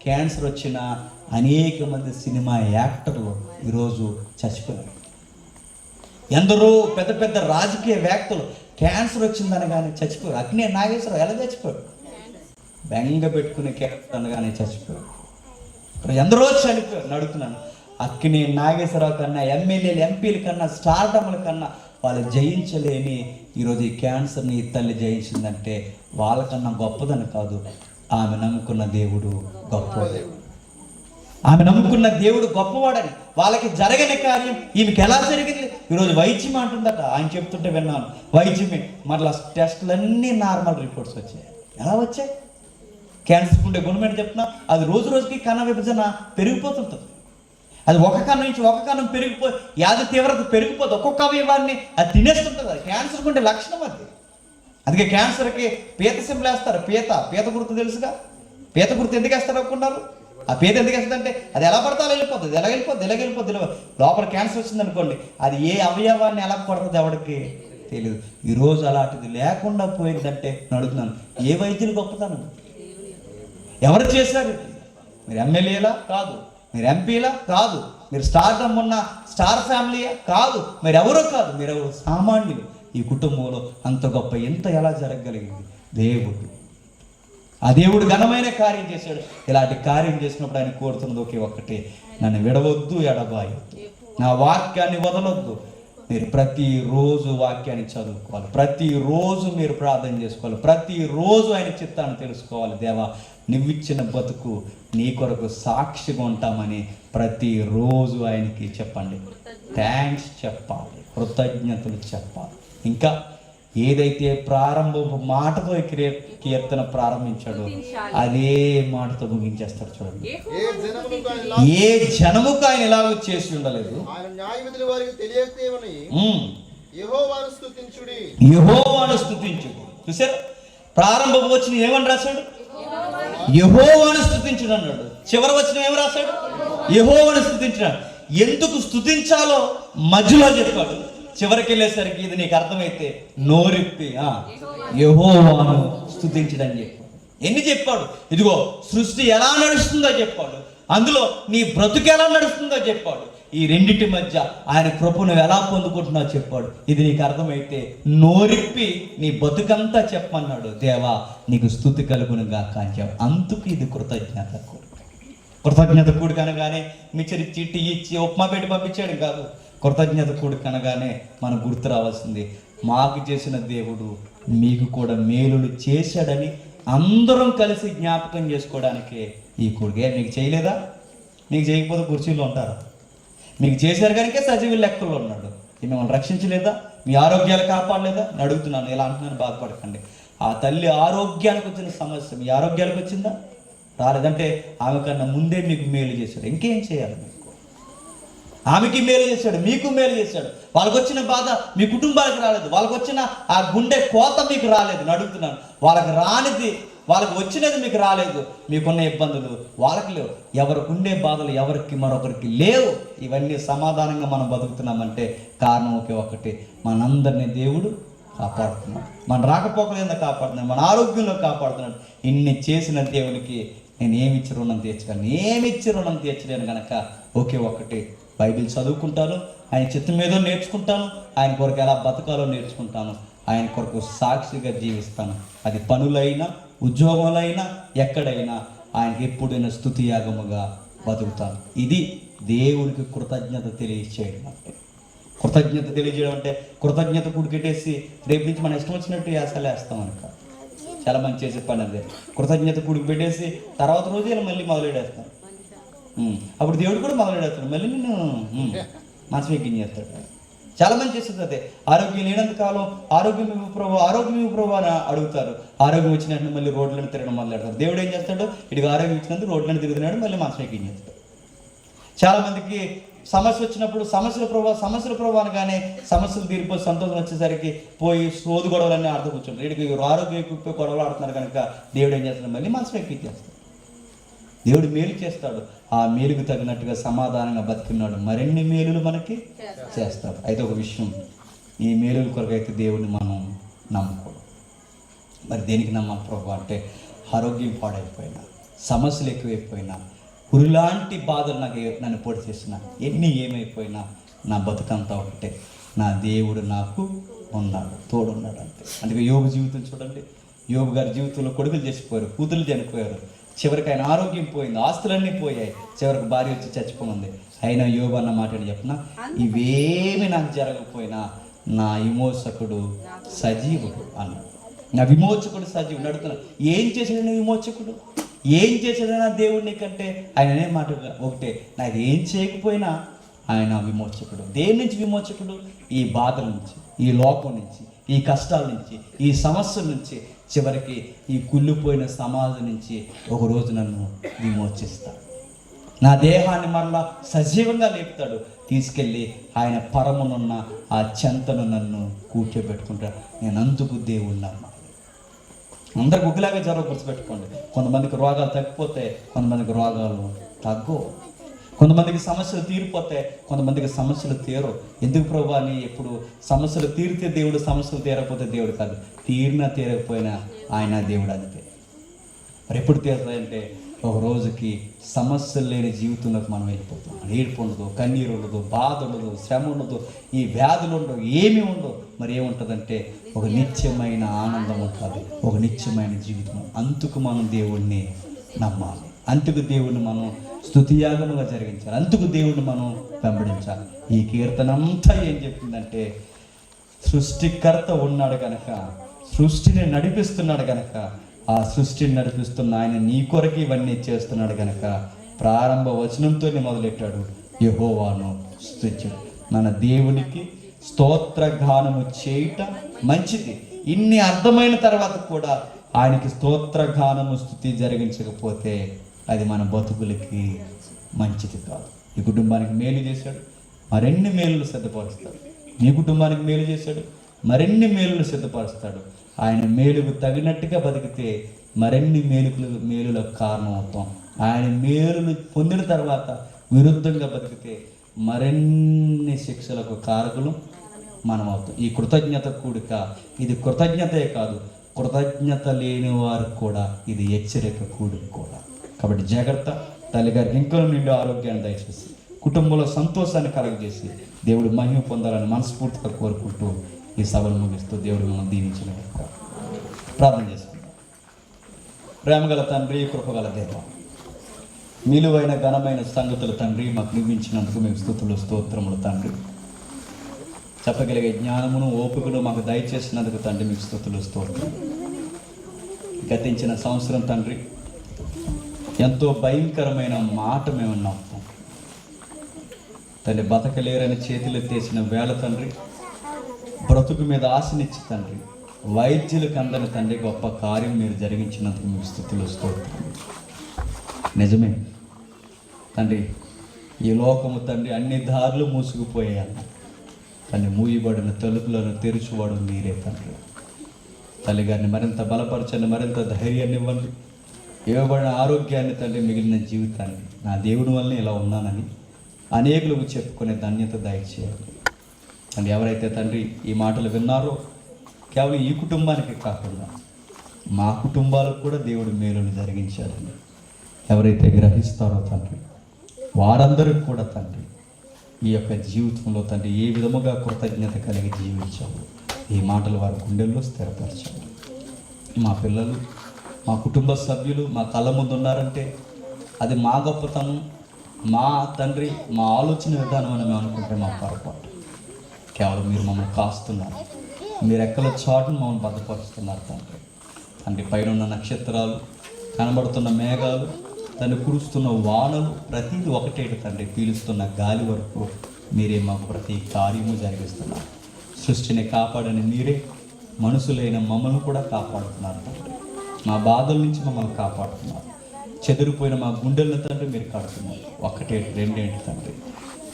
[SPEAKER 1] క్యాన్సర్ వచ్చిన అనేక మంది సినిమా యాక్టర్లు ఈరోజు చచ్చిపోయారు. ఎందరో పెద్ద పెద్ద రాజకీయ వ్యక్తులు క్యాన్సర్ వచ్చిందనగానే చచ్చిపోయారు. అక్కినే నాగేశ్వరరావు ఎలా చచ్చిపోయాడు? బెంగ పెట్టుకునే క్యాన్సర్ అనగానే చచ్చిపోయాడు. ఎందరో చనిపోయారు. అడుగుతున్నాను, అక్కినే నాగేశ్వరరావు కన్నా, ఎమ్మెల్యేలు ఎంపీల కన్నా, స్టార్డమ్ల కన్నా వాళ్ళు జయించలేని ఈరోజు ఈ క్యాన్సర్ని ఈ తల్లి జయించిందంటే వాళ్ళకన్నా గొప్పదని కాదు, ఆమె నమ్ముకున్న దేవుడు గొప్పవాడు. ఆమె నమ్ముకున్న దేవుడు గొప్పవాడని. వాళ్ళకి జరగని కార్యం ఈమెకి ఎలా జరిగింది? ఈరోజు వైద్యం అంటుందట, ఆయన చెప్తుంటే విన్నాను. వైద్యమే మరలా టెస్టులన్నీ నార్మల్ రిపోర్ట్స్ వచ్చాయి. ఎలా వచ్చాయి? క్యాన్సర్ ఉండే గుణం ఏంటి చెప్తున్నా, అది రోజు రోజుకి కణ విభజన పెరిగిపోతుంటుంది. అది ఒక కన్ను నుంచి ఒక కన్ను పెరిగిపోయి వ్యాధి తీవ్రత పెరిగిపోతుంది. ఒక్కొక్క అవయవాన్ని అది తినేస్తుంటుంది. అది క్యాన్సర్కి ఉండే లక్షణం అది. అందుకే క్యాన్సర్కి పీత సింబల్ వేస్తారు. పీత గుర్తు తెలుసుగా. పీత గుర్తు ఎందుకు వేస్తారు అనుకున్నారు? ఆ పేద ఎందుకు వేస్తుందంటే అది ఎలా పడతా వెళ్ళిపోతుంది, ఎలా వెళ్ళిపోద్ది. లోపల క్యాన్సర్ వచ్చింది అనుకోండి, అది ఏ అవయవాన్ని ఎలా పడుతుంది ఎవరికి తెలియదు. ఈరోజు అలాంటిది లేకుండా పోయిందంటే నేను అడుగుతున్నాను, ఏ వైద్యులు గొప్పతనం? ఎవరు చేశారు? మీరు ఎమ్మెల్యేలా కాదు, మీరు ఎంపీలా కాదు, మీరు స్టార్డమ్ ఉన్న స్టార్ ఫ్యామిలీయా కాదు, మీరు ఎవరో కాదు, మీరు ఎవరు సామాన్యులు. ఈ కుటుంబంలో అంత గొప్ప ఎంత ఎలా జరగగలిగింది? దేవుడు. ఆ దేవుడు ఘనమైన కార్యం చేశాడు. ఇలాంటి కార్యం చేసినప్పుడు ఆయన కోరుతున్నది ఒకే ఒక్కటే, నన్ను విడవద్దు, ఎడబాయొద్దు, నా వాక్యాన్ని వదలొద్దు. మీరు ప్రతిరోజు వాక్యాన్ని చదువుకోవాలి, ప్రతిరోజు మీరు ప్రార్థన చేసుకోవాలి, ప్రతిరోజు ఆయన చిత్తాన్ని తెలుసుకోవాలి. దేవా, నువ్విచ్చిన బతుకు నీ కొరకు సాక్షిగా ఉంటామని ప్రతిరోజు ఆయనకి చెప్పండి. థ్యాంక్స్ చెప్పాలి, కృతజ్ఞతలు చెప్పాలి. ఇంకా ఏదైతే ప్రారంభపు మాటతో కీర్తన ప్రారంభించాడో అదే మాటతో ముగించేస్తాడు. చూడండి, ఏ జనముకు ఆయన ఇలాగ చేసి ఉండలేదు. యెహోవాను స్తుతించుడి. చూసారు, ప్రారంభపు వచ్చిన ఏమని రాశాడు? యెహోవాను స్తుతించుడు అన్నాడు. చివరి వచ్చిన ఏమి రాశాడు? యెహోవాను స్తుతించుడు. ఎందుకు స్తుతించాలో మధ్యలో చెప్పాడు. చివరికి వెళ్ళేసరికి ఇది నీకు అర్థమైతే నోరిప్పి యెహోవాను స్తుతించడని చెప్పాడు. ఎన్ని చెప్పాడు? ఇదిగో సృష్టి ఎలా నడుస్తుందో చెప్పాడు, అందులో నీ బ్రతుకు ఎలా నడుస్తుందో చెప్పాడు, ఈ రెండింటి మధ్య ఆయన కృపను ఎలా పొందుకుంటున్నావు చెప్పాడు. ఇది నీకు అర్థమైతే నోరిప్పి నీ బతుకంతా చెప్పమన్నాడు. దేవా, నీకు స్తుతి కలుగునుగా కాంచావు. అందుకు ఇది కృతజ్ఞత కూడిక. కృతజ్ఞత కూడిక అనగానే మిక్చర్ ఇచ్చి, టీ ఇచ్చి, ఉప్మా పెట్టి పంపించాడు కాదు. కృతజ్ఞత కూడిక అనగానే మనకు గుర్తు రావాల్సింది, మాకు చేసిన దేవుడు మీకు కూడా మేలులు చేశాడని అందరం కలిసి జ్ఞాపకం చేసుకోవడానికే ఈ కూడిక. మీకు చేయలేదా? మీకు చేయకపోతే కుర్చీలో ఉంటారా? మీకు చేశారు కనుక సజీవ లెక్కల్లో ఉన్నాడు. మిమ్మల్ని రక్షించలేదా? మీ ఆరోగ్యాలు కాపాడలేదా? నేను అడుగుతున్నాను, ఎలా అంటున్నాను, బాధపడకండి. ఆ తల్లి ఆరోగ్యానికి వచ్చిన సమస్య మీ ఆరోగ్యానికి వచ్చిందా? రాలేదంటే ఆమె కన్నా ముందే మీకు మేలు చేశాడు. ఇంకేం చేయాలి? మీకు ఆమెకి మేలు చేశాడు, మీకు మేలు చేశాడు. వాళ్ళకు వచ్చిన బాధ మీ కుటుంబానికి రాలేదు, వాళ్ళకు వచ్చిన ఆ గుండె కోత మీకు రాలేదు. నేను అడుగుతున్నాను, వాళ్ళకి రానిది, వాళ్ళకి వచ్చినది మీకు రాలేదు. మీకున్న ఇబ్బందులు వాళ్ళకి లేవు, ఎవరికి ఉండే బాధలు ఎవరికి మరొకరికి లేవు. ఇవన్నీ సమాధానంగా మనం బతుకుతున్నామంటే కారణం ఒకే ఒక్కటి, మనందరినీ దేవుడు కాపాడుతున్నాడు. మన రాకపోకలేదా కాపాడుతున్నాడు, మన ఆరోగ్యంలో కాపాడుతున్నాడు. ఇన్ని చేసిన దేవునికి నేను ఏమిచ్చి రుణం తీర్చగలను? ఏమిచ్చి రుణం తీర్చలేను కనుక ఒకే ఒక్కటి, బైబిల్ చదువుకుంటాను, ఆయన చిత్తం ఏదో నేర్చుకుంటాను, ఆయన కొరకు ఎలా బతకాలో నేర్చుకుంటాను, ఆయన కొరకు సాక్షిగా జీవిస్తాను. అది పనులైనా ఉద్యోగాలైనా ఎక్కడైనా ఆయనకి ఎప్పుడైనా స్తుతి యాగముగా బతుకుతాను. ఇది దేవునికి కృతజ్ఞత తెలియచేయడం అంటే. కృతజ్ఞత తెలియజేయడం అంటే కృతజ్ఞత కుడికెట్టేసి రేపు నుంచి మనం ఇష్టం వచ్చినట్టు యాసలు వేస్తామని కాదు. చాలా మంది చేసే పని అదే, కృతజ్ఞత కుడికి పెట్టేసి తర్వాత రోజు ఇలా మళ్ళీ మొదలెడేస్తాను. అప్పుడు దేవుడు కూడా మొదలెడేస్తాడు, మళ్ళీ నేను మనసు ఎక్కించేస్తాడు. చాలా మంది చేస్తుంది అదే. ఆరోగ్యం లేనంత కాలం ఆరోగ్యం ఇవ్వు ప్రభు అని అడుగుతారు. ఆరోగ్యం వచ్చినట్టు మళ్ళీ రోడ్లను తిరగడం మొదలెడతారు. దేవుడు ఏం చేస్తాడు? ఇటుగా ఆరోగ్యం ఇచ్చినందుకు రోడ్లను తిరుగుతున్నాడు, మళ్ళీ మనసు ఎక్కించేస్తాడు. చాలా మందికి సమస్య వచ్చినప్పుడు సమస్యల ప్రభు అనగానే సమస్యలు తీరిపోయి సంతోషం వచ్చేసరికి పోయి సోదు గొడవలన్నీ ఆడుతూ కూర్చుంటారు. వీడికి ఆరోగ్యం ఎక్కువ గొడవలు ఆడుతున్నారు కనుక దేవుడు ఏం చేస్తాడు? మళ్ళీ మనసు ఎక్కించేస్తాడు. దేవుడు మేలు చేస్తాడు, ఆ మేలుకు తగినట్టుగా సమాధానంగా బతికున్నాడు, మరిన్ని మేలులు మనకి చేస్తాడు. అయితే ఒక విషయం, ఈ మేలుల కొరకు అయితే దేవుడిని మనం నమ్ముకోవడం. మరి దేనికి నమ్మాలి ప్రభు అంటే, ఆరోగ్యం పాడైపోయినా, సమస్యలు ఎక్కువైపోయినా, ఉరిలాంటి బాధలు నన్ను పొడి చేసిన, ఏమైపోయినా నా బతుకంతా ఒకటే, నా దేవుడు నాకు ఉన్నాడు, తోడున్నాడు అంతే. అందుకే యోబు జీవితం చూడండి. యోబు గారి జీవితంలో కొడుకులు చేసిపోయారు, కూతురు చనిపోయారు, చివరికి ఆయన ఆరోగ్యం పోయింది, ఆస్తులన్నీ పోయాయి, చివరికి భార్య వచ్చి చచ్చిపోయింది. అయినా యోబు అన్న మాట చెప్పిన, ఇవేమి నాకు జరగకపోయినా నా విమోచకుడు సజీవుడు అన్నాడు. నా విమోచకుడు సజీవుడు. అడుగుతున్నాడు, ఏం చేశాడు నా విమోచకుడు? ఏం చేశాడు నా దేవుడు నీకంటే? ఆయన అనే మాట ఒకటే, నాకు ఏం చేయకపోయినా ఆయన విమోచకుడు. దేని నుంచి విమోచకుడు? ఈ బాధల నుంచి, ఈ లోకం నుంచి, ఈ కష్టాల నుంచి, ఈ సమస్యల నుంచి, చివరికి ఈ కుళ్ళిపోయిన సమాజం నుంచి ఒకరోజు నన్ను విమోచిస్తాడు. నా దేహాన్ని మరలా సజీవంగా లేపుతాడు, తీసుకెళ్ళి ఆయన పరమునున్న ఆ చెంతను నన్ను కూర్చోబెట్టుకుంటాడు. నేను అందుకు దేవుణ్ణి నమ్మాలి. అందరికి ఒకేలాగా జ్వరం గుర్తుపెట్టుకోండి. కొంతమందికి రోగాలు తగ్గిపోతే, కొంతమందికి రోగాలు తగ్గవు. కొంతమందికి సమస్యలు తీరిపోతే, కొంతమందికి సమస్యలు తీరవు. ఎందుకు ప్రభు అని ఎప్పుడు సమస్యలు తీరితే దేవుడు, సమస్యలు తీరకపోతే దేవుడు కాదు. తీరినా తీరకపోయినా ఆయన దేవుడు అంతే. మరి ఎప్పుడు తీరుతాయంటే ఒక రోజుకి సమస్యలు లేని జీవితంలోకి మనం వెళ్ళిపోతాం. ఏడుపు ఉండదు, కన్నీరు ఉండదు, బాధ ఉండదు, శ్రమ ఉండదు, ఈ వ్యాధులు ఉండవు, ఏమీ ఉండవు. మరి ఏముంటుందంటే ఒక నిత్యమైన ఆనందం ఉంటుంది, ఒక నిత్యమైన జీవితం. అందుకు మనం దేవుణ్ణి నమ్మాలి, అందుకు దేవుణ్ణి మనం స్తుతియాగముగా జరిగించాలి, అందుకు దేవుణ్ణి మనం వెంబడించాలి. ఈ కీర్తన అంతా ఏం చెప్తుందంటే, సృష్టికర్త ఉన్నాడు కనుక, సృష్టిని నడిపిస్తున్నాడు కనుక, ఆ సృష్టిని నడిపిస్తున్న ఆయన నీ కొరకు ఇవన్నీ చేస్తున్నాడు కనుక ప్రారంభ వచనంతోనే మొదలెట్టాడు, యెహోవాను స్తుతించుడు. మన దేవునికి స్తోత్రగానము చేయటం మంచిది. ఇన్ని అర్థమైన తర్వాత కూడా ఆయనకి స్తోత్రగానము స్తుతి జరిగించకపోతే అది మన బతుకులకి మంచిది కాదు. ఈ కుటుంబానికి మేలు చేశాడు, మరెన్ని మేలులు సిద్ధపరుస్తాడు. నీ కుటుంబానికి మేలు చేశాడు, మరెన్ని మేలులు సిద్ధపరుస్తాడు. ఆయన మేలుకు తగినట్టుగా బతికితే మరెన్ని మేలులకు కారణం అవుతాం. ఆయన మేలులు పొందిన తర్వాత విరుద్ధంగా బతికితే మరెన్ని శిక్షలకు కారకులు మనం అవుతాం. ఈ కృతజ్ఞత కూడిక ఇది కృతజ్ఞతే కాదు, కృతజ్ఞత లేని వారు కూడా ఇది హెచ్చరిక కూడిక కూడా. కాబట్టి జాగ్రత్త. తల్లిగారికి ఇంకా నిండు ఆరోగ్యాన్ని దయచేసి, కుటుంబంలో సంతోషాన్ని కలుగజేసి దేవుడు మహిమ పొందాలని మనస్ఫూర్తిగా కోరుకుంటూ ఈ సభను ముగిస్తూ దేవుడు మనం దీవించిన ప్రార్థన చేసుకుందాం. ప్రేమగల తండ్రి, కృపగల దేవ, విలువైన ఘనమైన సంగతులు తండ్రి మాకు నిర్మించినందుకు మేము స్తుతులు స్తోత్రములు తండ్రి. చెప్పగలిగే జ్ఞానమును ఓపికను మాకు దయచేసినందుకు తండ్రి మీకు స్తుతులు స్తోత్రం. గతించిన సంవత్సరం తండ్రి ఎంతో భయంకరమైన మాట మేము నమ్ముతాం తండ్రి. బతకలేరని చేతులెత్తేసిన వేళ తండ్రి, బ్రతుకు మీద ఆశనిచ్చి తండ్రి, వైద్యులకు అందని తండ్రి గొప్ప కార్యం మీరు జరిగించినందుకు మీకు స్తుతులు స్తోత్రం. నిజమే తండ్రి, ఈ లోకము తండ్రి అన్ని దారులు మూసుకుపోయాయి తండ్రి. మూయబడిన తలుపులను తెరుచువాడు మీరే తండ్రి. తల్లిగారిని మరింత బలపరచండి, మరింత ధైర్యాన్ని ఇవ్వండి, ఇవ్వబడిన ఆరోగ్యాన్ని తండ్రి, మిగిలిన జీవితాన్ని నా దేవుని వల్లనే ఇలా ఉన్నానని అనేకులకు చెప్పుకునే ధన్యత దయచేయాలి తండ్రి. ఎవరైతే తండ్రి ఈ మాటలు విన్నారో కేవలం ఈ కుటుంబానికి కాకుండా మా కుటుంబాలకు కూడా దేవుడు మేలును జరిగించాలని ఎవరైతే గ్రహిస్తారో తండ్రి, వారందరికీ కూడా తండ్రి ఈ యొక్క జీవితంలో తండ్రి ఏ విధముగా కృతజ్ఞత కలిగి జీవించాము ఈ మాటలు వారి గుండెల్లో స్థిరపరచాలి. మా పిల్లలు, మా కుటుంబ సభ్యులు మా కళ్ళ ముందు ఉన్నారంటే అది మా గొప్పతనం, మా తండ్రి మా ఆలోచన విధానం అని మేము అనుకుంటే మా పొరపాటు. కేవలం మీరు మమ్మల్ని కాస్తున్నారు, మీరు ఎక్కల చాటును మమ్మల్ని భద్రపరుస్తున్నారు తండ్రి. తండ్రి పైన ఉన్న నక్షత్రాలు, కనబడుతున్న మేఘాలు, తండ్రి కురుస్తున్న వానలు, ప్రతిదీ ఒకటేటి తండ్రి, పీలుస్తున్న గాలి వరకు మీరే మాకు ప్రతి కార్యము జరిగిస్తున్నారు. సృష్టిని కాపాడని మీరే మనుషులైన మమ్మల్ని కూడా కాపాడుతున్నారు తండ్రి. మా బాధల నుంచి మమ్మల్ని కాపాడుతున్నారు. చెదిరిపోయిన మా గుండెలను తండ్రి మీరు కడుతున్నారు. ఒకటేటి రెండేంటి తండ్రి,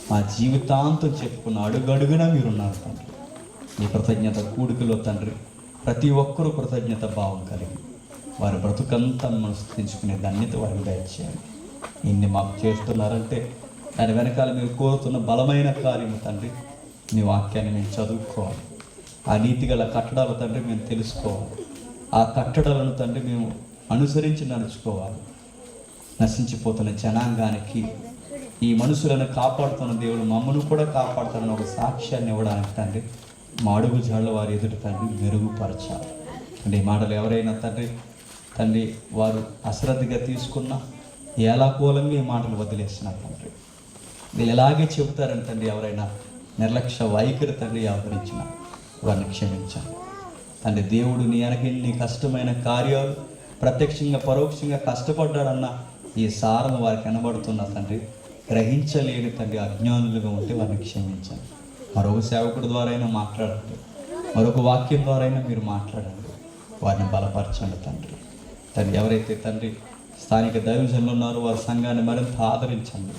[SPEAKER 1] మా జీవితాంతం చెప్పుకున్న అడుగడుగునా మీరున్నారు తండ్రి. ఈ కృతజ్ఞత కూడికలో తండ్రి ప్రతి ఒక్కరూ కృతజ్ఞత భావం కలిగి వారి బ్రతుకంతా మనం స్థితించుకునే ధన్యత వారికి దయచేయాలి. ఇన్ని మాకు చేస్తున్నారంటే దాని వెనకాల మీరు కోరుతున్న బలమైన కార్యము తండ్రి. నీ వాక్యాన్ని మేము చదువుకోవాలి, ఆ నీతిగల కట్టడాలు తండ్రి మేము తెలుసుకోవాలి, ఆ కట్టడాలను తండ్రి మేము అనుసరించి నడుచుకోవాలి. నశించిపోతున్న జనాంగానికి ఈ మనుషులను కాపాడుతున్న దేవుడు మమ్మల్ని కూడా కాపాడుతాడని ఒక సాక్ష్యాన్ని ఇవ్వడానికి తండ్రి మా అడుగు జాడల వారి ఎదుటి తండ్రి మెరుగుపరచాలి. అంటే ఈ మాటలు ఎవరైనా తండ్రి వారు అశ్రద్ధగా తీసుకున్నా ఏలాకూలంగా ఈ మాటలు వదిలేస్తున్నారు తండ్రి. వీళ్ళు ఎలాగే చెబుతారని తండ్రి ఎవరైనా నిర్లక్ష్య వైఖరి తండ్రి వ్యవహరించిన వారిని క్షమించాలి తండ్రి. దేవుడు నీ వెనకెన్ని కష్టమైన కార్యాలు ప్రత్యక్షంగా పరోక్షంగా కష్టపడ్డాడన్న ఈ సారం వారికి కనబడుతున్న తండ్రి గ్రహించలేని తండ్రి అజ్ఞానులుగా ఉంటే వారిని క్షమించండి. మరొక సేవకుడి ద్వారా అయినా మాట్లాడండి, మరొక వాక్యం ద్వారా అయినా మీరు మాట్లాడండి, వారిని బలపరచండి తండ్రి. ఎవరైతే తండ్రి స్థానిక దైవజనులు ఉన్నారో వారి సంఘాన్ని మరింత ఆదరించండి.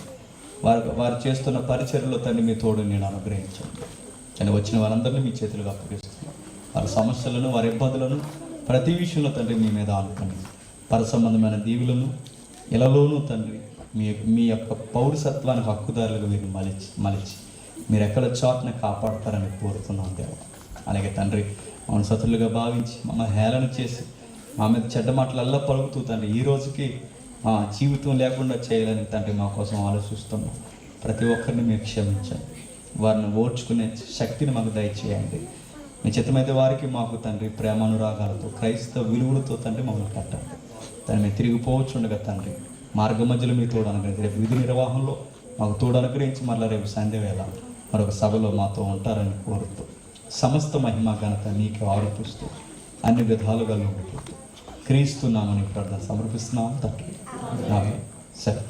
[SPEAKER 1] వారు చేస్తున్న పరిచర్యలో తండ్రి మీ తోడు నేను అనుగ్రహించండి. వచ్చిన వారందరినీ మీ చేతులుగా అప్పగిస్తున్నాను. వారి సమస్యలను, వారి ఇబ్బందులను ప్రతి విషయంలో తండ్రి మీ మీద ఆనుకోండి. పరసంబంధమైన దీవులను ఇలలోనూ తండ్రి మీ యొక్క పౌరసత్వానికి హక్కుదారులుగా మీరు మలిచి మీరు ఎక్కడ చాటున కాపాడతారని కోరుతున్నాం దేవ. అలాగే తండ్రి మమ్మల్ని శత్రులుగా భావించి మమ్మల్ని హేళన చేసి మా మీద చెడ్డ మాటలల్లా పలుకుతూ తండ్రి ఈ రోజుకి జీవితం లేకుండా చేయాలని తండ్రి మా కోసం ఆలోచిస్తున్నాం. ప్రతి ఒక్కరిని మీరు క్షమించండి. వారిని ఓర్చుకునే శక్తిని మాకు దయచేయండి. మీ చిత్తమైతే వారికి మాకు తండ్రి ప్రేమానురాగాలతో క్రైస్తవ విలువలతో తండ్రి మమ్మల్ని కట్టండి. దాన్ని మేము తిరిగిపోవచ్చుండగా తండ్రి మార్గ మధ్యలో మీ తోడు అనుగ్రహించి రేపు విధి నిర్వాహంలో మాకు తోడు అనుగ్రహించి మళ్ళీ రేపు సంధ్య వేళ మరొక సభలో మాతో ఉంటారని కోరుతూ సమస్త మహిమ ఘనత నీకు ఆరోపిస్తూ అన్ని విధాలుగా లోబడుతూ క్రీస్తు నామని ప్రార్థన సమర్పిస్తున్నాం తండ్రి. ఆమేన్. సరే.